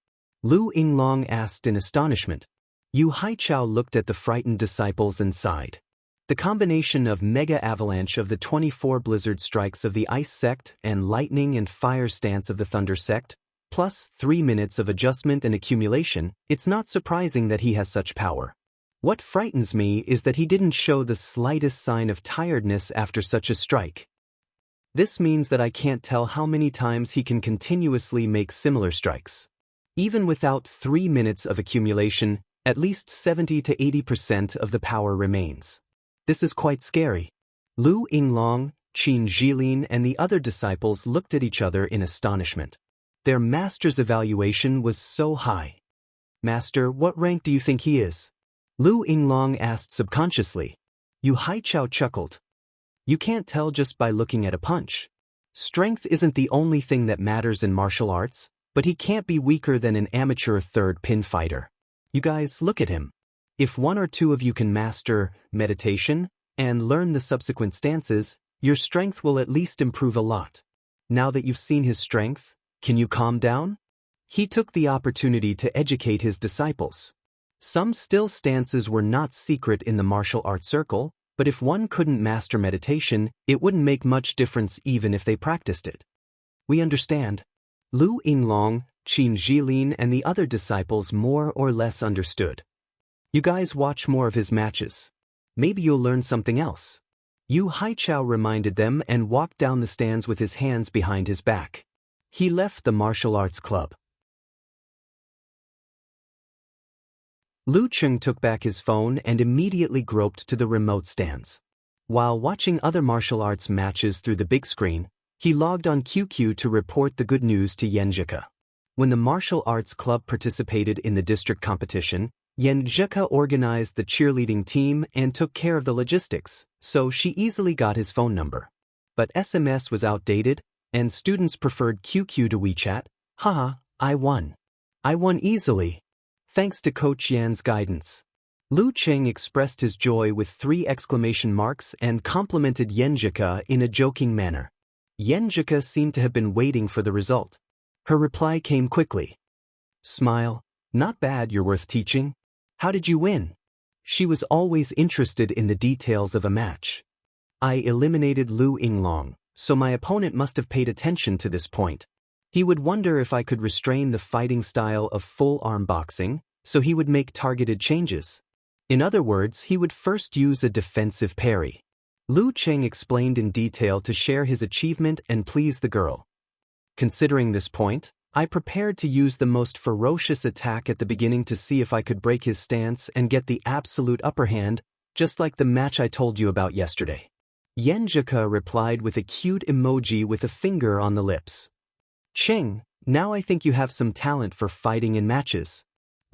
Lu Yinglong asked in astonishment. Yu Haichao looked at the frightened disciples and sighed. The combination of mega avalanche of the 24 blizzard strikes of the ice sect and lightning and fire stance of the thunder sect, plus 3 minutes of adjustment and accumulation, it's not surprising that he has such power. What frightens me is that he didn't show the slightest sign of tiredness after such a strike. This means that I can't tell how many times he can continuously make similar strikes. Even without 3 minutes of accumulation, at least 70 to 80% of the power remains. This is quite scary. Lu Yinglong, Qin Jilin and the other disciples looked at each other in astonishment. Their master's evaluation was so high. Master, what rank do you think he is? Lu Yinglong asked subconsciously. Yu Haichao chuckled. You can't tell just by looking at a punch. Strength isn't the only thing that matters in martial arts, but he can't be weaker than an amateur third pin fighter. You guys, look at him. If 1 or 2 of you can master meditation and learn the subsequent stances, your strength will at least improve a lot. Now that you've seen his strength, can you calm down? He took the opportunity to educate his disciples. Some still stances were not secret in the martial arts circle, but if one couldn't master meditation, it wouldn't make much difference even if they practiced it. We understand. Lu Yinglong, Qin Jilin and the other disciples more or less understood. You guys watch more of his matches. Maybe you'll learn something else. Yu Haichao reminded them and walked down the stands with his hands behind his back. He left the martial arts club. Lu Cheng took back his phone and immediately groped to the remote stands. While watching other martial arts matches through the big screen, he logged on QQ to report the good news to Yenjika. When the martial arts club participated in the district competition, Yenjika organized the cheerleading team and took care of the logistics, so she easily got his phone number. But SMS was outdated, and students preferred QQ to WeChat. Haha, I won. I won easily. Thanks to Coach Yan's guidance. Lu Cheng expressed his joy with 3 exclamation marks and complimented Yenjika in a joking manner. Yenjika seemed to have been waiting for the result. Her reply came quickly. Smile. Not bad, you're worth teaching. How did you win? She was always interested in the details of a match. I eliminated Lu Yinglong, so my opponent must have paid attention to this point. He would wonder if I could restrain the fighting style of full arm boxing, so he would make targeted changes. In other words, he would first use a defensive parry. Lu Cheng explained in detail to share his achievement and please the girl. Considering this point, I prepared to use the most ferocious attack at the beginning to see if I could break his stance and get the absolute upper hand, just like the match I told you about yesterday. Yenjika replied with a cute emoji with a finger on the lips. Cheng, now I think you have some talent for fighting in matches.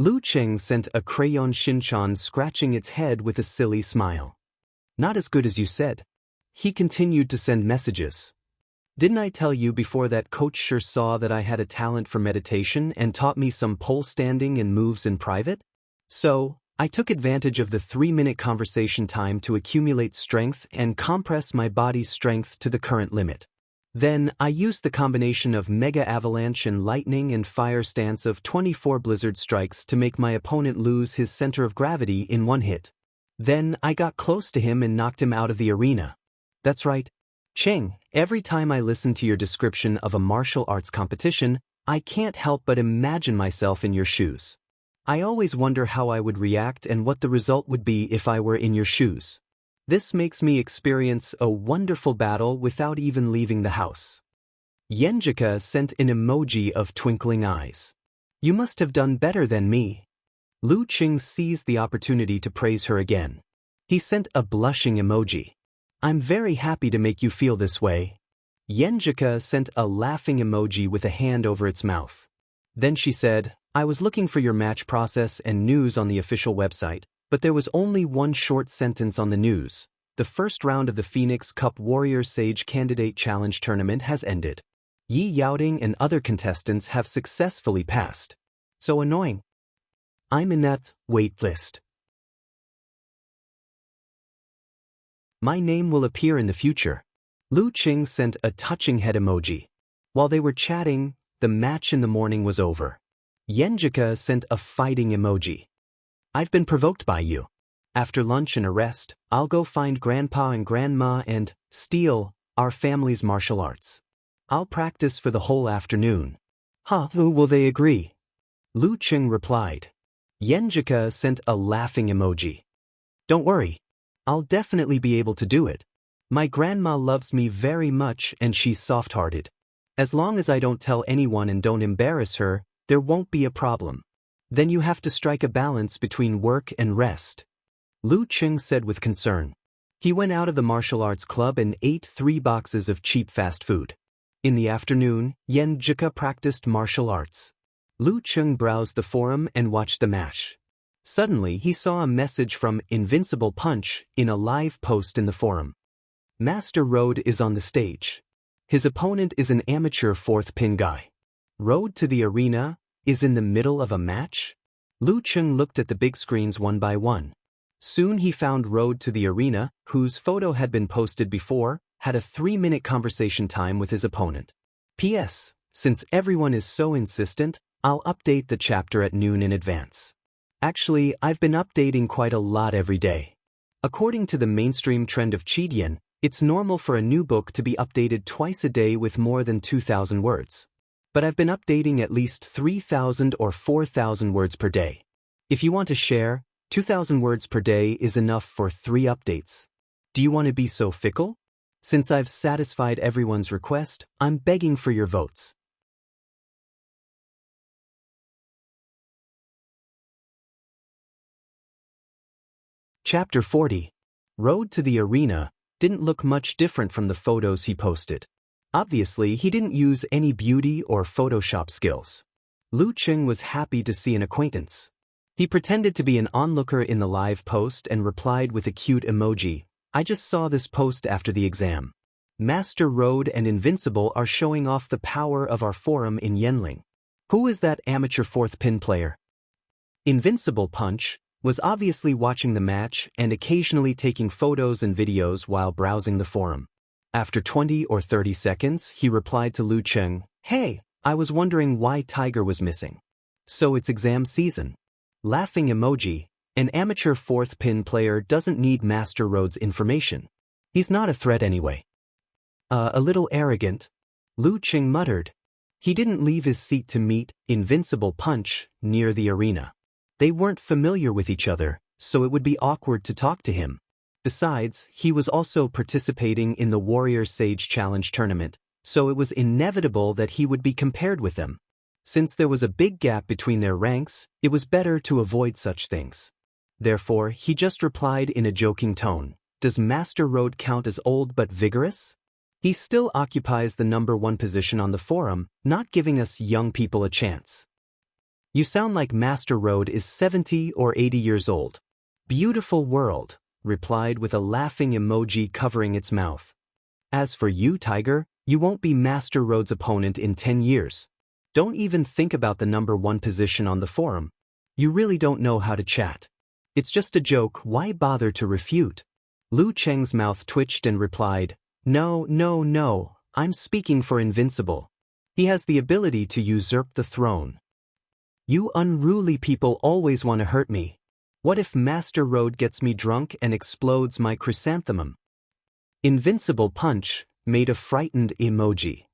Lu Cheng sent a crayon Shinchan scratching its head with a silly smile. Not as good as you said. He continued to send messages. Didn't I tell you before that coach sure saw that I had a talent for meditation and taught me some pole standing and moves in private? So, I took advantage of the 3-minute conversation time to accumulate strength and compress my body's strength to the current limit. Then, I used the combination of Mega Avalanche and Lightning and Fire stance of 24 Blizzard strikes to make my opponent lose his center of gravity in one hit. Then, I got close to him and knocked him out of the arena. That's right. Cheng, every time I listen to your description of a martial arts competition, I can't help but imagine myself in your shoes. I always wonder how I would react and what the result would be if I were in your shoes. This makes me experience a wonderful battle without even leaving the house. Yenjika sent an emoji of twinkling eyes. You must have done better than me. Lu Cheng seized the opportunity to praise her again. He sent a blushing emoji. I'm very happy to make you feel this way. Yenjika sent a laughing emoji with a hand over its mouth. Then she said, I was looking for your match process and news on the official website, but there was only one short sentence on the news. The first round of the Phoenix Cup Warrior Sage Candidate Challenge Tournament has ended. Yi Yaoding and other contestants have successfully passed. So annoying. I'm in that wait list. My name will appear in the future. Lu Cheng sent a touching head emoji. While they were chatting, the match in the morning was over. Yenjika sent a fighting emoji. I've been provoked by you. After lunch and a rest, I'll go find Grandpa and Grandma and steal our family's martial arts. I'll practice for the whole afternoon. Will they agree? Lu Cheng replied. Yenjika sent a laughing emoji. Don't worry. I'll definitely be able to do it. My grandma loves me very much and she's soft-hearted. As long as I don't tell anyone and don't embarrass her, there won't be a problem. Then you have to strike a balance between work and rest. Lu Cheng said with concern. He went out of the martial arts club and ate 3 boxes of cheap fast food. In the afternoon, Yenjika practiced martial arts. Lu Cheng browsed the forum and watched the match. Suddenly, he saw a message from Invincible Punch in a live post in the forum. Master Road is on the stage. His opponent is an amateur 4th pin guy. Road to the arena is in the middle of a match? Lu Cheng looked at the big screens one by one. Soon he found Road to the arena, whose photo had been posted before, had a 3-minute conversation time with his opponent. P.S. Since everyone is so insistent, I'll update the chapter at noon in advance. Actually, I've been updating quite a lot every day. According to the mainstream trend of Chidian, it's normal for a new book to be updated twice a day with more than 2,000 words. But I've been updating at least 3,000 or 4,000 words per day. If you want to share, 2,000 words per day is enough for 3 updates. Do you want to be so fickle? Since I've satisfied everyone's request, I'm begging for your votes. Chapter 40. Road to the Arena didn't look much different from the photos he posted. Obviously, he didn't use any beauty or Photoshop skills. Lu Cheng was happy to see an acquaintance. He pretended to be an onlooker in the live post and replied with a cute emoji. I just saw this post after the exam. Master Road and Invincible are showing off the power of our forum in Yenling. Who is that amateur 4th pin player? Invincible Punch was obviously watching the match and occasionally taking photos and videos while browsing the forum. After 20 or 30 seconds, he replied to Lu Cheng, Hey, I was wondering why Tiger was missing. So it's exam season. Laughing emoji. An amateur 4th pin player doesn't need Master Road's information. He's not a threat anyway. A little arrogant. Lu Cheng muttered. He didn't leave his seat to meet Invincible Punch near the arena. They weren't familiar with each other, so it would be awkward to talk to him. Besides, he was also participating in the Warrior Sage Challenge tournament, so it was inevitable that he would be compared with them. Since there was a big gap between their ranks, it was better to avoid such things. Therefore, he just replied in a joking tone, Does Master Road count as old but vigorous? He still occupies the #1 position on the forum, not giving us young people a chance. You sound like Master Road is 70 or 80 years old. Beautiful world, replied with a laughing emoji covering its mouth. As for you, Tiger, you won't be Master Road's opponent in 10 years. Don't even think about the #1 position on the forum. You really don't know how to chat. It's just a joke, why bother to refute? Lu Cheng's mouth twitched and replied, No, no, no, I'm speaking for Invincible. He has the ability to usurp the throne. You unruly people always want to hurt me. What if Master Road gets me drunk and explodes my chrysanthemum? Invincible Punch made a frightened emoji.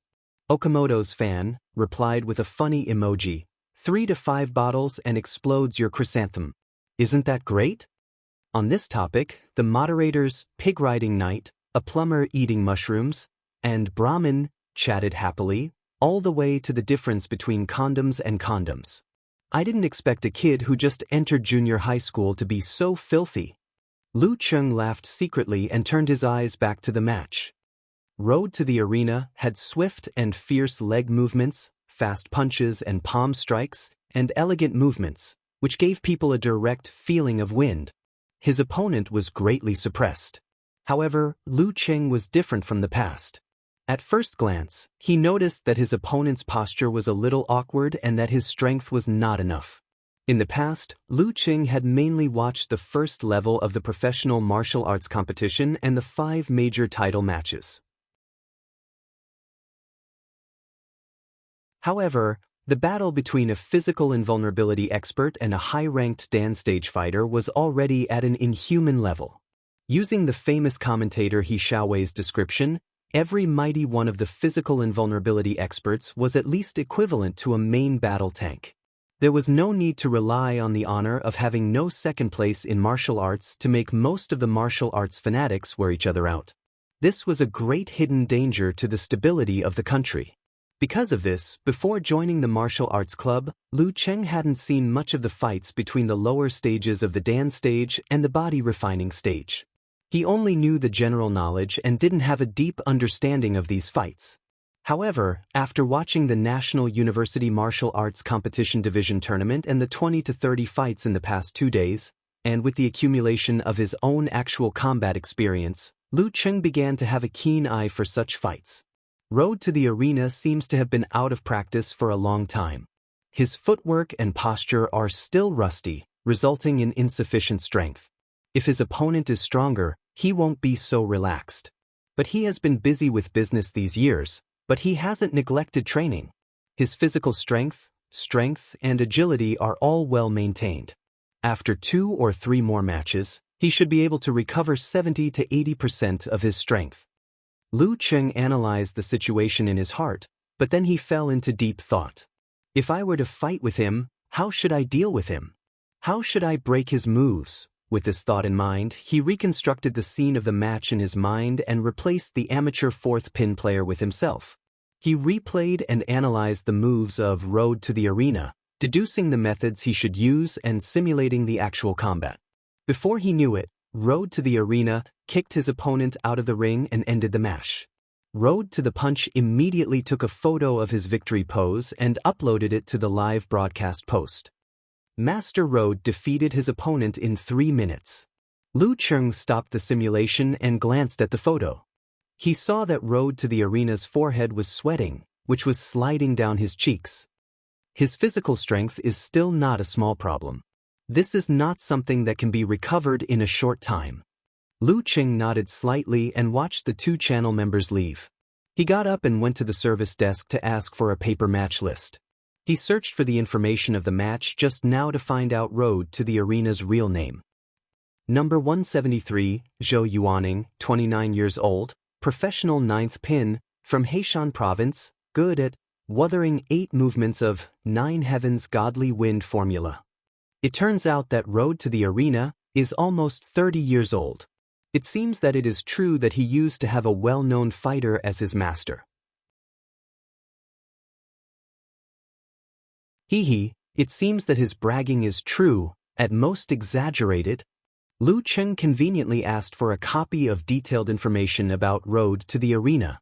Okamoto's fan replied with a funny emoji, 3 to 5 bottles and explodes your chrysanthemum. Isn't that great? On this topic, the moderators Pig Riding Knight, a plumber eating mushrooms, and Brahmin chatted happily, all the way to the difference between condoms and condoms. I didn't expect a kid who just entered junior high school to be so filthy. Lu Cheng laughed secretly and turned his eyes back to the match. Road to the Arena had swift and fierce leg movements, fast punches and palm strikes, and elegant movements, which gave people a direct feeling of wind. His opponent was greatly suppressed. However, Lu Cheng was different from the past. At first glance, he noticed that his opponent's posture was a little awkward and that his strength was not enough. In the past, Lu Cheng had mainly watched the first level of the professional martial arts competition and the 5 major title matches. However, the battle between a physical invulnerability expert and a high-ranked dance stage fighter was already at an inhuman level. Using the famous commentator He Xiaowei's description, every mighty one of the physical invulnerability experts was at least equivalent to a main battle tank. There was no need to rely on the honor of having no second place in martial arts to make most of the martial arts fanatics wear each other out. This was a great hidden danger to the stability of the country. Because of this, before joining the martial arts club, Lu Cheng hadn't seen much of the fights between the lower stages of the dance stage and the body refining stage. He only knew the general knowledge and didn't have a deep understanding of these fights. However, after watching the National University Martial Arts Competition Division Tournament and the 20 to 30 fights in the past 2 days, and with the accumulation of his own actual combat experience, Lu Cheng began to have a keen eye for such fights. Road to the Arena seems to have been out of practice for a long time. His footwork and posture are still rusty, resulting in insufficient strength. If his opponent is stronger, he won't be so relaxed. But he has been busy with business these years, but he hasn't neglected training. His physical strength, and agility are all well maintained. After 2 or 3 more matches, he should be able to recover 70 to 80% of his strength. Lu Cheng analyzed the situation in his heart, but then he fell into deep thought. If I were to fight with him, how should I deal with him? How should I break his moves? With this thought in mind, he reconstructed the scene of the match in his mind and replaced the amateur 4th pin player with himself. He replayed and analyzed the moves of Road to the Arena, deducing the methods he should use and simulating the actual combat. Before he knew it, Road to the Arena kicked his opponent out of the ring and ended the match. Road to the Punch immediately took a photo of his victory pose and uploaded it to the live broadcast post. Master Road defeated his opponent in 3 minutes. Lu Cheng stopped the simulation and glanced at the photo. He saw that Road to the Arena's forehead was sweating, which was sliding down his cheeks. His physical strength is still not a small problem. This is not something that can be recovered in a short time. Lu Cheng nodded slightly and watched the 2 channel members leave. He got up and went to the service desk to ask for a paper match list. He searched for the information of the match just now to find out Road to the Arena's real name. Number 173, Zhou Yuaning, 29 years old, professional 9th pin, from Heishan Province, good at wuthering 8 movements of 9 Heavens Godly Wind formula. It turns out that Road to the Arena is almost 30 years old. It seems that it is true that he used to have a well-known fighter as his master. It seems that his bragging is true, at most exaggerated. Lu Cheng conveniently asked for a copy of detailed information about Road to the Arena.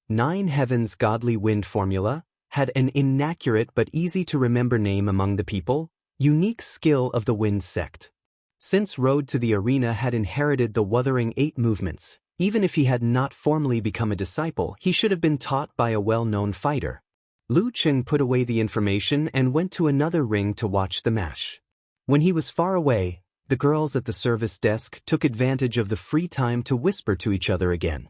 9 Heavens Godly Wind formula, had an inaccurate but easy-to-remember name among the people, unique skill of the Wind Sect. Since Road to the Arena had inherited the Wuthering 8 movements, even if he had not formally become a disciple, he should have been taught by a well-known fighter. Lu Cheng put away the information and went to another ring to watch the match. When he was far away, the girls at the service desk took advantage of the free time to whisper to each other again.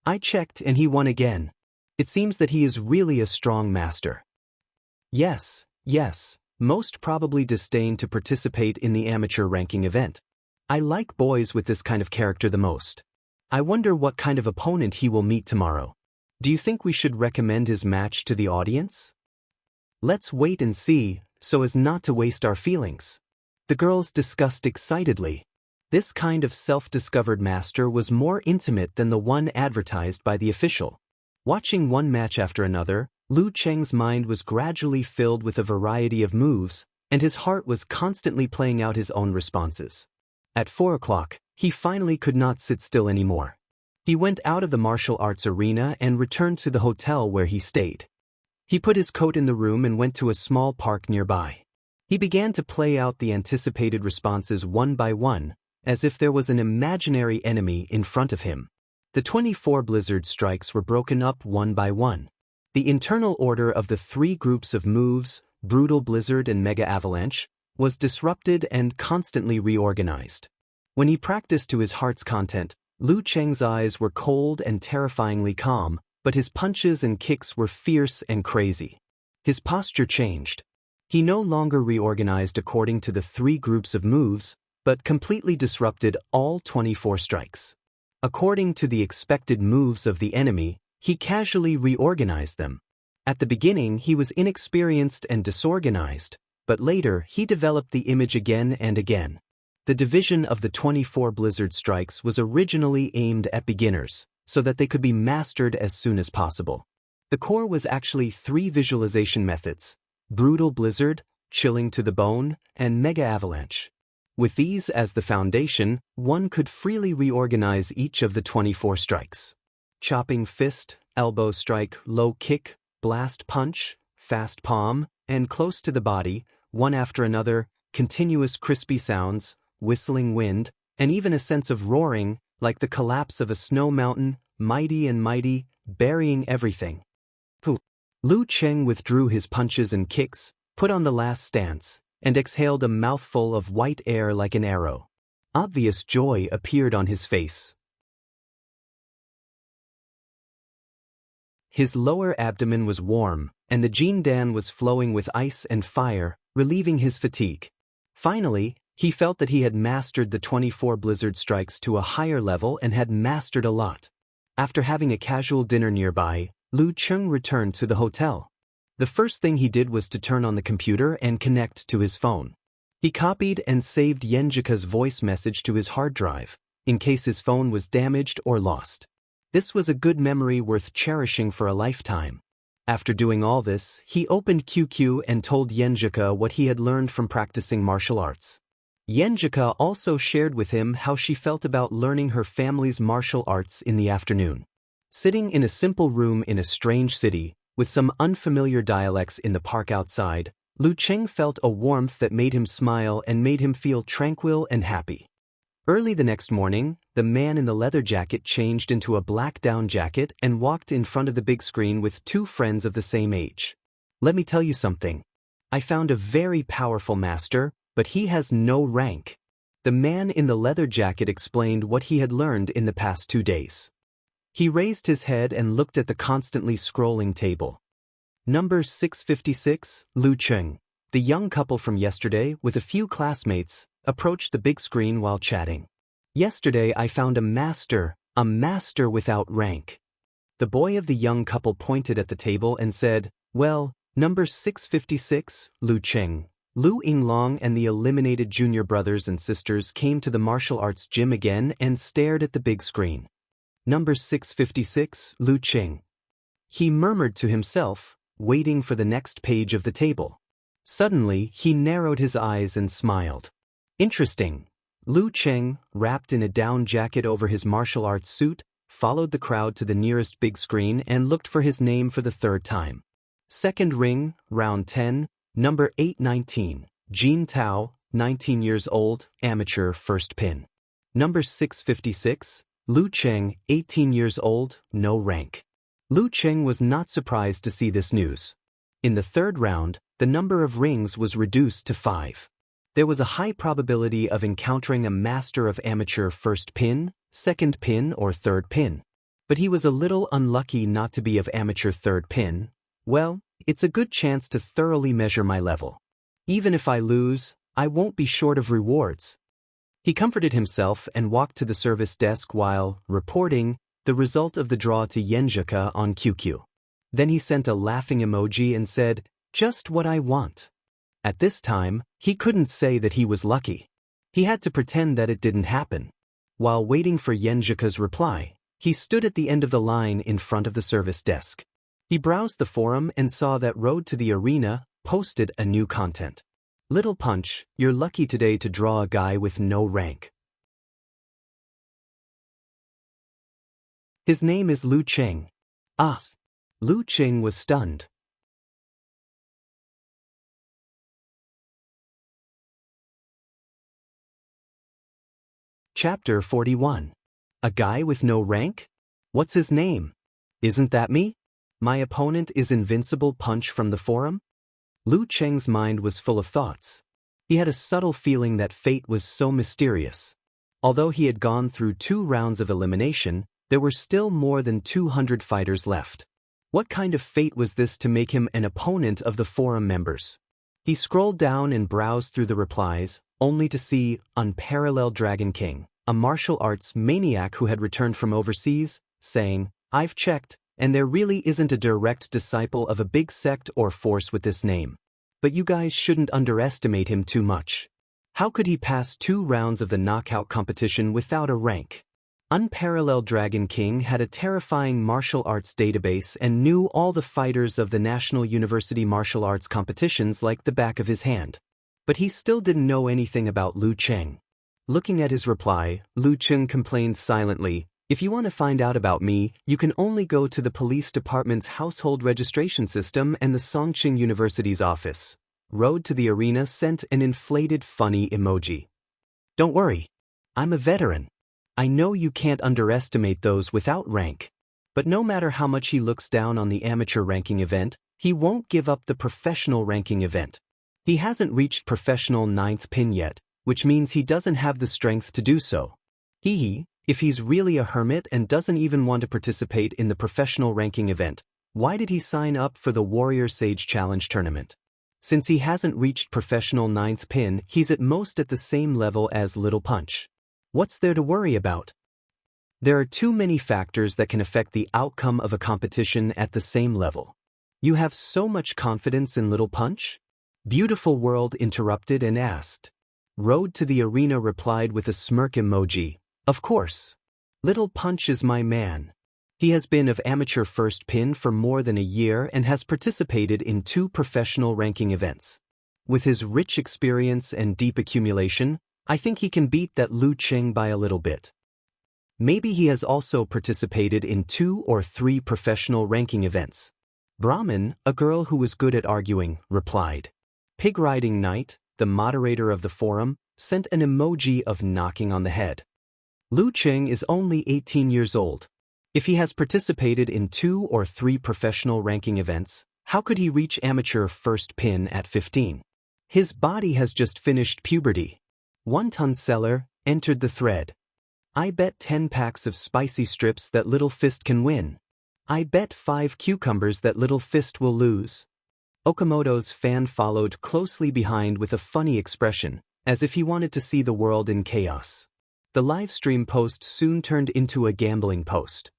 I checked and he won again. It seems that he is really a strong master. Yes, most probably disdain to participate in the amateur ranking event. I like boys with this kind of character the most. I wonder what kind of opponent he will meet tomorrow. Do you think we should recommend his match to the audience? Let's wait and see, so as not to waste our feelings. The girls discussed excitedly. This kind of self-discovered master was more intimate than the one advertised by the official. Watching one match after another, Lu Cheng's mind was gradually filled with a variety of moves, and his heart was constantly playing out his own responses. At 4 o'clock, he finally could not sit still anymore. He went out of the martial arts arena and returned to the hotel where he stayed. He put his coat in the room and went to a small park nearby. He began to play out the anticipated responses one by one, as if there was an imaginary enemy in front of him. The 24 blizzard strikes were broken up one by one. The internal order of the 3 groups of moves, Brutal Blizzard and Mega Avalanche, was disrupted and constantly reorganized. When he practiced to his heart's content, Lu Cheng's eyes were cold and terrifyingly calm, but his punches and kicks were fierce and crazy. His posture changed. He no longer reorganized according to the 3 groups of moves, but completely disrupted all 24 strikes. According to the expected moves of the enemy, he casually reorganized them. At the beginning he was inexperienced and disorganized, but later he developed the image again and again. The division of the 24 blizzard strikes was originally aimed at beginners, so that they could be mastered as soon as possible. The core was actually 3 visualization methods: Brutal Blizzard, Chilling to the Bone, and Mega Avalanche. With these as the foundation, one could freely reorganize each of the 24 strikes. Chopping Fist, Elbow Strike, Low Kick, Blast Punch, Fast Palm, and Close to the Body, one after another, continuous crispy sounds, whistling wind, and even a sense of roaring, like the collapse of a snow mountain, mighty and mighty, burying everything. Lu Cheng withdrew his punches and kicks, put on the last stance, and exhaled a mouthful of white air like an arrow. Obvious joy appeared on his face. His lower abdomen was warm, and the Jindan was flowing with ice and fire, relieving his fatigue. Finally, he felt that he had mastered the 24 blizzard strikes to a higher level and had mastered a lot. After having a casual dinner nearby, Lu Cheng returned to the hotel. The first thing he did was to turn on the computer and connect to his phone. He copied and saved Yenjika's voice message to his hard drive, in case his phone was damaged or lost. This was a good memory worth cherishing for a lifetime. After doing all this, he opened QQ and told Yenjika what he had learned from practicing martial arts. Yenjika also shared with him how she felt about learning her family's martial arts in the afternoon. Sitting in a simple room in a strange city, with some unfamiliar dialects in the park outside, Lu Cheng felt a warmth that made him smile and made him feel tranquil and happy. Early the next morning, the man in the leather jacket changed into a black down jacket and walked in front of the big screen with 2 friends of the same age. Let me tell you something. I found a very powerful master, but he has no rank. The man in the leather jacket explained what he had learned in the past 2 days. He raised his head and looked at the constantly scrolling table. Number 656, Lu Cheng, the young couple from yesterday with a few classmates, approached the big screen while chatting. Yesterday I found a master without rank. The boy of the young couple pointed at the table and said, "Well, number 656, Lu Cheng." Lu Yinglong and the eliminated junior brothers and sisters came to the martial arts gym again and stared at the big screen. Number 656, Lu Cheng. He murmured to himself, waiting for the next page of the table. Suddenly, he narrowed his eyes and smiled. Interesting. Lu Cheng, wrapped in a down jacket over his martial arts suit, followed the crowd to the nearest big screen and looked for his name for the 3rd time. Second ring, round 10, number 819, Jean Tao, 19 years old, amateur first pin. Number 656, Lu Cheng, 18 years old, no rank. Lu Cheng was not surprised to see this news. In the third round, the number of rings was reduced to 5. There was a high probability of encountering a master of amateur first pin, second pin, or third pin. But he was a little unlucky not to be of amateur third pin. Well, it's a good chance to thoroughly measure my level. Even if I lose, I won't be short of rewards. He comforted himself and walked to the service desk while reporting the result of the draw to Yenjika on QQ. Then he sent a laughing emoji and said, "Just what I want." At this time, he couldn't say that he was lucky. He had to pretend that it didn't happen. While waiting for Yenjika's reply, he stood at the end of the line in front of the service desk. He browsed the forum and saw that Road to the Arena posted a new content. Little Punch, you're lucky today to draw a guy with no rank. His name is Lu Cheng. Ah! Lu Cheng was stunned. Chapter 41. A guy with no rank? What's his name? Isn't that me? My opponent is Invincible Punch from the forum? Lu Cheng's mind was full of thoughts. He had a subtle feeling that fate was so mysterious. Although he had gone through 2 rounds of elimination, there were still more than 200 fighters left. What kind of fate was this to make him an opponent of the forum members? He scrolled down and browsed through the replies, only to see Unparalleled Dragon King, a martial arts maniac who had returned from overseas, saying, "I've checked, and there really isn't a direct disciple of a big sect or force with this name. But you guys shouldn't underestimate him too much. How could he pass 2 rounds of the knockout competition without a rank?" Unparalleled Dragon King had a terrifying martial arts database and knew all the fighters of the National University martial arts competitions like the back of his hand. But he still didn't know anything about Lu Cheng. Looking at his reply, Lu Cheng complained silently, "If you want to find out about me, you can only go to the police department's household registration system and the Songqing University's office." Road to the Arena sent an inflated funny emoji. "Don't worry. I'm a veteran. I know you can't underestimate those without rank. But no matter how much he looks down on the amateur ranking event, he won't give up the professional ranking event. He hasn't reached professional 9th pin yet, which means he doesn't have the strength to do so. If he's really a hermit and doesn't even want to participate in the professional ranking event, why did he sign up for the Warrior Sage Challenge tournament? Since he hasn't reached professional 9th pin, he's at most at the same level as Little Punch. What's there to worry about? There are too many factors that can affect the outcome of a competition at the same level. You have so much confidence in Little Punch? Beautiful World interrupted and asked. Road to the Arena replied with a smirk emoji. "Of course. Little Punch is my man. He has been of amateur first pin for more than a year and has participated in 2 professional ranking events. With his rich experience and deep accumulation, I think he can beat that Lu Cheng by a little bit. Maybe he has also participated in 2 or 3 professional ranking events." Brahmin, a girl who was good at arguing, replied. Pig Riding Knight, the moderator of the forum, sent an emoji of knocking on the head. Lu Cheng is only 18 years old. If he has participated in 2 or 3 professional ranking events, how could he reach amateur first pin at 15? His body has just finished puberty. 1-ton seller entered the thread. I bet 10 packs of spicy strips that Little Fist can win. I bet 5 cucumbers that Little Fist will lose. Okamoto's fan followed closely behind with a funny expression, as if he wanted to see the world in chaos. The live stream post soon turned into a gambling post.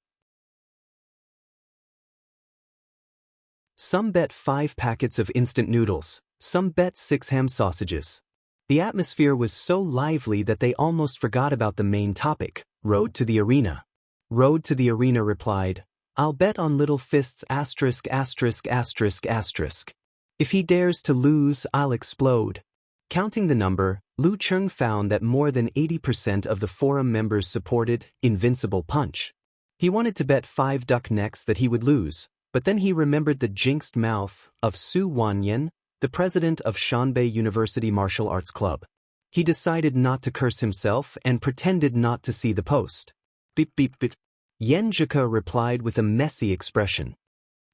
Some bet 5 packets of instant noodles, some bet 6 ham sausages. The atmosphere was so lively that they almost forgot about the main topic, Road to the Arena. Road to the Arena replied, I'll bet on Little Fist's asterisk asterisk asterisk asterisk. If he dares to lose, I'll explode. Counting the number, Lu Cheng found that more than 80% of the forum members supported Invincible Punch. He wanted to bet 5 duck necks that he would lose, But then he remembered the jinxed mouth of Su Wanyan, the president of Shanbei University Martial Arts Club. He decided not to curse himself and pretended not to see the post. Beep beep beep. Yenjika replied with a messy expression.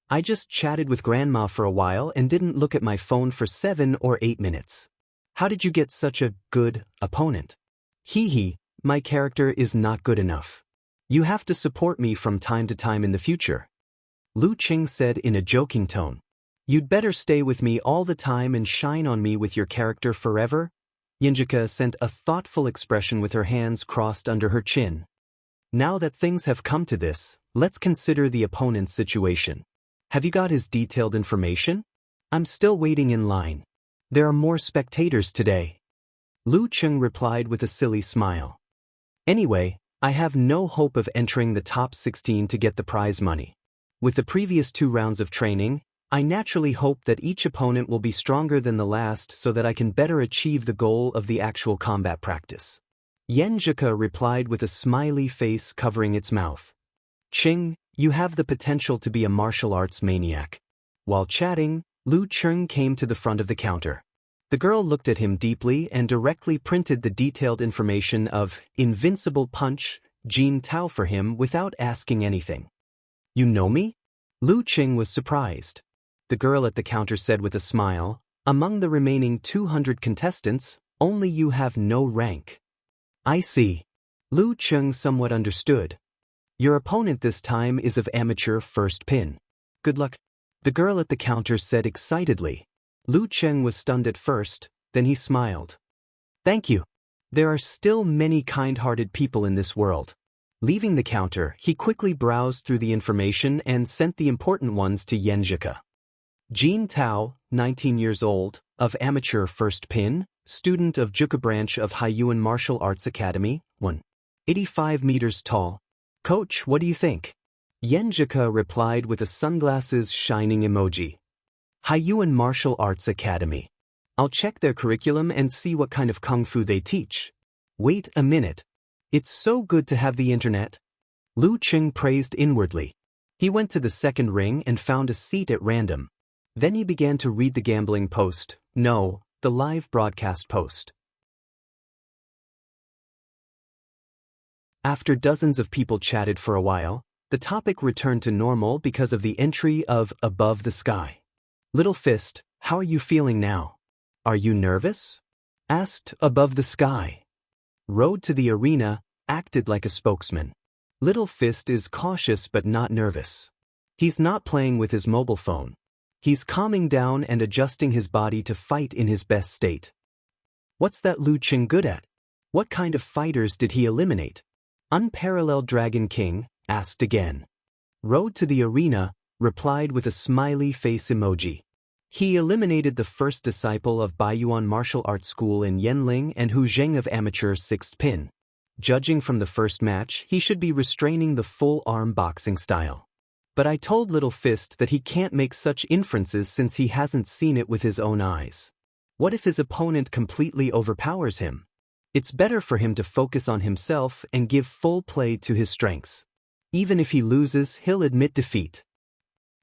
I just chatted with Grandma for a while and didn't look at my phone for 7 or 8 minutes. How did you get such a good opponent? Hee hee, my character is not good enough. You have to support me from time to time in the future. Lu Qing said in a joking tone. You'd better stay with me all the time and shine on me with your character forever? Yenjika sent a thoughtful expression with her hands crossed under her chin. Now that things have come to this, let's consider the opponent's situation. Have you got his detailed information? I'm still waiting in line. There are more spectators today. Lu Qing replied with a silly smile. Anyway, I have no hope of entering the top 16 to get the prize money. With the previous 2 rounds of training, I naturally hope that each opponent will be stronger than the last so that I can better achieve the goal of the actual combat practice. Yenjika replied with a smiley face covering its mouth. Qing, you have the potential to be a martial arts maniac. While chatting, Lu Qing came to the front of the counter. The girl looked at him deeply and directly printed the detailed information of Invincible Punch, Jin Tao for him without asking anything. You know me? Lu Qing was surprised. The girl at the counter said with a smile, among the remaining 200 contestants, only you have no rank. I see. Lu Qing somewhat understood. Your opponent this time is of amateur first pin. Good luck. The girl at the counter said excitedly. Lu Qing was stunned at first, then he smiled. Thank you. There are still many kind-hearted people in this world. Leaving the counter, he quickly browsed through the information and sent the important ones to Yenjika. Jin Tao, 19 years old, of amateur first pin, student of Juka branch of Haiyuan Martial Arts Academy, 185 meters tall. Coach, what do you think? Yenjika replied with a sunglasses shining emoji. Haiyuan Martial Arts Academy. I'll check their curriculum and see what kind of kung fu they teach. Wait a minute. It's so good to have the internet. Lu Qing praised inwardly. He went to the second ring and found a seat at random. Then he began to read the gambling post, no, the live broadcast post. After dozens of people chatted for a while, the topic returned to normal because of the entry of Above the Sky. Little Fist, how are you feeling now? Are you nervous? Asked Above the Sky. Road to the Arena acted like a spokesman. Little Fist is cautious but not nervous. He's not playing with his mobile phone. He's calming down and adjusting his body to fight in his best state. What's that Lu Qing good at? What kind of fighters did he eliminate? Unparalleled Dragon King asked again. Road to the Arena replied with a smiley face emoji. He eliminated the first disciple of Baiyuan Martial Arts School in Yanling and Hu Zheng of amateur sixth pin. Judging from the first match, he should be restraining the full-arm boxing style. But I told Little Fist that he can't make such inferences since he hasn't seen it with his own eyes. What if his opponent completely overpowers him? It's better for him to focus on himself and give full play to his strengths. Even if he loses, he'll admit defeat.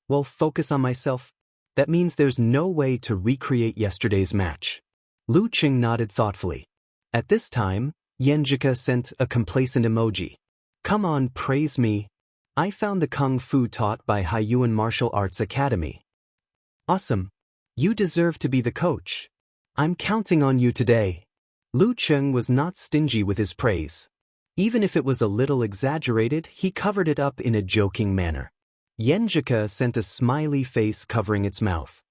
Well, focus on myself? That means there's no way to recreate yesterday's match. Lu Qing nodded thoughtfully. At this time, Yenjika sent a complacent emoji. Come on, praise me. I found the kung fu taught by Haiyuan Martial Arts Academy. Awesome. You deserve to be the coach. I'm counting on you today. Lu Qing was not stingy with his praise. Even if it was a little exaggerated, he covered it up in a joking manner. Yenjika sent a smiley face covering its mouth.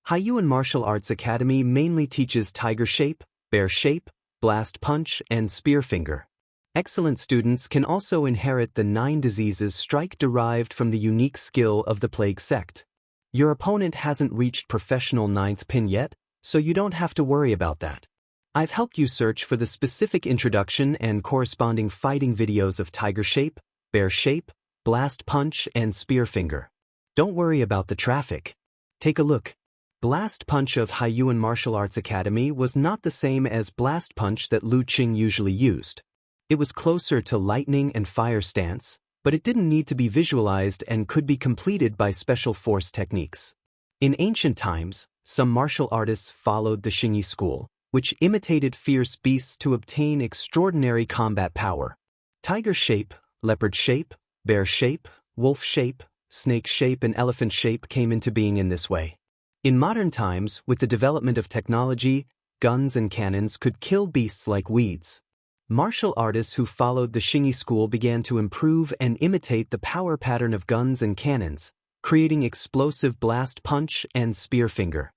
Haiyuan Martial Arts Academy mainly teaches Tiger Shape, Bear Shape, Blast Punch, and Spear Finger. Excellent students can also inherit the 9 diseases strike derived from the unique skill of the Plague Sect. Your opponent hasn't reached professional 9th pin yet, so you don't have to worry about that. I've helped you search for the specific introduction and corresponding fighting videos of Tiger Shape, Bear Shape, Blast Punch, and Spear Finger. Don't worry about the traffic. Take a look. Blast Punch of Haiyuan Martial Arts Academy was not the same as Blast Punch that Lu Qing usually used. It was closer to lightning and fire stance, but it didn't need to be visualized and could be completed by special force techniques. In ancient times, some martial artists followed the Xingyi school, which imitated fierce beasts to obtain extraordinary combat power. Tiger shape, leopard shape, bear shape, wolf shape, snake shape and elephant shape came into being in this way. In modern times, with the development of technology, guns and cannons could kill beasts like weeds. Martial artists who followed the Xingyi school began to improve and imitate the power pattern of guns and cannons, creating explosive blast punch and spear finger.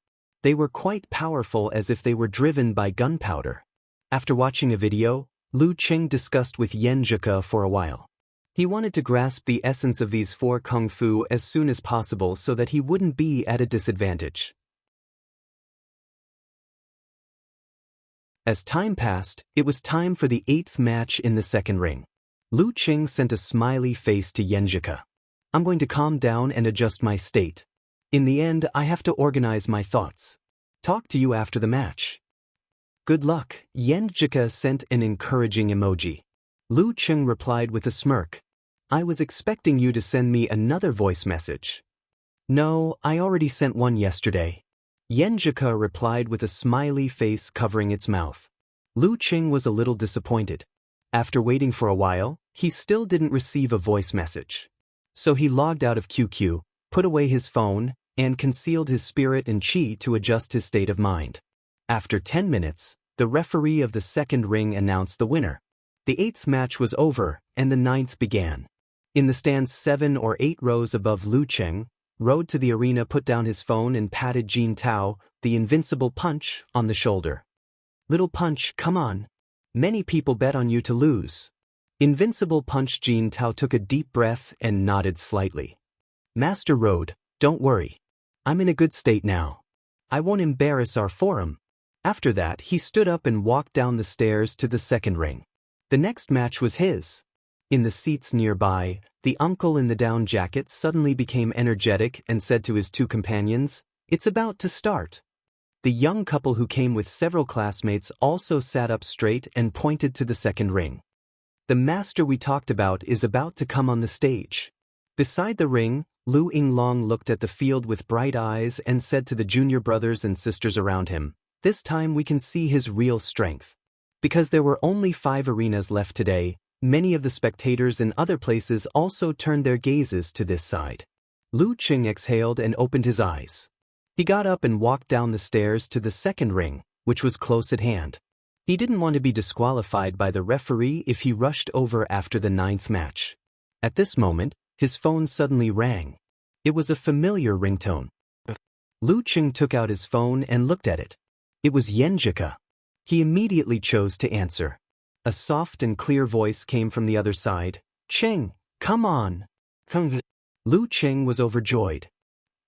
They were quite powerful as if they were driven by gunpowder. After watching a video, Lu Qing discussed with Yan Zhike for a while. He wanted to grasp the essence of these four kung fu as soon as possible so that he wouldn't be at a disadvantage. As time passed, it was time for the 8th match in the second ring. Lu Qing sent a smiley face to Yan Zhike. I'm going to calm down and adjust my state. In the end, I have to organize my thoughts. Talk to you after the match. Good luck, Yan Zhike sent an encouraging emoji. Lu Qing replied with a smirk. I was expecting you to send me another voice message. No, I already sent one yesterday. Yan Zhike replied with a smiley face covering its mouth. Lu Qing was a little disappointed. After waiting for a while, he still didn't receive a voice message. So he logged out of QQ, put away his phone, and concealed his spirit and qi to adjust his state of mind. After 10 minutes, the referee of the second ring announced the winner. The 8th match was over, and the 9th began. In the stands 7 or 8 rows above Lu Qing, rode to the arena, put down his phone and patted Jin Tao, the invincible punch, on the shoulder. Little punch, come on. Many people bet on you to lose. Invincible punch. Jin Tao took a deep breath and nodded slightly. Master Road, don't worry. I'm in a good state now. I won't embarrass our forum. After that, he stood up and walked down the stairs to the second ring. The next match was his. In the seats nearby, the uncle in the down jacket suddenly became energetic and said to his 2 companions, "It's about to start." The young couple who came with several classmates also sat up straight and pointed to the second ring. The master we talked about is about to come on the stage. Beside the ring, Lu Yinglong looked at the field with bright eyes and said to the junior brothers and sisters around him, "This time we can see his real strength." Because there were only 5 arenas left today, many of the spectators in other places also turned their gazes to this side. Lu Qing exhaled and opened his eyes. He got up and walked down the stairs to the second ring, which was close at hand. He didn't want to be disqualified by the referee if he rushed over after the 9th match. At this moment, his phone suddenly rang. It was a familiar ringtone. Lu Qing took out his phone and looked at it. It was Yan Zhike. He immediately chose to answer. A soft and clear voice came from the other side. "Qing, come on." Lu Qing was overjoyed.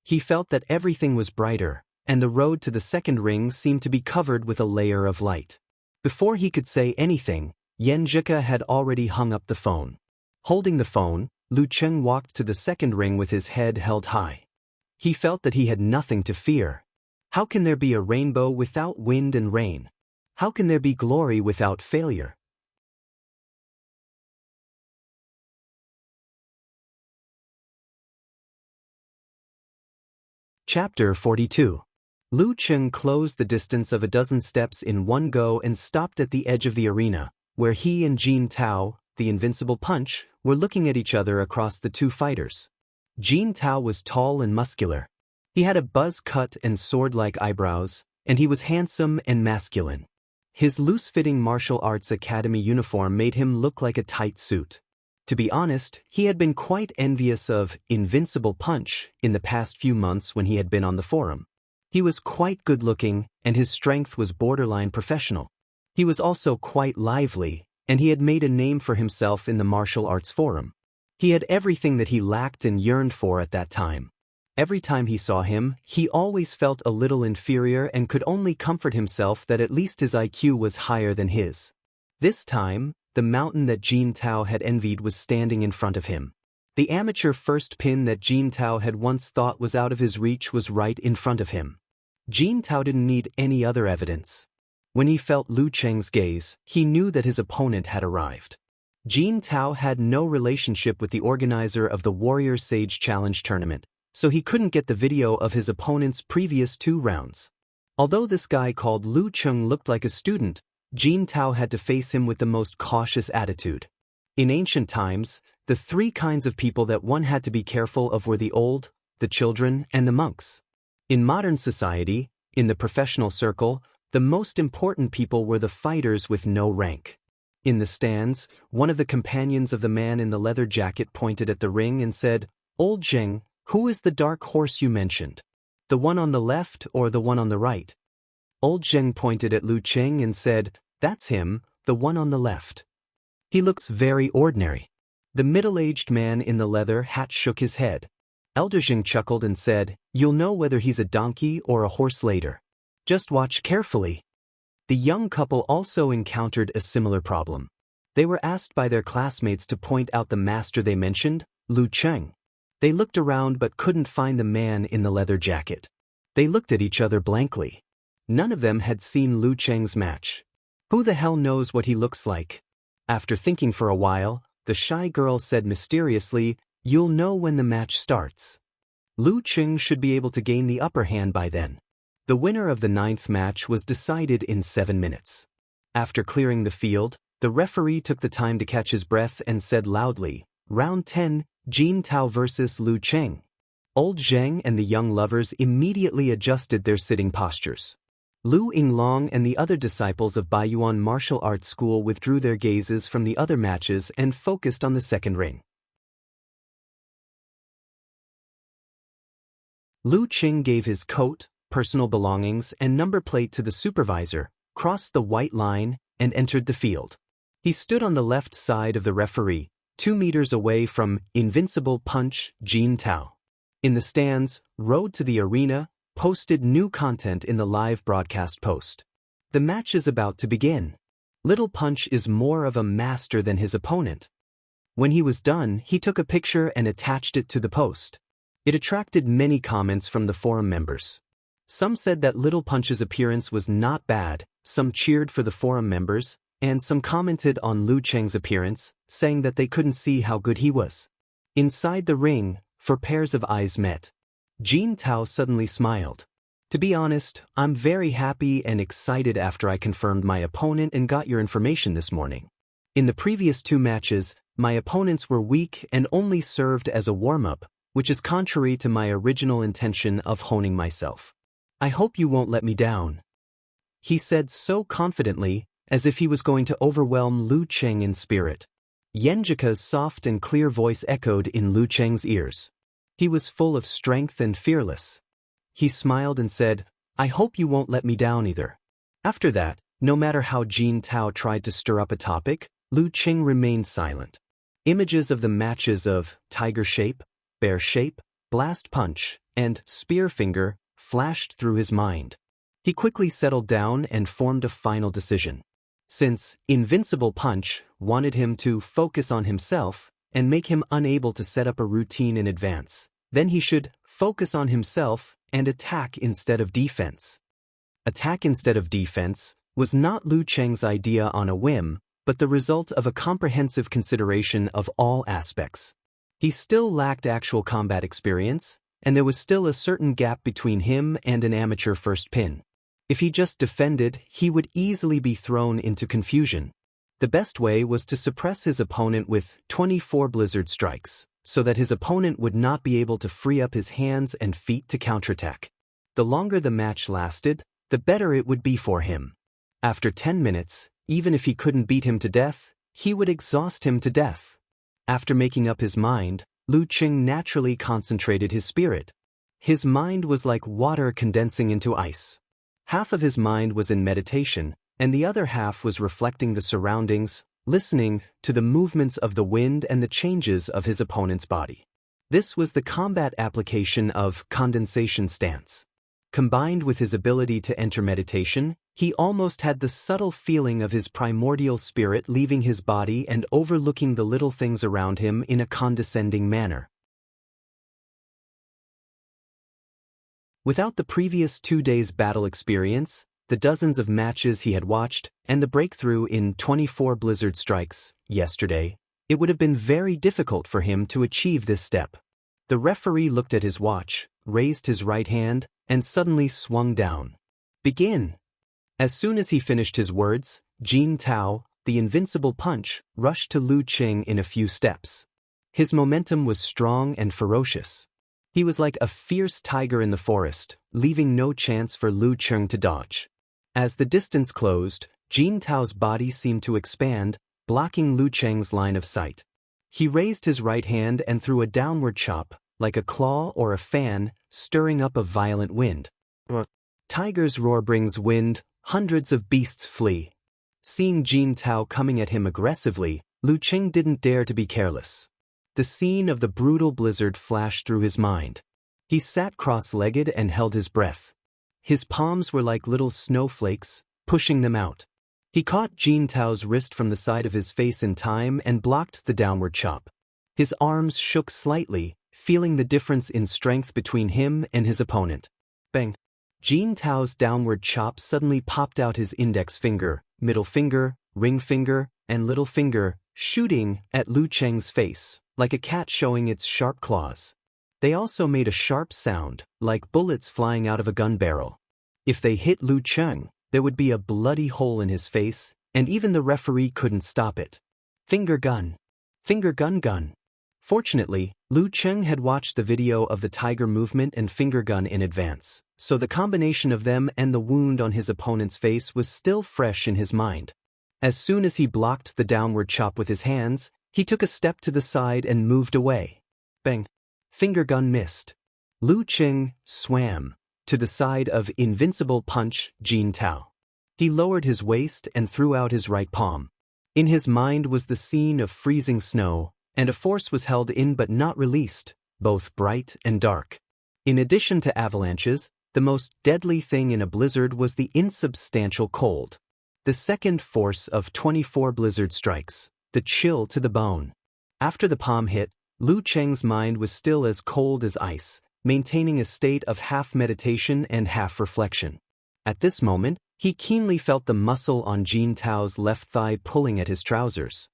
He felt that everything was brighter, and the road to the second ring seemed to be covered with a layer of light. Before he could say anything, Yan Zhike had already hung up the phone. Holding the phone, Lu Qing walked to the second ring with his head held high. He felt that he had nothing to fear. How can there be a rainbow without wind and rain? How can there be glory without failure? Chapter 42. Lu Qing closed the distance of a dozen steps in one go and stopped at the edge of the arena, where he and Jin Tao, the invincible punch, were looking at each other across the 2 fighters. Jin Tao was tall and muscular. He had a buzz cut and sword-like eyebrows, and he was handsome and masculine. His loose-fitting martial arts academy uniform made him look like a tight suit. To be honest, he had been quite envious of Invincible Punch in the past few months when he had been on the forum. He was quite good-looking, and his strength was borderline professional. He was also quite lively, and he had made a name for himself in the martial arts forum. He had everything that he lacked and yearned for at that time. Every time he saw him, he always felt a little inferior and could only comfort himself that at least his IQ was higher than his. This time, the mountain that Jin Tao had envied was standing in front of him. The amateur first pin that Jin Tao had once thought was out of his reach was right in front of him. Jin Tao didn't need any other evidence. When he felt Lu Qing's gaze, he knew that his opponent had arrived. Jin Tao had no relationship with the organizer of the Warrior Sage Challenge tournament, so he couldn't get the video of his opponent's previous 2 rounds. Although this guy called Lu Cheng looked like a student, Jin Tao had to face him with the most cautious attitude. In ancient times, the 3 kinds of people that one had to be careful of were the old, the children, and the monks. In modern society, in the professional circle, the most important people were the fighters with no rank. In the stands, one of the companions of the man in the leather jacket pointed at the ring and said, "Old Zheng, who is the dark horse you mentioned? The one on the left or the one on the right?" Old Zheng pointed at Lu Cheng and said, "That's him, the one on the left. He looks very ordinary." The middle-aged man in the leather hat shook his head. Elder Zheng chuckled and said, "You'll know whether he's a donkey or a horse later. Just watch carefully." The young couple also encountered a similar problem. They were asked by their classmates to point out the master they mentioned, Lu Cheng. They looked around but couldn't find the man in the leather jacket. They looked at each other blankly. None of them had seen Lu Cheng's match. Who the hell knows what he looks like? After thinking for a while, the shy girl said mysteriously, "You'll know when the match starts. Lu Cheng should be able to gain the upper hand by then." The winner of the 9th match was decided in 7 minutes. After clearing the field, the referee took the time to catch his breath and said loudly, "Round 10, Jin Tao versus Lu Cheng." Old Zheng and the young lovers immediately adjusted their sitting postures. Lu Yinglong and the other disciples of Baiyuan Martial Arts School withdrew their gazes from the other matches and focused on the second ring. Lu Cheng gave his coat, personal belongings, and number plate to the supervisor, crossed the white line, and entered the field. He stood on the left side of the referee, 2 meters away from Invincible Punch Jin Tao. In the stands, Road to the Arena posted new content in the live broadcast post. The match is about to begin. Little Punch is more of a master than his opponent. When he was done, he took a picture and attached it to the post. It attracted many comments from the forum members. Some said that Little Punch's appearance was not bad, some cheered for the forum members, and some commented on Lu Cheng's appearance, saying that they couldn't see how good he was. Inside the ring, 4 pairs of eyes met. Jin Tao suddenly smiled. "To be honest, I'm very happy and excited after I confirmed my opponent and got your information this morning. In the previous 2 matches, my opponents were weak and only served as a warm-up, which is contrary to my original intention of honing myself. I hope you won't let me down," he said so confidently, as if he was going to overwhelm Lu Cheng in spirit. Yenjika's soft and clear voice echoed in Lu Cheng's ears. He was full of strength and fearless. He smiled and said, "I hope you won't let me down either." After that, no matter how Jin Tao tried to stir up a topic, Lu Cheng remained silent. Images of the matches of Tiger Shape, Bear Shape, Blast Punch, and Spear Finger flashed through his mind. He quickly settled down and formed a final decision. Since Invincible Punch wanted him to focus on himself and make him unable to set up a routine in advance, then he should focus on himself and attack instead of defense. Attack instead of defense was not Lu Cheng's idea on a whim, but the result of a comprehensive consideration of all aspects. He still lacked actual combat experience, and there was still a certain gap between him and an amateur first pin. If he just defended, he would easily be thrown into confusion. The best way was to suppress his opponent with 24 blizzard strikes, so that his opponent would not be able to free up his hands and feet to counterattack. The longer the match lasted, the better it would be for him. After 10 minutes, even if he couldn't beat him to death, he would exhaust him to death. After making up his mind, Lu Cheng naturally concentrated his spirit. His mind was like water condensing into ice. Half of his mind was in meditation, and the other half was reflecting the surroundings, listening to the movements of the wind and the changes of his opponent's body. This was the combat application of condensation stance. Combined with his ability to enter meditation, he almost had the subtle feeling of his primordial spirit leaving his body and overlooking the little things around him in a condescending manner. Without the previous 2 days' battle experience, the dozens of matches he had watched, and the breakthrough in 24 blizzard strikes yesterday, it would have been very difficult for him to achieve this step. The referee looked at his watch, raised his right hand, and suddenly swung down. Begin! As soon as he finished his words, Jin Tao, the invincible punch, rushed to Lu Qing in a few steps. His momentum was strong and ferocious. He was like a fierce tiger in the forest, leaving no chance for Lu Qing to dodge. As the distance closed, Jin Tao's body seemed to expand, blocking Lu Qing's line of sight. He raised his right hand and threw a downward chop, like a claw or a fan, stirring up a violent wind. Tiger's roar brings wind, hundreds of beasts flee. Seeing Jin Tao coming at him aggressively, Lu Qing didn't dare to be careless. The scene of the brutal blizzard flashed through his mind. He sat cross-legged and held his breath. His palms were like little snowflakes, pushing them out. He caught Jin Tao's wrist from the side of his face in time and blocked the downward chop. His arms shook slightly, feeling the difference in strength between him and his opponent. Bang! Jin Tao's downward chop suddenly popped out his index finger, middle finger, ring finger, and little finger, shooting at Lu Qing's face, like a cat showing its sharp claws. They also made a sharp sound, like bullets flying out of a gun barrel. If they hit Lu Qing, there would be a bloody hole in his face, and even the referee couldn't stop it. Finger gun. Finger gun gun. Fortunately, Lu Qing had watched the video of the tiger movement and finger gun in advance, so the combination of them and the wound on his opponent's face was still fresh in his mind. As soon as he blocked the downward chop with his hands, he took a step to the side and moved away. Bang! Finger gun missed. Lu Qing swam to the side of invincible punch Jin Tao. He lowered his waist and threw out his right palm. In his mind was the scene of freezing snow, and a force was held in but not released, both bright and dark. In addition to avalanches, the most deadly thing in a blizzard was the insubstantial cold. The second force of 24 blizzard strikes, the chill to the bone. After the palm hit, Lu Qing's mind was still as cold as ice, maintaining a state of half meditation and half reflection. At this moment, he keenly felt the muscle on Jin Tao's left thigh pulling at his trousers.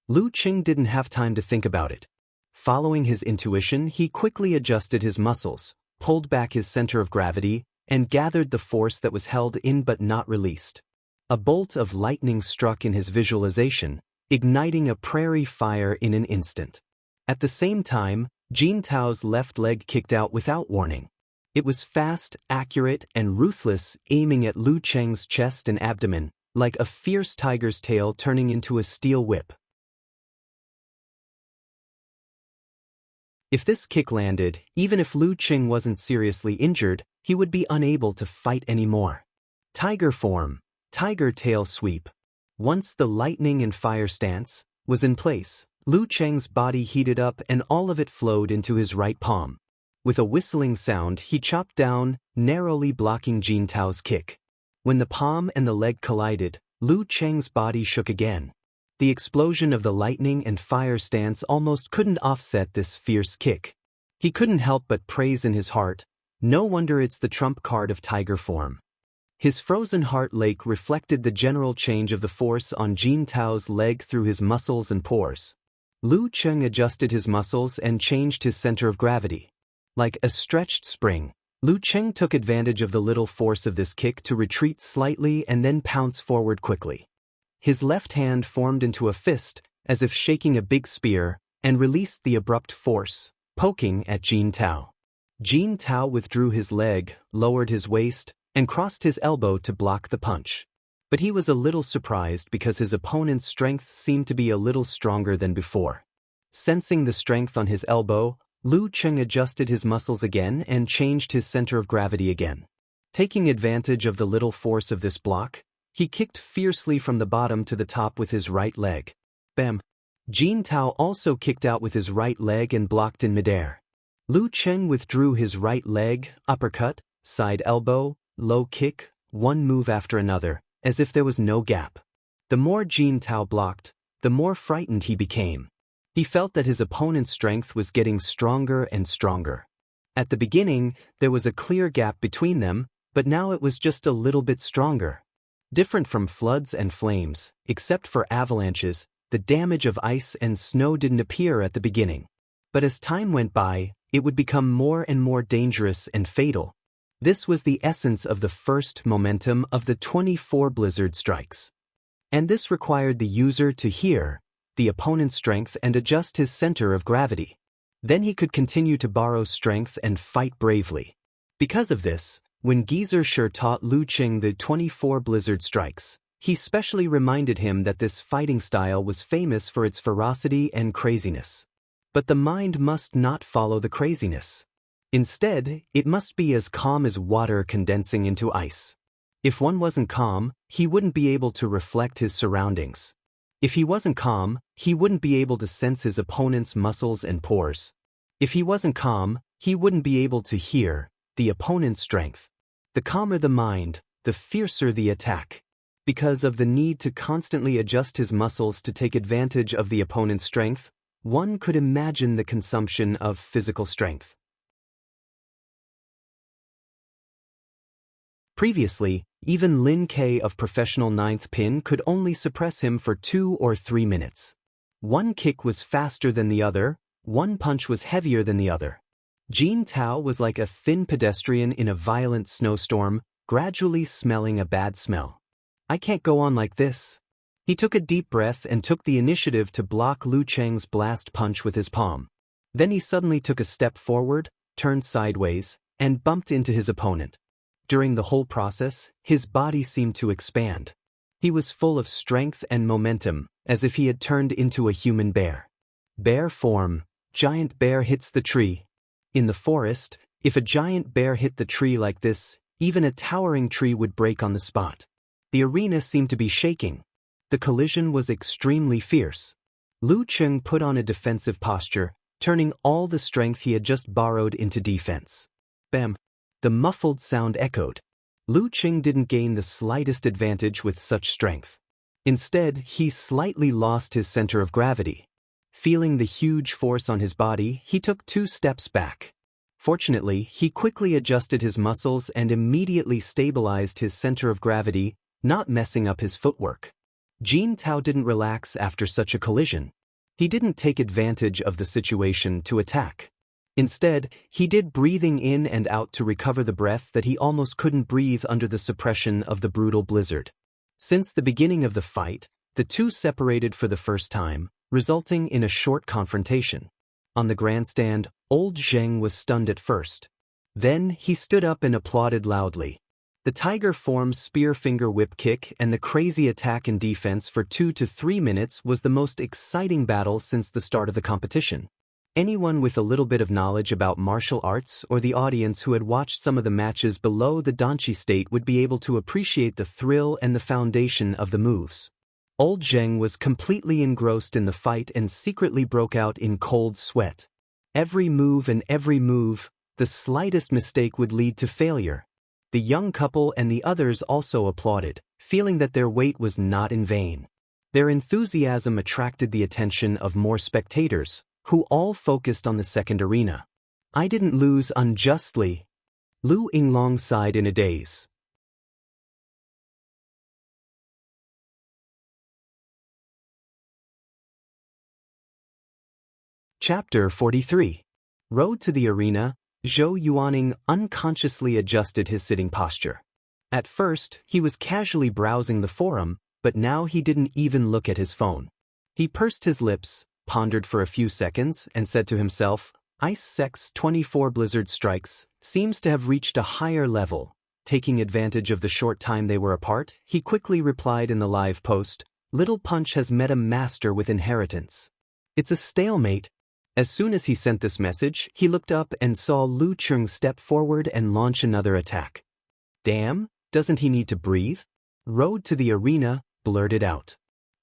Lu Qing didn't have time to think about it. Following his intuition, he quickly adjusted his muscles, pulled back his center of gravity, and gathered the force that was held in but not released. A bolt of lightning struck in his visualization, igniting a prairie fire in an instant. At the same time, Jin Tao's left leg kicked out without warning. It was fast, accurate, and ruthless, aiming at Lu Qing's chest and abdomen, like a fierce tiger's tail turning into a steel whip. If this kick landed, even if Lu Qing wasn't seriously injured, he would be unable to fight anymore. Tiger form, tiger tail sweep. Once the lightning and fire stance was in place, Lu Qing's body heated up and all of it flowed into his right palm. With a whistling sound, he chopped down, narrowly blocking Jin Tao's kick. When the palm and the leg collided, Lu Qing's body shook again. The explosion of the lightning and fire stance almost couldn't offset this fierce kick. He couldn't help but praise in his heart, "No wonder it's the trump card of tiger form." His frozen heart lake reflected the general change of the force on Jin Tao's leg through his muscles and pores. Lu Qing adjusted his muscles and changed his center of gravity. Like a stretched spring, Lu Qing took advantage of the little force of this kick to retreat slightly and then pounce forward quickly. His left hand formed into a fist, as if shaking a big spear, and released the abrupt force, poking at Jin Tao. Jin Tao withdrew his leg, lowered his waist, and crossed his elbow to block the punch. But he was a little surprised because his opponent's strength seemed to be a little stronger than before. Sensing the strength on his elbow, Lu Qing adjusted his muscles again and changed his center of gravity again. Taking advantage of the little force of this block, he kicked fiercely from the bottom to the top with his right leg. Bam! Jin Tao also kicked out with his right leg and blocked in midair. Lu Qing withdrew his right leg, uppercut, side elbow, low kick, one move after another, as if there was no gap. The more Jin Tao blocked, the more frightened he became. He felt that his opponent's strength was getting stronger and stronger. At the beginning, there was a clear gap between them, but now it was just a little bit stronger. Different from floods and flames, except for avalanches, the damage of ice and snow didn't appear at the beginning. But as time went by, it would become more and more dangerous and fatal. This was the essence of the first momentum of the 24 blizzard strikes. And this required the user to hear the opponent's strength and adjust his center of gravity. Then he could continue to borrow strength and fight bravely. Because of this, when Geezer Shi taught Lu Qing the 24 blizzard strikes, he specially reminded him that this fighting style was famous for its ferocity and craziness. But the mind must not follow the craziness. Instead, it must be as calm as water condensing into ice. If one wasn't calm, he wouldn't be able to reflect his surroundings. If he wasn't calm, he wouldn't be able to sense his opponent's muscles and pores. If he wasn't calm, he wouldn't be able to hear the opponent's strength. The calmer the mind, the fiercer the attack. Because of the need to constantly adjust his muscles to take advantage of the opponent's strength, one could imagine the consumption of physical strength. Previously, even Lin K of professional 9th pin could only suppress him for 2 or 3 minutes. One kick was faster than the other, one punch was heavier than the other. Jin Tao was like a thin pedestrian in a violent snowstorm, gradually smelling a bad smell. I can't go on like this. He took a deep breath and took the initiative to block Lu Cheng's blast punch with his palm. Then he suddenly took a step forward, turned sideways, and bumped into his opponent. During the whole process, his body seemed to expand. He was full of strength and momentum, as if he had turned into a human bear. Bear form, giant bear hits the tree. In the forest, if a giant bear hit the tree like this, even a towering tree would break on the spot. The arena seemed to be shaking. The collision was extremely fierce. Lu Qing put on a defensive posture, turning all the strength he had just borrowed into defense. Bam! The muffled sound echoed. Lu Qing didn't gain the slightest advantage with such strength. Instead, he slightly lost his center of gravity. Feeling the huge force on his body, he took 2 steps back. Fortunately, he quickly adjusted his muscles and immediately stabilized his center of gravity, not messing up his footwork. Jin Tao didn't relax after such a collision. He didn't take advantage of the situation to attack. Instead, he did breathing in and out to recover the breath that he almost couldn't breathe under the suppression of the brutal blizzard. Since the beginning of the fight, the two separated for the first time, resulting in a short confrontation. On the grandstand, old Zheng was stunned at first. Then he stood up and applauded loudly. The tiger form's spear finger whip kick and the crazy attack and defense for 2 to 3 minutes was the most exciting battle since the start of the competition. Anyone with a little bit of knowledge about martial arts or the audience who had watched some of the matches below the Danchi state would be able to appreciate the thrill and the foundation of the moves. Old Zheng was completely engrossed in the fight and secretly broke out in cold sweat. Every move, the slightest mistake would lead to failure. The young couple and the others also applauded, feeling that their wait was not in vain. Their enthusiasm attracted the attention of more spectators, who all focused on the second arena. I didn't lose unjustly. Lu Yinglong sighed in a daze. Chapter 43. Road to the arena, Zhou Yuaning unconsciously adjusted his sitting posture. At first, he was casually browsing the forum, but now he didn't even look at his phone. He pursed his lips, pondered for a few seconds, and said to himself, Ice Sec's 24 blizzard strikes seems to have reached a higher level. Taking advantage of the short time they were apart, he quickly replied in the live post, Little Punch has met a master with inheritance. It's a stalemate. As soon as he sent this message, he looked up and saw Lu Cheng step forward and launch another attack. Damn, doesn't he need to breathe? Road to the arena, blurted out.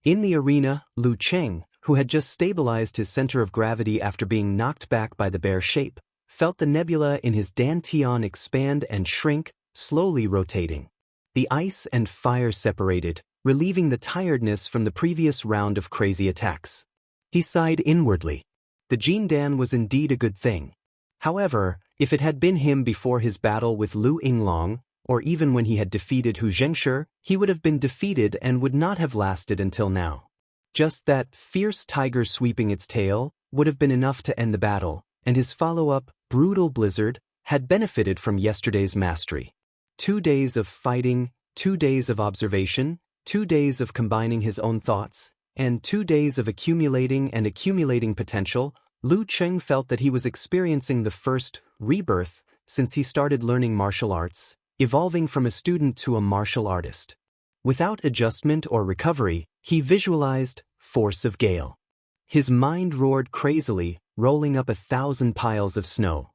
In the arena, Lu Cheng, who had just stabilized his center of gravity after being knocked back by the bear shape, felt the nebula in his dantian expand and shrink, slowly rotating. The ice and fire separated, relieving the tiredness from the previous round of crazy attacks. He sighed inwardly. The Jin Dan was indeed a good thing. However, if it had been him before his battle with Lu Yinglong, or even when he had defeated Hu Zhengshi, he would have been defeated and would not have lasted until now. Just that fierce tiger sweeping its tail would have been enough to end the battle, and his follow-up, brutal blizzard, had benefited from yesterday's mastery. 2 days of fighting, 2 days of observation, 2 days of combining his own thoughts, and 2 days of accumulating potential. Lu Cheng felt that he was experiencing the first rebirth since he started learning martial arts, evolving from a student to a martial artist. Without adjustment or recovery, he visualized force of gale. His mind roared crazily, rolling up 1,000 piles of snow.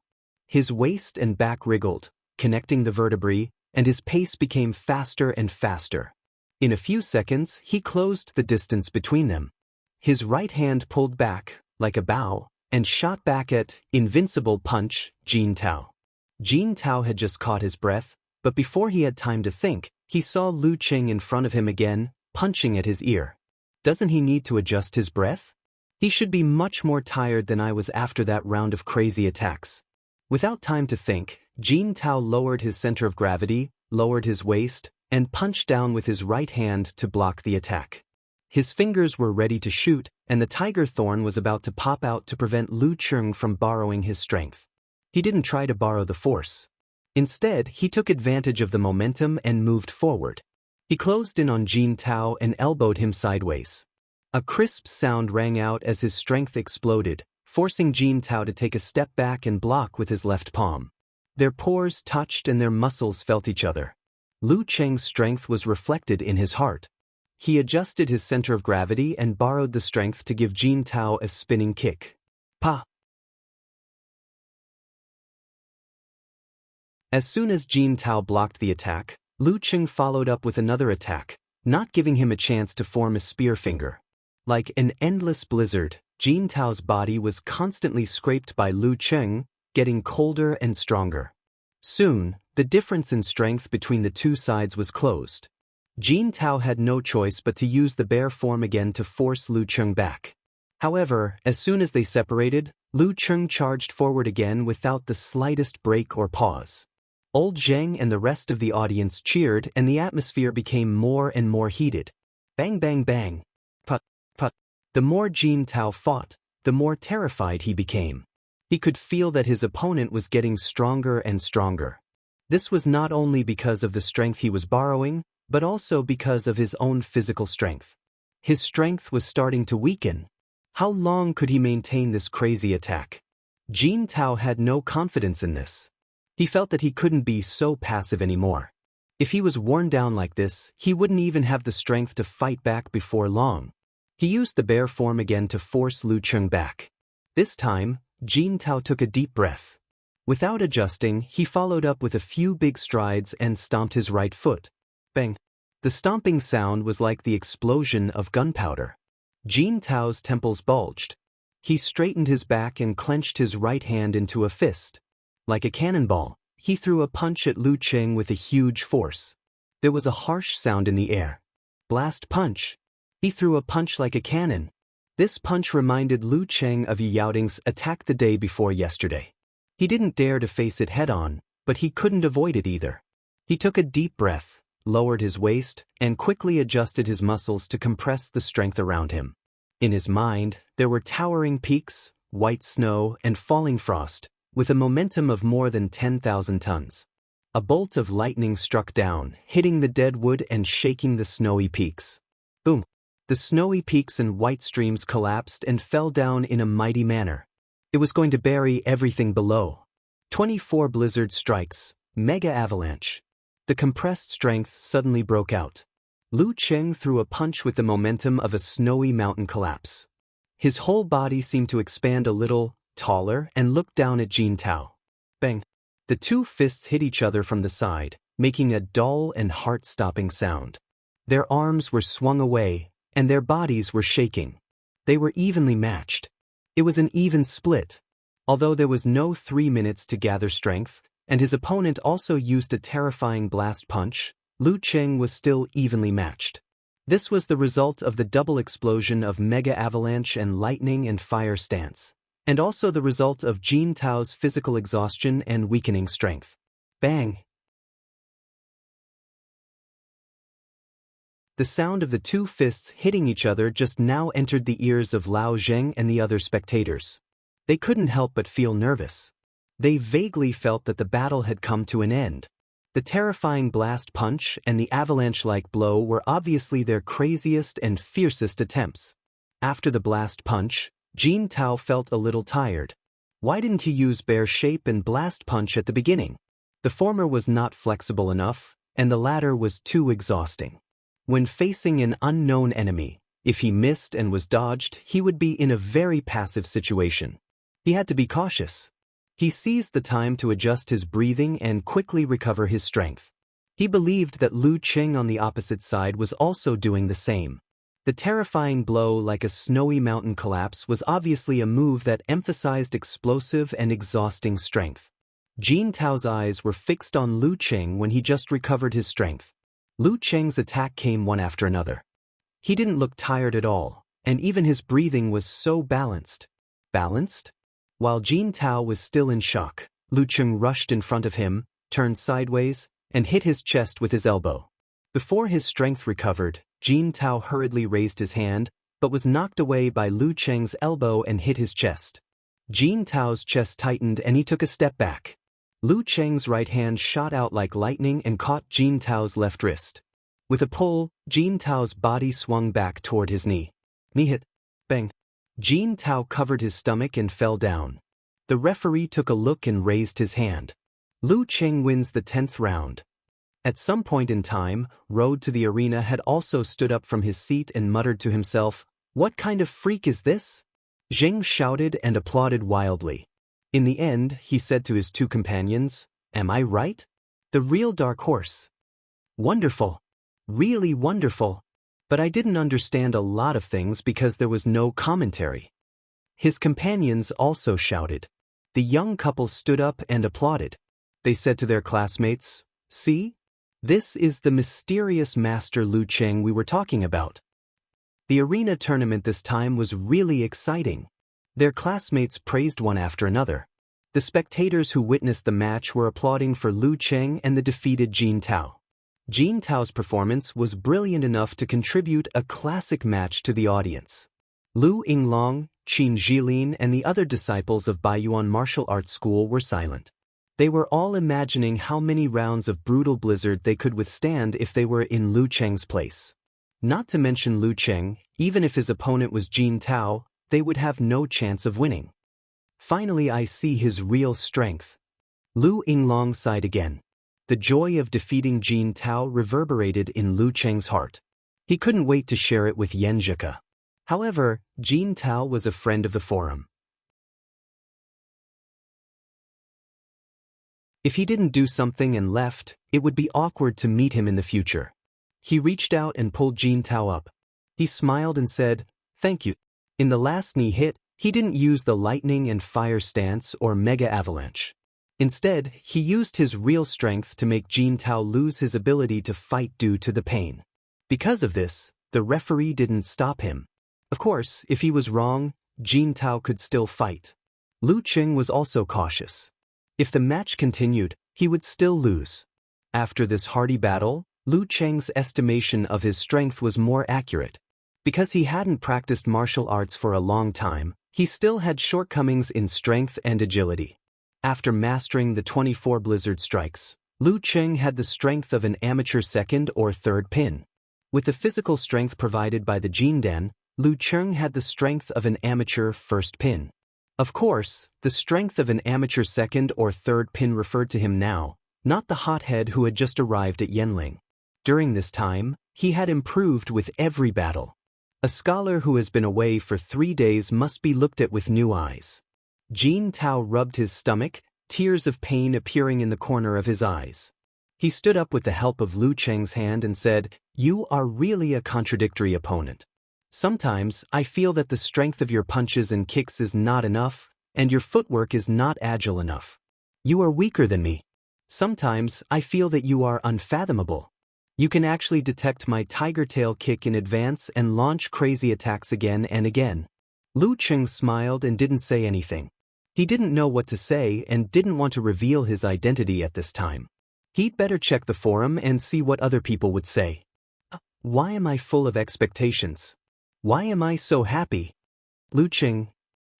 His waist and back wriggled, connecting the vertebrae, and his pace became faster and faster. In a few seconds, he closed the distance between them. His right hand pulled back, like a bow, and shot back at invincible punch Jin Tao. Jin Tao had just caught his breath, but before he had time to think, he saw Lu Cheng in front of him again, punching at his ear. Doesn't he need to adjust his breath? He should be much more tired than I was after that round of crazy attacks. Without time to think, Jin Tao lowered his center of gravity, lowered his waist, and punched down with his right hand to block the attack. His fingers were ready to shoot, and the tiger thorn was about to pop out to prevent Lu Cheng from borrowing his strength. He didn't try to borrow the force. Instead, he took advantage of the momentum and moved forward. He closed in on Jin Tao and elbowed him sideways. A crisp sound rang out as his strength exploded, forcing Jin Tao to take a step back and block with his left palm. Their pores touched and their muscles felt each other. Lu Cheng's strength was reflected in his heart. He adjusted his center of gravity and borrowed the strength to give Jin Tao a spinning kick. Pa! As soon as Jin Tao blocked the attack, Lu Cheng followed up with another attack, not giving him a chance to form a spear finger. Like an endless blizzard, Jin Tao's body was constantly scraped by Lu Cheng, getting colder and stronger. Soon, the difference in strength between the two sides was closed. Jin Tao had no choice but to use the bear form again to force Lu Cheng back. However, as soon as they separated, Lu Cheng charged forward again without the slightest break or pause. Old Zheng and the rest of the audience cheered and the atmosphere became more and more heated. Bang bang bang. Put, put. The more Jin Tao fought, the more terrified he became. He could feel that his opponent was getting stronger and stronger. This was not only because of the strength he was borrowing, but also because of his own physical strength. His strength was starting to weaken. How long could he maintain this crazy attack? Jin Tao had no confidence in this. He felt that he couldn't be so passive anymore. If he was worn down like this, he wouldn't even have the strength to fight back before long. He used the bear form again to force Lu Cheng back. This time, Jin Tao took a deep breath. Without adjusting, he followed up with a few big strides and stomped his right foot. Bang! The stomping sound was like the explosion of gunpowder. Jin Tao's temples bulged. He straightened his back and clenched his right hand into a fist. Like a cannonball, he threw a punch at Lu Cheng with a huge force. There was a harsh sound in the air. Blast punch! He threw a punch like a cannon. This punch reminded Lu Cheng of Yi Yaoting's attack the day before yesterday. He didn't dare to face it head-on, but he couldn't avoid it either. He took a deep breath, lowered his waist, and quickly adjusted his muscles to compress the strength around him. In his mind, there were towering peaks, white snow, and falling frost, with a momentum of more than 10,000 tons. A bolt of lightning struck down, hitting the dead wood and shaking the snowy peaks. Boom! The snowy peaks and white streams collapsed and fell down in a mighty manner. It was going to bury everything below. 24 blizzard strikes, mega avalanche. The compressed strength suddenly broke out. Lu Cheng threw a punch with the momentum of a snowy mountain collapse. His whole body seemed to expand a little, taller, and looked down at Jin Tao. Bang! The two fists hit each other from the side, making a dull and heart-stopping sound. Their arms were swung away, and their bodies were shaking. They were evenly matched. It was an even split. Although there was no 3 minutes to gather strength, and his opponent also used a terrifying blast punch, Lu Cheng was still evenly matched. This was the result of the double explosion of mega avalanche and lightning and fire stance, and also the result of Jin Tao's physical exhaustion and weakening strength. Bang! The sound of the two fists hitting each other just now entered the ears of Lao Zheng and the other spectators. They couldn't help but feel nervous. They vaguely felt that the battle had come to an end. The terrifying blast punch and the avalanche-like blow were obviously their craziest and fiercest attempts. After the blast punch, Jin Tao felt a little tired. Why didn't he use bear shape and blast punch at the beginning? The former was not flexible enough, and the latter was too exhausting. When facing an unknown enemy, if he missed and was dodged, he would be in a very passive situation. He had to be cautious. He seized the time to adjust his breathing and quickly recover his strength. He believed that Lu Qing on the opposite side was also doing the same. The terrifying blow like a snowy mountain collapse was obviously a move that emphasized explosive and exhausting strength. Jin Tao's eyes were fixed on Lu Qing when he just recovered his strength. Lu Qing's attack came one after another. He didn't look tired at all, and even his breathing was so balanced. Balanced? While Jin Tao was still in shock, Lu Qing rushed in front of him, turned sideways, and hit his chest with his elbow. Before his strength recovered, Jin Tao hurriedly raised his hand, but was knocked away by Lu Qing's elbow and hit his chest. Jin Tao's chest tightened and he took a step back. Lu Qing's right hand shot out like lightning and caught Jin Tao's left wrist. With a pull, Jin Tao's body swung back toward his knee. Knee hit. Bang. Jin Tao covered his stomach and fell down. The referee took a look and raised his hand. Lu Qing wins the 10th round. At some point in time, Road to the Arena had also stood up from his seat and muttered to himself, "What kind of freak is this?" Zheng shouted and applauded wildly. In the end, he said to his two companions, "Am I right? The real dark horse. Wonderful. Really wonderful. But I didn't understand a lot of things because there was no commentary." His companions also shouted. The young couple stood up and applauded. They said to their classmates, "See? This is the mysterious Master Lu Qing we were talking about." The arena tournament this time was really exciting. Their classmates praised one after another. The spectators who witnessed the match were applauding for Lu Qing and the defeated Jin Tao. Jin Tao's performance was brilliant enough to contribute a classic match to the audience. Lu Yinglong, Qin Jilin and the other disciples of Baiyuan Martial Arts School were silent. They were all imagining how many rounds of brutal blizzard they could withstand if they were in Lu Qing's place. Not to mention Lu Qing, even if his opponent was Jin Tao, they would have no chance of winning. Finally, I see his real strength. Lu Yinglong sighed again. The joy of defeating Jin Tao reverberated in Lu Qing's heart. He couldn't wait to share it with Yan Zhika. However, Jin Tao was a friend of the forum. If he didn't do something and left, it would be awkward to meet him in the future. He reached out and pulled Jin Tao up. He smiled and said, "Thank you." In the last knee hit, he didn't use the lightning and fire stance or mega avalanche. Instead, he used his real strength to make Jin Tao lose his ability to fight due to the pain. Because of this, the referee didn't stop him. Of course, if he was wrong, Jin Tao could still fight. Lu Qing was also cautious. If the match continued, he would still lose. After this hardy battle, Lu Qing's estimation of his strength was more accurate. Because he hadn't practiced martial arts for a long time, he still had shortcomings in strength and agility. After mastering the 24 blizzard strikes, Lu Qing had the strength of an amateur second or third pin. With the physical strength provided by the Jindan, Lu Qing had the strength of an amateur first pin. Of course, the strength of an amateur second or third pin referred to him now, not the hothead who had just arrived at Yanling. During this time, he had improved with every battle. A scholar who has been away for 3 days must be looked at with new eyes. Jin Tao rubbed his stomach, tears of pain appearing in the corner of his eyes. He stood up with the help of Lu Qing's hand and said, "You are really a contradictory opponent. Sometimes I feel that the strength of your punches and kicks is not enough, and your footwork is not agile enough. You are weaker than me. Sometimes I feel that you are unfathomable. You can actually detect my tiger tail kick in advance and launch crazy attacks again and again." Lu Qing smiled and didn't say anything. He didn't know what to say and didn't want to reveal his identity at this time. He'd better check the forum and see what other people would say. Why am I full of expectations? Why am I so happy? Lu Qing.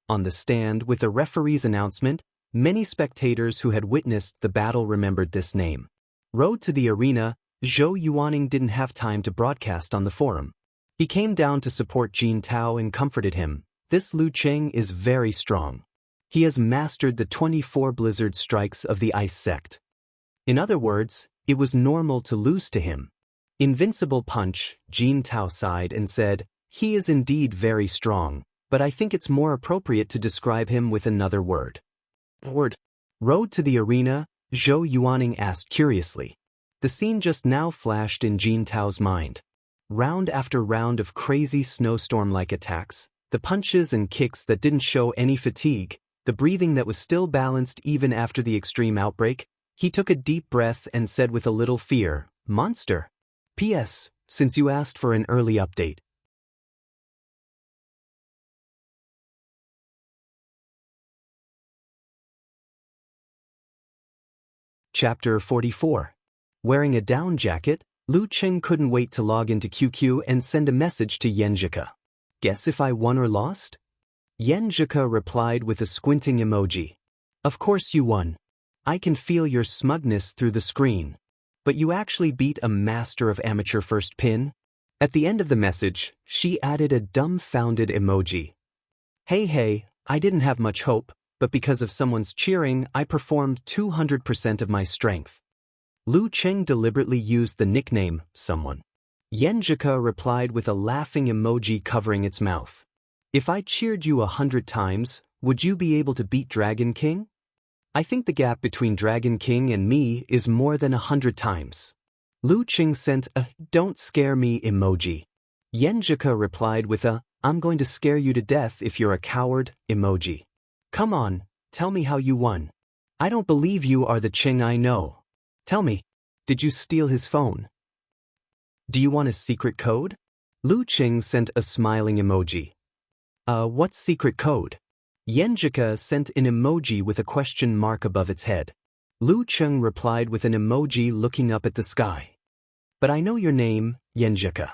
On the stand with the referee's announcement, many spectators who had witnessed the battle remembered this name. Road to the arena, Zhou Yuaning didn't have time to broadcast on the forum. He came down to support Jin Tao and comforted him. This Lu Qing is very strong. He has mastered the 24 blizzard strikes of the ice sect. In other words, it was normal to lose to him. Invincible punch, Jin Tao sighed and said, he is indeed very strong, but I think it's more appropriate to describe him with another word. Road to the arena, Zhou Yuaning asked curiously. The scene just now flashed in Jin Tao's mind. Round after round of crazy snowstorm-like attacks, the punches and kicks that didn't show any fatigue, the breathing that was still balanced even after the extreme outbreak, he took a deep breath and said with a little fear, "Monster. P.S. Since you asked for an early update." Chapter 44. Wearing a down jacket, Lu Qing couldn't wait to log into QQ and send a message to Yenjika. Guess if I won or lost? Yenjika replied with a squinting emoji. Of course you won. I can feel your smugness through the screen. But you actually beat a master of amateur first pin? At the end of the message, she added a dumbfounded emoji. Hey, I didn't have much hope, but because of someone's cheering, I performed 200% of my strength. Lu Qing deliberately used the nickname, someone. Yenjika replied with a laughing emoji covering its mouth. If I cheered you 100 times, would you be able to beat Dragon King? I think the gap between Dragon King and me is more than 100 times. Lu Qing sent a don't scare me emoji. Yenjika replied with a I'm going to scare you to death if you're a coward emoji. Come on, tell me how you won. I don't believe you are the Qing I know. Tell me, did you steal his phone? Do you want a secret code? Lu Qing sent a smiling emoji. What's secret code? Yenjika sent an emoji with a question mark above its head. Lu Qing replied with an emoji looking up at the sky. But I know your name, Yenjika.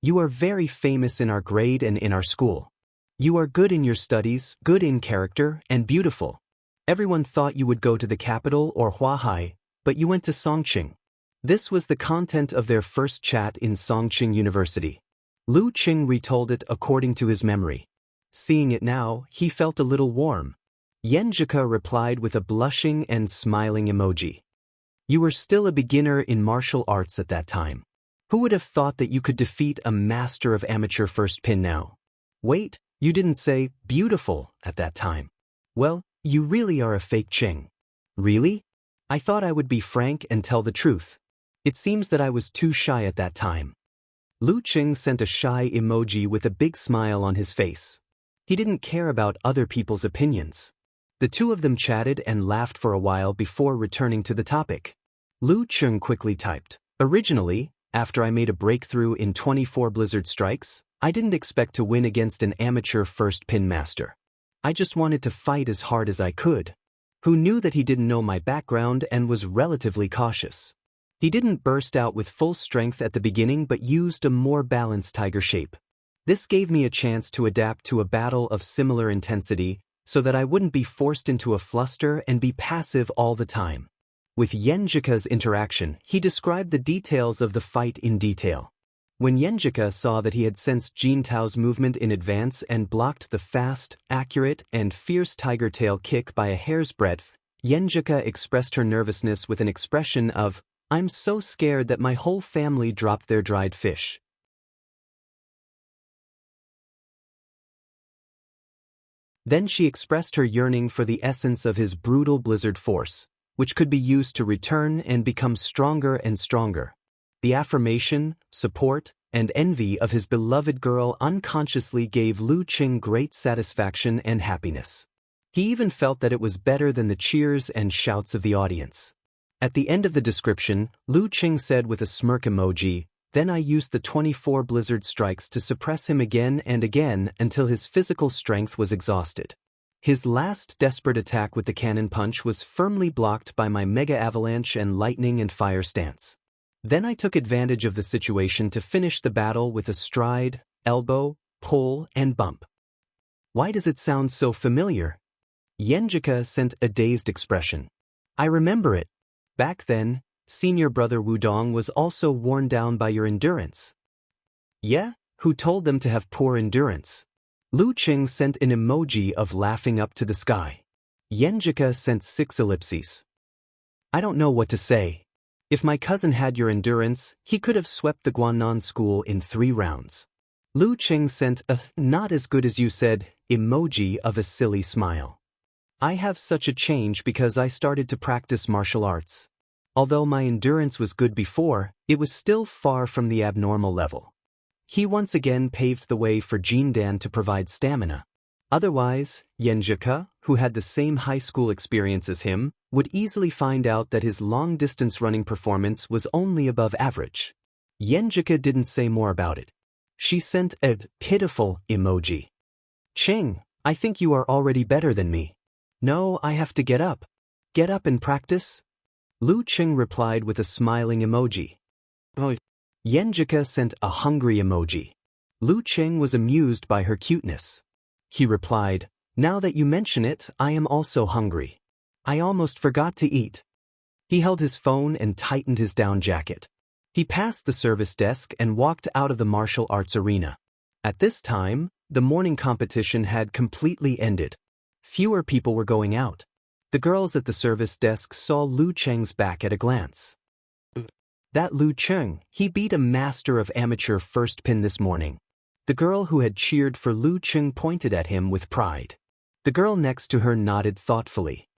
You are very famous in our grade and in our school. You are good in your studies, good in character, and beautiful. Everyone thought you would go to the capital or Huahai, but you went to Songqing. This was the content of their first chat in Songqing University. Lu Qing retold it according to his memory. Seeing it now, he felt a little warm. Yenjika replied with a blushing and smiling emoji. You were still a beginner in martial arts at that time. Who would have thought that you could defeat a master of amateur first pin now? Wait, you didn't say beautiful at that time. Well, you really are a fake Qing. Really? I thought I would be frank and tell the truth. It seems that I was too shy at that time. Lu Qing sent a shy emoji with a big smile on his face. He didn't care about other people's opinions. The two of them chatted and laughed for a while before returning to the topic. Lu Qing quickly typed. Originally, after I made a breakthrough in 24 blizzard strikes, I didn't expect to win against an amateur first pin master. I just wanted to fight as hard as I could. Who knew that he didn't know my background and was relatively cautious. He didn't burst out with full strength at the beginning but used a more balanced tiger shape. This gave me a chance to adapt to a battle of similar intensity so that I wouldn't be forced into a fluster and be passive all the time. With Yenjika's interaction, he described the details of the fight in detail. When Yenjika saw that he had sensed Jin Tao's movement in advance and blocked the fast, accurate, and fierce tiger tail kick by a hair's breadth, Yenjika expressed her nervousness with an expression of, I'm so scared that my whole family dropped their dried fish. Then she expressed her yearning for the essence of his brutal blizzard force, which could be used to return and become stronger and stronger. The affirmation, support, and envy of his beloved girl unconsciously gave Lu Qing great satisfaction and happiness. He even felt that it was better than the cheers and shouts of the audience. At the end of the description, Lu Qing said with a smirk emoji, then I used the 24 blizzard strikes to suppress him again and again until his physical strength was exhausted. His last desperate attack with the cannon punch was firmly blocked by my mega avalanche and lightning and fire stance. Then I took advantage of the situation to finish the battle with a stride, elbow, pull, and bump. Why does it sound so familiar? Yenjika sent a dazed expression. I remember it. Back then, senior brother Wudong was also worn down by your endurance. Yeah? Who told them to have poor endurance? Lu Qing sent an emoji of laughing up to the sky. Yenjika sent 6 ellipses. I don't know what to say. If my cousin had your endurance, he could have swept the Guanan school in 3 rounds. Lu Qing sent a not as good as you said emoji of a silly smile. I have such a change because I started to practice martial arts. Although my endurance was good before, it was still far from the abnormal level. He once again paved the way for Jindan to provide stamina. Otherwise, Yenjika, who had the same high school experience as him, would easily find out that his long-distance running performance was only above average. Yenjika didn't say more about it. She sent a pitiful emoji. Qing, I think you are already better than me. No, I have to get up. Get up and practice? Lu Qing replied with a smiling emoji. Oh. Yenjika sent a hungry emoji. Lu Qing was amused by her cuteness. He replied, now that you mention it, I am also hungry. I almost forgot to eat. He held his phone and tightened his down jacket. He passed the service desk and walked out of the martial arts arena. At this time, the morning competition had completely ended. Fewer people were going out. The girls at the service desk saw Lu Qing's back at a glance. That Lu Qing, he beat a master of amateur first pin this morning. The girl who had cheered for Lu Qing pointed at him with pride. The girl next to her nodded thoughtfully.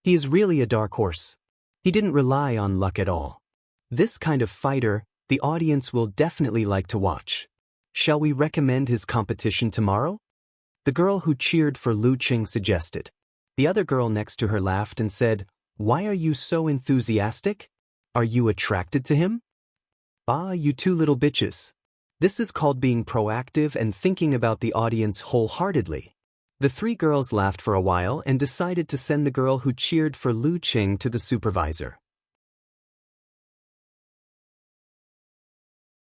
He is really a dark horse. He didn't rely on luck at all. This kind of fighter, the audience will definitely like to watch. Shall we recommend his competition tomorrow? The girl who cheered for Lu Qing suggested. The other girl next to her laughed and said, why are you so enthusiastic? Are you attracted to him? Ah, you 2 little bitches. This is called being proactive and thinking about the audience wholeheartedly. The 3 girls laughed for a while and decided to send the girl who cheered for Lu Qing to the supervisor.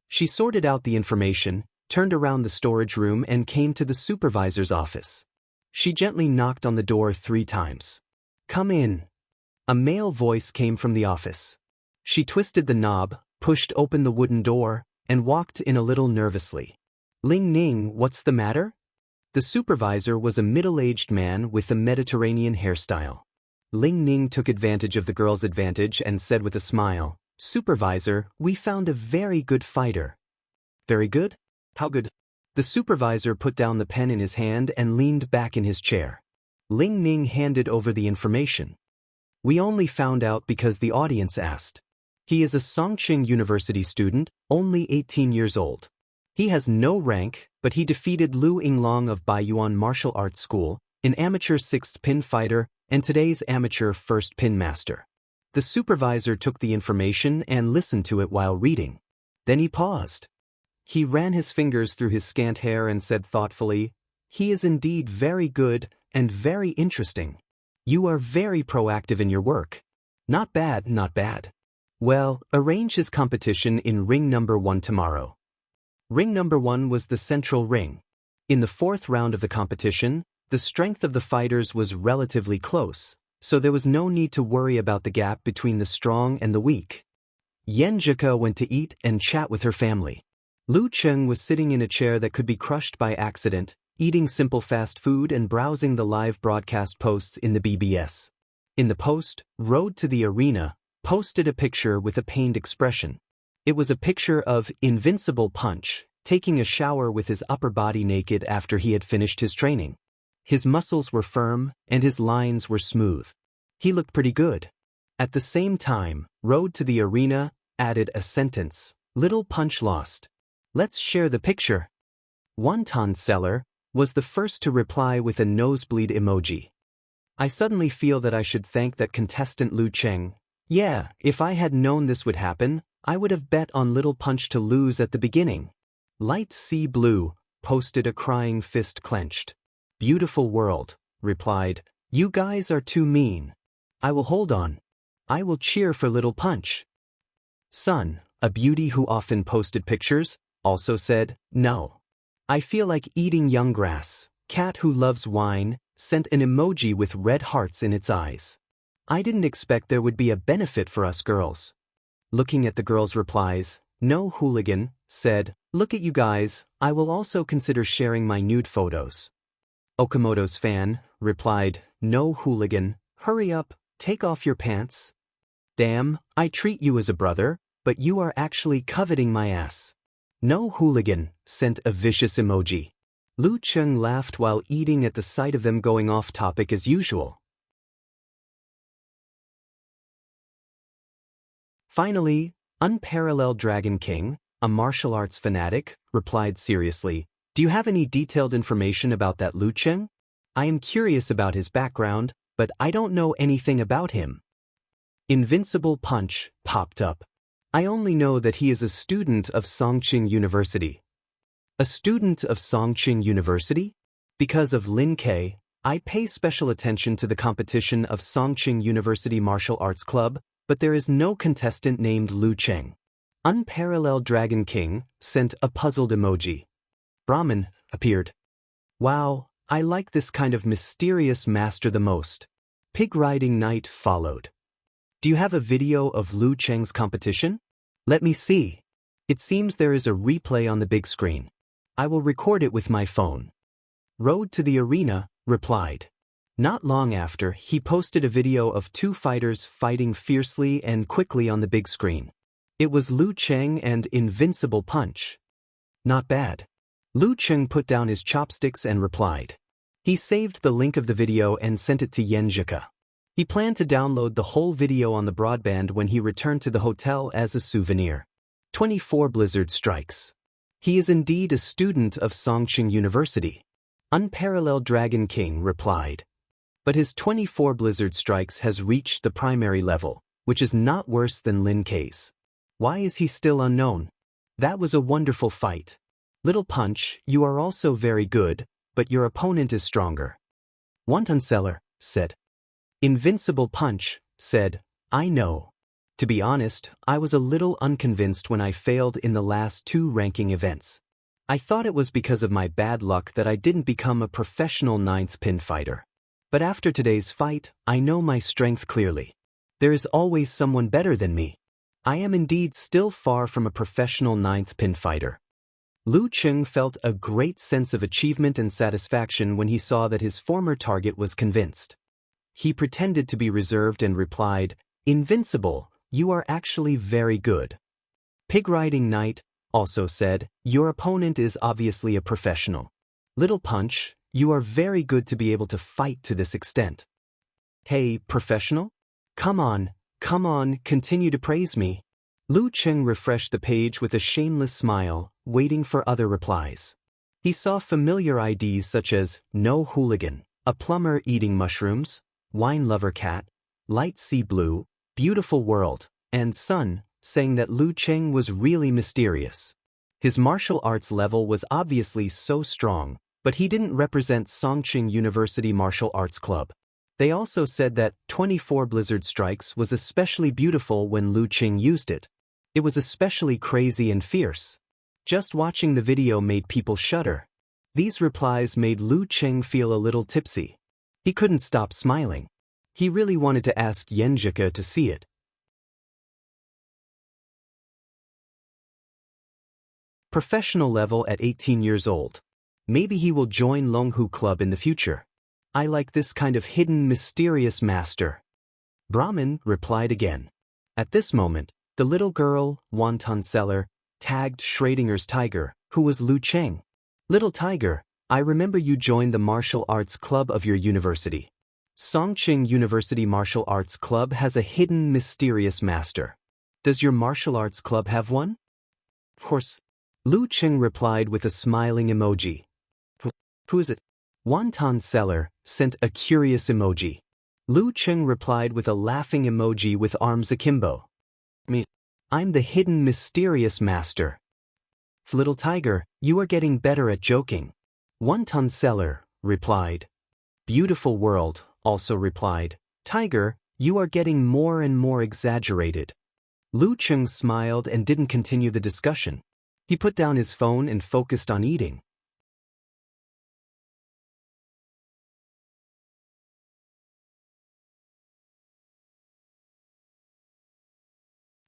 She sorted out the information, turned around the storage room and came to the supervisor's office. She gently knocked on the door 3 times. Come in. A male voice came from the office. She twisted the knob, pushed open the wooden door, and walked in a little nervously. Ling Ning, what's the matter? The supervisor was a middle-aged man with a Mediterranean hairstyle. Ling Ning took advantage of the girl's advantage and said with a smile, Supervisor, we found a very good fighter. Very good? How good? The supervisor put down the pen in his hand and leaned back in his chair. Ling Ning handed over the information. We only found out because the audience asked. He is a Songqing University student, only 18 years old. He has no rank, but he defeated Lu Yinglong of Baiyuan Martial Arts School, an amateur 6th pin fighter, and today's amateur 1st pin master. The supervisor took the information and listened to it while reading. Then he paused. He ran his fingers through his scant hair and said thoughtfully, he is indeed very good and very interesting. You are very proactive in your work. Not bad, not bad. Well, arrange his competition in ring number 1 tomorrow. Ring number 1 was the central ring. In the 4th round of the competition, the strength of the fighters was relatively close, so there was no need to worry about the gap between the strong and the weak. Yenjika went to eat and chat with her family. Lu Qing was sitting in a chair that could be crushed by accident, eating simple fast food and browsing the live broadcast posts in the BBS. In the post, Road to the Arena posted a picture with a pained expression. It was a picture of Invincible Punch, taking a shower with his upper body naked after he had finished his training. His muscles were firm, and his lines were smooth. He looked pretty good. At the same time, Road to the Arena added a sentence, Little Punch lost. Let's share the picture. Wonton Seller was the first to reply with a nosebleed emoji. I suddenly feel that I should thank that contestant Lu Qing. Yeah, if I had known this would happen, I would have bet on Little Punch to lose at the beginning. Light Sea Blue posted a crying fist clenched. Beautiful world, replied, you guys are too mean. I will hold on. I will cheer for Little Punch. Son, a beauty who often posted pictures, also said, no. I feel like eating young grass. Cat who loves wine sent an emoji with red hearts in its eyes. I didn't expect there would be a benefit for us girls. Looking at the girls' replies, No Hooligan said, look at you guys, I will also consider sharing my nude photos. Okamoto's fan replied, No Hooligan, hurry up, take off your pants. Damn, I treat you as a brother, but you are actually coveting my ass. No Hooligan sent a vicious emoji. Lu Cheng laughed while eating at the sight of them going off topic as usual. Finally, Unparalleled Dragon King, a martial arts fanatic, replied seriously, Do you have any detailed information about that Lu Cheng? I am curious about his background, but I don't know anything about him. Invincible Punch popped up. I only know that he is a student of Songqing University. A student of Songqing University? Because of Lin Ke, I pay special attention to the competition of Songqing University Martial Arts Club, but there is no contestant named Lu Cheng. Unparalleled Dragon King sent a puzzled emoji. Brahmin appeared. Wow, I like this kind of mysterious master the most. Pig Riding Night followed. Do you have a video of Lu Cheng's competition? Let me see. It seems there is a replay on the big screen. I will record it with my phone. Road to the Arena replied. Not long after, he posted a video of two fighters fighting fiercely and quickly on the big screen. It was Lu Cheng and Invincible Punch. Not bad. Lu Cheng put down his chopsticks and replied. He saved the link of the video and sent it to Yenjika. He planned to download the whole video on the broadband when he returned to the hotel as a souvenir. 24 Blizzard Strikes. He is indeed a student of Songqing University. Unparalleled Dragon King replied. But his 24 Blizzard Strikes has reached the primary level, which is not worse than Lin Ke's. Why is he still unknown? That was a wonderful fight. Little Punch, you are also very good, but your opponent is stronger. Wonton Seller said. Invincible Punch said, I know. To be honest, I was a little unconvinced when I failed in the last two ranking events. I thought it was because of my bad luck that I didn't become a professional 9th pin fighter. But after today's fight, I know my strength clearly. There is always someone better than me. I am indeed still far from a professional 9th pin fighter. Lu Cheng felt a great sense of achievement and satisfaction when he saw that his former target was convinced. He pretended to be reserved and replied, Invincible, you are actually very good. Pig Riding Night also said, Your opponent is obviously a professional. Little Punch, you are very good to be able to fight to this extent. Hey, professional? Come on, continue to praise me. Lu Cheng refreshed the page with a shameless smile, waiting for other replies. He saw familiar IDs such as No Hooligan, a plumber eating mushrooms, Wine Lover Cat, Light Sea Blue, Beautiful World, and Sun, saying that Lu Cheng was really mysterious. His martial arts level was obviously so strong, but he didn't represent Songqing University Martial Arts Club. They also said that 24 Blizzard Strikes was especially beautiful when Lu Cheng used it. It was especially crazy and fierce. Just watching the video made people shudder. These replies made Lu Cheng feel a little tipsy. He couldn't stop smiling. He really wanted to ask Yenjika to see it. Professional level at 18 years old. Maybe he will join Longhu Club in the future. I like this kind of hidden, mysterious master. Brahmin replied again. At this moment, the little girl, Wonton Seller, tagged Schrodinger's Tiger, who was Lu Cheng. Little Tiger, I remember you joined the martial arts club of your university. Songqing University Martial Arts Club has a hidden, mysterious master. Does your martial arts club have one? Of course. Lu Cheng replied with a smiling emoji. Who is it? Wonton Seller sent a curious emoji. Lu Cheng replied with a laughing emoji with arms akimbo. Me. I'm the hidden, mysterious master. Little Tiger, you are getting better at joking. Wonton Seller replied. Beautiful World also replied, Tiger, you are getting more and more exaggerated. Lu Cheng smiled and didn't continue the discussion. He put down his phone and focused on eating.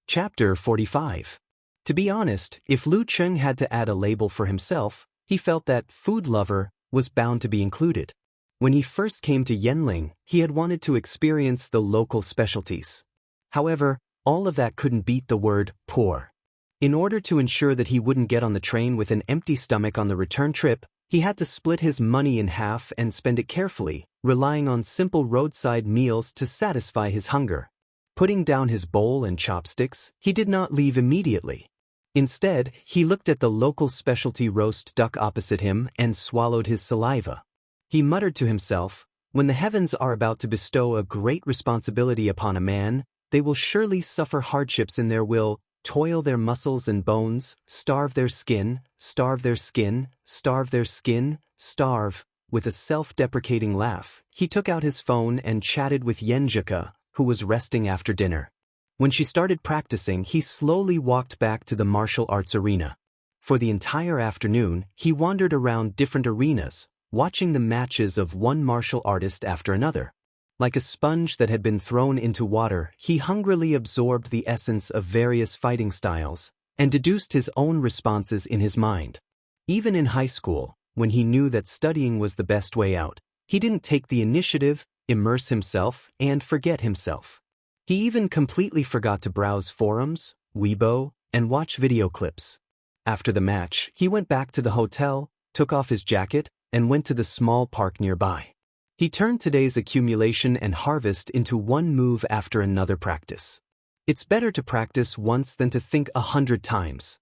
Chapter 45. To be honest, if Lu Cheng had to add a label for himself, he felt that food lover was bound to be included. When he first came to Yenling, he had wanted to experience the local specialties. However, all of that couldn't beat the word poor. In order to ensure that he wouldn't get on the train with an empty stomach on the return trip, he had to split his money in half and spend it carefully, relying on simple roadside meals to satisfy his hunger. Putting down his bowl and chopsticks, he did not leave immediately. Instead, he looked at the local specialty roast duck opposite him and swallowed his saliva. He muttered to himself, "When the heavens are about to bestow a great responsibility upon a man, they will surely suffer hardships in their will, toil their muscles and bones, starve their skin, starve their skin, starve their skin, starve." With a self-deprecating laugh, he took out his phone and chatted with Yenjika, who was resting after dinner. When she started practicing, he slowly walked back to the martial arts arena. For the entire afternoon, he wandered around different arenas, watching the matches of one martial artist after another. Like a sponge that had been thrown into water, he hungrily absorbed the essence of various fighting styles and deduced his own responses in his mind. Even in high school, when he knew that studying was the best way out, he didn't take the initiative, immerse himself, and forget himself. He even completely forgot to browse forums, Weibo, and watch video clips. After the match, he went back to the hotel, took off his jacket, and went to the small park nearby. He turned today's accumulation and harvest into one move after another practice. It's better to practice once than to think 100 times.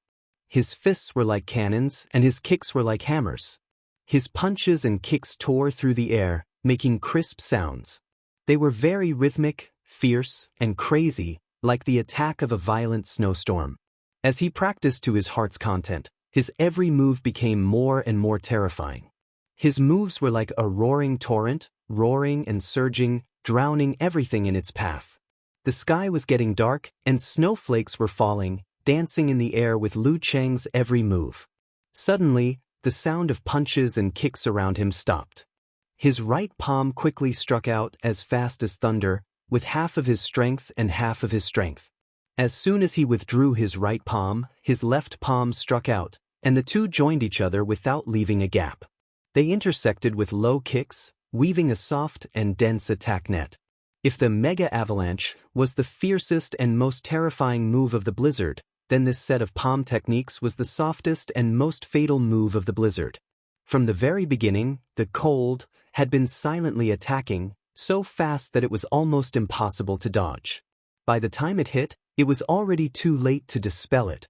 His fists were like cannons, and his kicks were like hammers. His punches and kicks tore through the air, making crisp sounds. They were very rhythmic, fierce, and crazy, like the attack of a violent snowstorm. As he practiced to his heart's content, his every move became more and more terrifying. His moves were like a roaring torrent, roaring and surging, drowning everything in its path. The sky was getting dark, and snowflakes were falling, dancing in the air with Lu Cheng's every move. Suddenly, the sound of punches and kicks around him stopped. His right palm quickly struck out as fast as thunder, with half of his strength and half of his strength. As soon as he withdrew his right palm, his left palm struck out, and the two joined each other without leaving a gap. They intersected with low kicks, weaving a soft and dense attack net. If the Mega Avalanche was the fiercest and most terrifying move of the blizzard, then this set of palm techniques was the softest and most fatal move of the blizzard. From the very beginning, the cold had been silently attacking, so fast that it was almost impossible to dodge. By the time it hit, it was already too late to dispel it.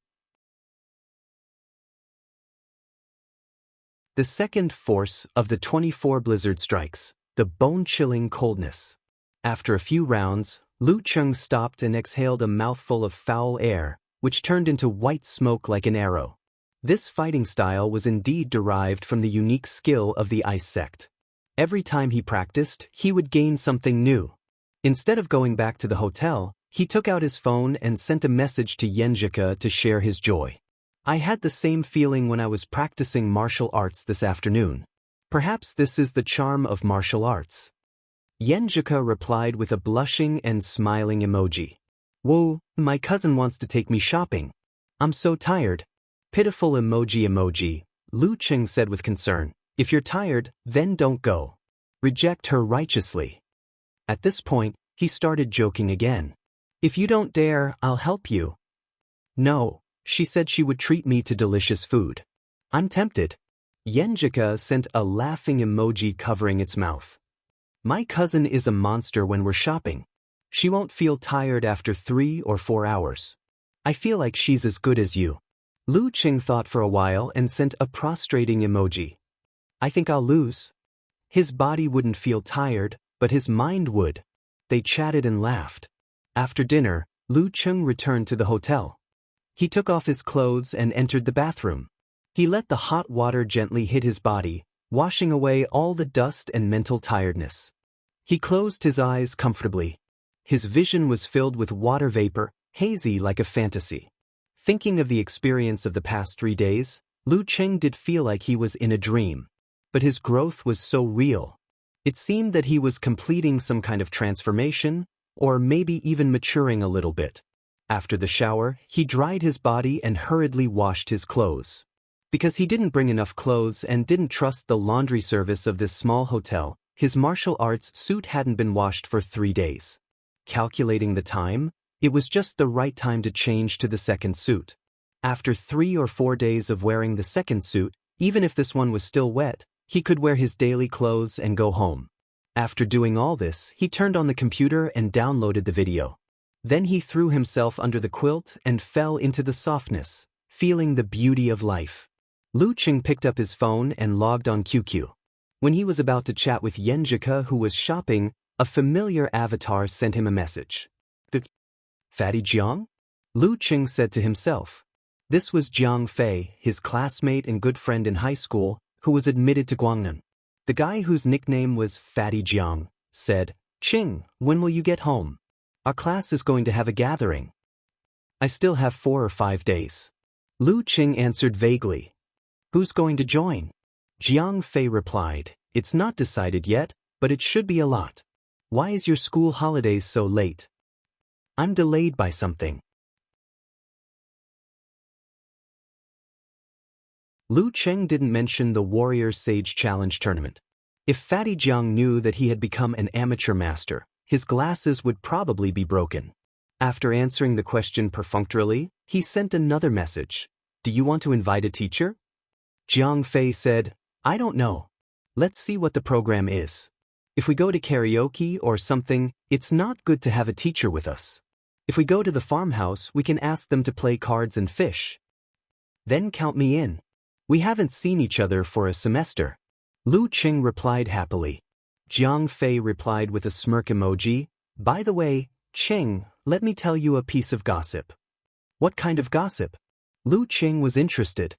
The second force of the 24 blizzard strikes, the bone-chilling coldness. After a few rounds, Lu Cheng stopped and exhaled a mouthful of foul air, which turned into white smoke like an arrow. This fighting style was indeed derived from the unique skill of the ice sect. Every time he practiced, he would gain something new. Instead of going back to the hotel, he took out his phone and sent a message to Yenjika to share his joy. "I had the same feeling when I was practicing martial arts this afternoon. Perhaps this is the charm of martial arts." Yenjika replied with a blushing and smiling emoji. "Whoa, my cousin wants to take me shopping. I'm so tired." Pitiful emoji. Lu Cheng said with concern, "If you're tired, then don't go. Reject her righteously." At this point, he started joking again. "If you don't dare, I'll help you." "No, she said she would treat me to delicious food. I'm tempted." Yenjika sent a laughing emoji covering its mouth. "My cousin is a monster when we're shopping. She won't feel tired after 3 or 4 hours. I feel like she's as good as you." Lu Cheng thought for a while and sent a prostrating emoji. "I think I'll lose." His body wouldn't feel tired, but his mind would. They chatted and laughed. After dinner, Lu Cheng returned to the hotel. He took off his clothes and entered the bathroom. He let the hot water gently hit his body, washing away all the dust and mental tiredness. He closed his eyes comfortably. His vision was filled with water vapor, hazy like a fantasy. Thinking of the experience of the past 3 days, Lu Cheng did feel like he was in a dream. But his growth was so real. It seemed that he was completing some kind of transformation, or maybe even maturing a little bit. After the shower, he dried his body and hurriedly washed his clothes. Because he didn't bring enough clothes and didn't trust the laundry service of this small hotel, his martial arts suit hadn't been washed for 3 days. Calculating the time, it was just the right time to change to the second suit. After 3 or 4 days of wearing the second suit, even if this one was still wet, he could wear his daily clothes and go home. After doing all this, he turned on the computer and downloaded the video. Then he threw himself under the quilt and fell into the softness, feeling the beauty of life. Lu Cheng picked up his phone and logged on QQ. When he was about to chat with Yenjika, who was shopping, a familiar avatar sent him a message. Fatty Jiang? Lu Cheng said to himself. This was Jiang Fei, his classmate and good friend in high school, who was admitted to Guangnan. The guy whose nickname was Fatty Jiang said, Ching, when will you get home? Our class is going to have a gathering. I still have 4 or 5 days. Lu Cheng answered vaguely. Who's going to join? Jiang Fei replied, It's not decided yet, but it should be a lot. Why is your school holidays so late? I'm delayed by something. Lu Cheng didn't mention the Warrior Sage Challenge tournament. If Fatty Jiang knew that he had become an amateur master, his glasses would probably be broken. After answering the question perfunctorily, he sent another message. Do you want to invite a teacher? Jiang Fei said, I don't know. Let's see what the program is. If we go to karaoke or something, it's not good to have a teacher with us. If we go to the farmhouse, we can ask them to play cards and fish. Then count me in. We haven't seen each other for a semester. Lu Cheng replied happily. Jiang Fei replied with a smirk emoji. By the way, Cheng, let me tell you a piece of gossip. What kind of gossip? Lu Cheng was interested.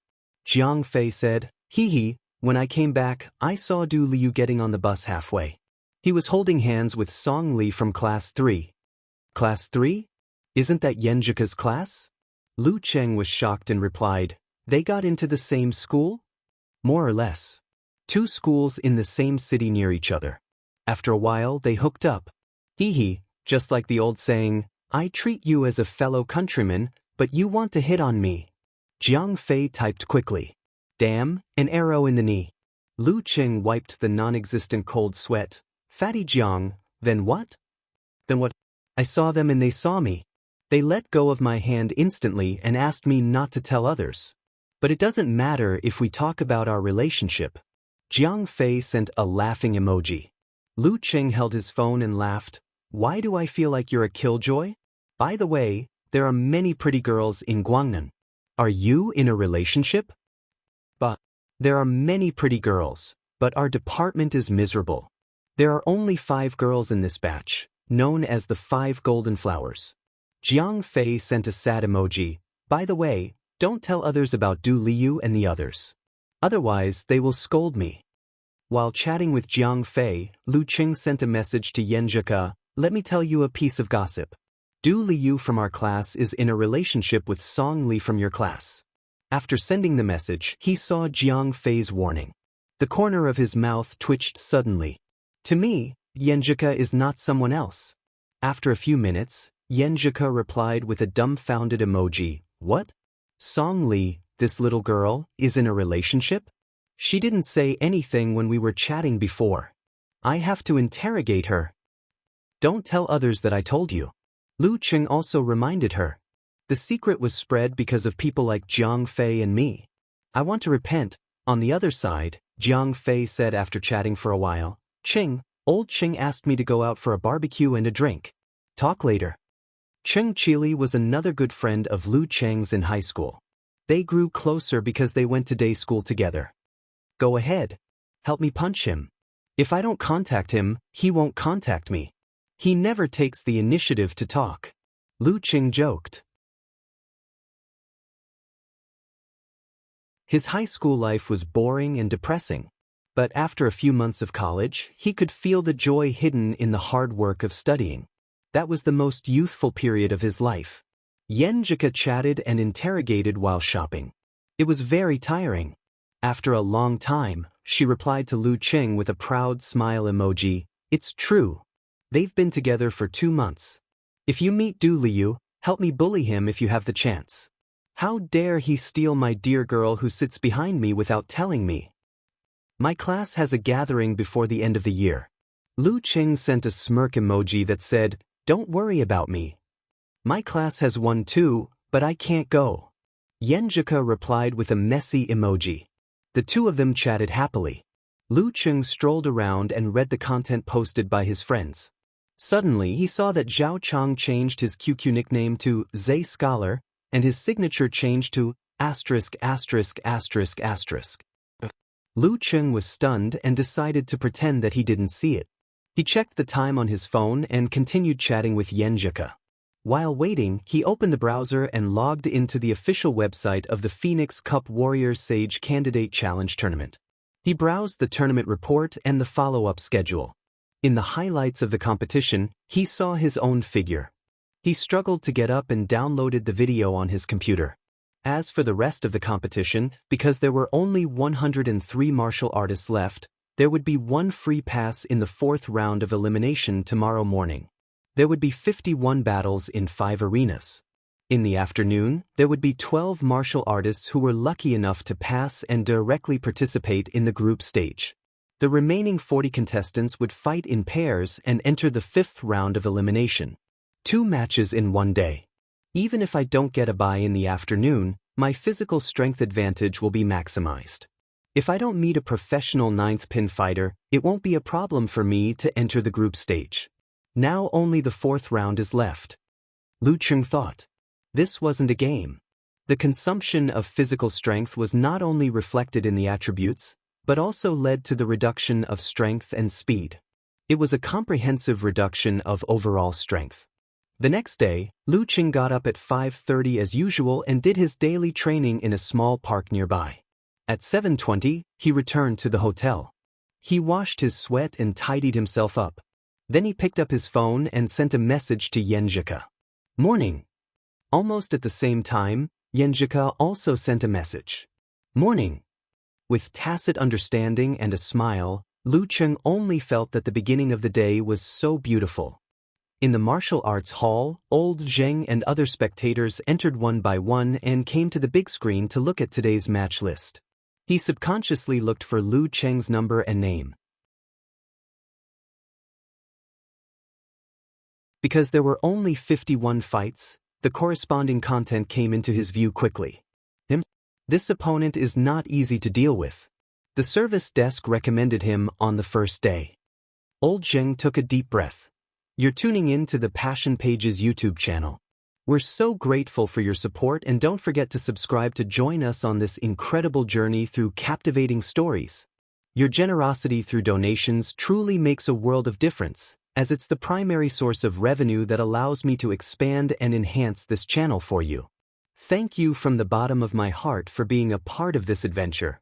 Jiang Fei said, Hee, when I came back, I saw Du Liu getting on the bus halfway. He was holding hands with Song Li from class 3. Class 3? Isn't that Yenjika's class? Lu Cheng was shocked and replied, They got into the same school? More or less. 2 schools in the same city near each other. After a while, they hooked up. Hee, just like the old saying, I treat you as a fellow countryman, but you want to hit on me. Jiang Fei typed quickly. Damn, an arrow in the knee. Lu Cheng wiped the non-existent cold sweat. Fatty Jiang, then what? Then what? I saw them and they saw me. They let go of my hand instantly and asked me not to tell others. But it doesn't matter if we talk about our relationship. Jiang Fei sent a laughing emoji. Lu Cheng held his phone and laughed. Why do I feel like you're a killjoy? By the way, there are many pretty girls in Guangnan. Are you in a relationship? But there are many pretty girls, but our department is miserable. There are only 5 girls in this batch, known as the 5 golden flowers. Jiang Fei sent a sad emoji. By the way, don't tell others about Du Liu and the others. Otherwise, they will scold me. While chatting with Jiang Fei, Lu Cheng sent a message to Yenjika. Let me tell you a piece of gossip. Du Liu from our class is in a relationship with Song Li from your class. After sending the message, he saw Jiang Fei's warning. The corner of his mouth twitched suddenly. To me, Yenjika is not someone else. After a few minutes, Yenjika replied with a dumbfounded emoji. What? Song Li, this little girl, is in a relationship? She didn't say anything when we were chatting before. I have to interrogate her. Don't tell others that I told you. Lu Cheng also reminded her. The secret was spread because of people like Jiang Fei and me. I want to repent. On the other side, Jiang Fei said after chatting for a while, Cheng, old Cheng asked me to go out for a barbecue and a drink. Talk later. Cheng Chili was another good friend of Lu Cheng's in high school. They grew closer because they went to day school together. Go ahead. Help me punch him. If I don't contact him, he won't contact me. He never takes the initiative to talk. Lu Cheng joked. His high school life was boring and depressing. But after a few months of college, he could feel the joy hidden in the hard work of studying. That was the most youthful period of his life. Yenjika chatted and interrogated while shopping. It was very tiring. After a long time, she replied to Lu Qing with a proud smile emoji, "It's true. They've been together for 2 months. If you meet Du Liu, help me bully him if you have the chance. How dare he steal my dear girl who sits behind me without telling me? My class has a gathering before the end of the year." Lu Qing sent a smirk emoji that said, "Don't worry about me. My class has one too, but I can't go." Yenjika replied with a messy emoji. The two of them chatted happily. Lu Qing strolled around and read the content posted by his friends. Suddenly he saw that Zhao Chang changed his QQ nickname to Zay Scholar, and his signature changed to *********. Lu Qing was stunned and decided to pretend that he didn't see it. He checked the time on his phone and continued chatting with Yenjika. While waiting, he opened the browser and logged into the official website of the Phoenix Cup Warrior Sage Candidate Challenge Tournament. He browsed the tournament report and the follow-up schedule. In the highlights of the competition, he saw his own figure. He struggled to get up and downloaded the video on his computer. As for the rest of the competition, because there were only 103 martial artists left, there would be one free pass in the 4th round of elimination tomorrow morning. There would be 51 battles in 5 arenas. In the afternoon, there would be 12 martial artists who were lucky enough to pass and directly participate in the group stage. The remaining 40 contestants would fight in pairs and enter the 5th round of elimination. 2 matches in one day. Even if I don't get a bye in the afternoon, my physical strength advantage will be maximized. If I don't meet a professional 9th pin fighter, it won't be a problem for me to enter the group stage. Now only the 4th round is left. Lu Qing thought. This wasn't a game. The consumption of physical strength was not only reflected in the attributes, but also led to the reduction of strength and speed. It was a comprehensive reduction of overall strength. The next day, Lu Qing got up at 5:30 as usual and did his daily training in a small park nearby. At 7:20, he returned to the hotel. He washed his sweat and tidied himself up. Then he picked up his phone and sent a message to Yenjika. "Morning." Almost at the same time, Yenjika also sent a message. "Morning." With tacit understanding and a smile, Lu Qing only felt that the beginning of the day was so beautiful. In the martial arts hall, old Zheng and other spectators entered one by one and came to the big screen to look at today's match list. He subconsciously looked for Lu Qing's number and name. Because there were only 51 fights, the corresponding content came into his view quickly. This opponent is not easy to deal with. The service desk recommended him on the first day. Old Zheng took a deep breath. "You're tuning in to the Passion Pages YouTube channel. We're so grateful for your support, and don't forget to subscribe to join us on this incredible journey through captivating stories. Your generosity through donations truly makes a world of difference, as it's the primary source of revenue that allows me to expand and enhance this channel for you. Thank you from the bottom of my heart for being a part of this adventure."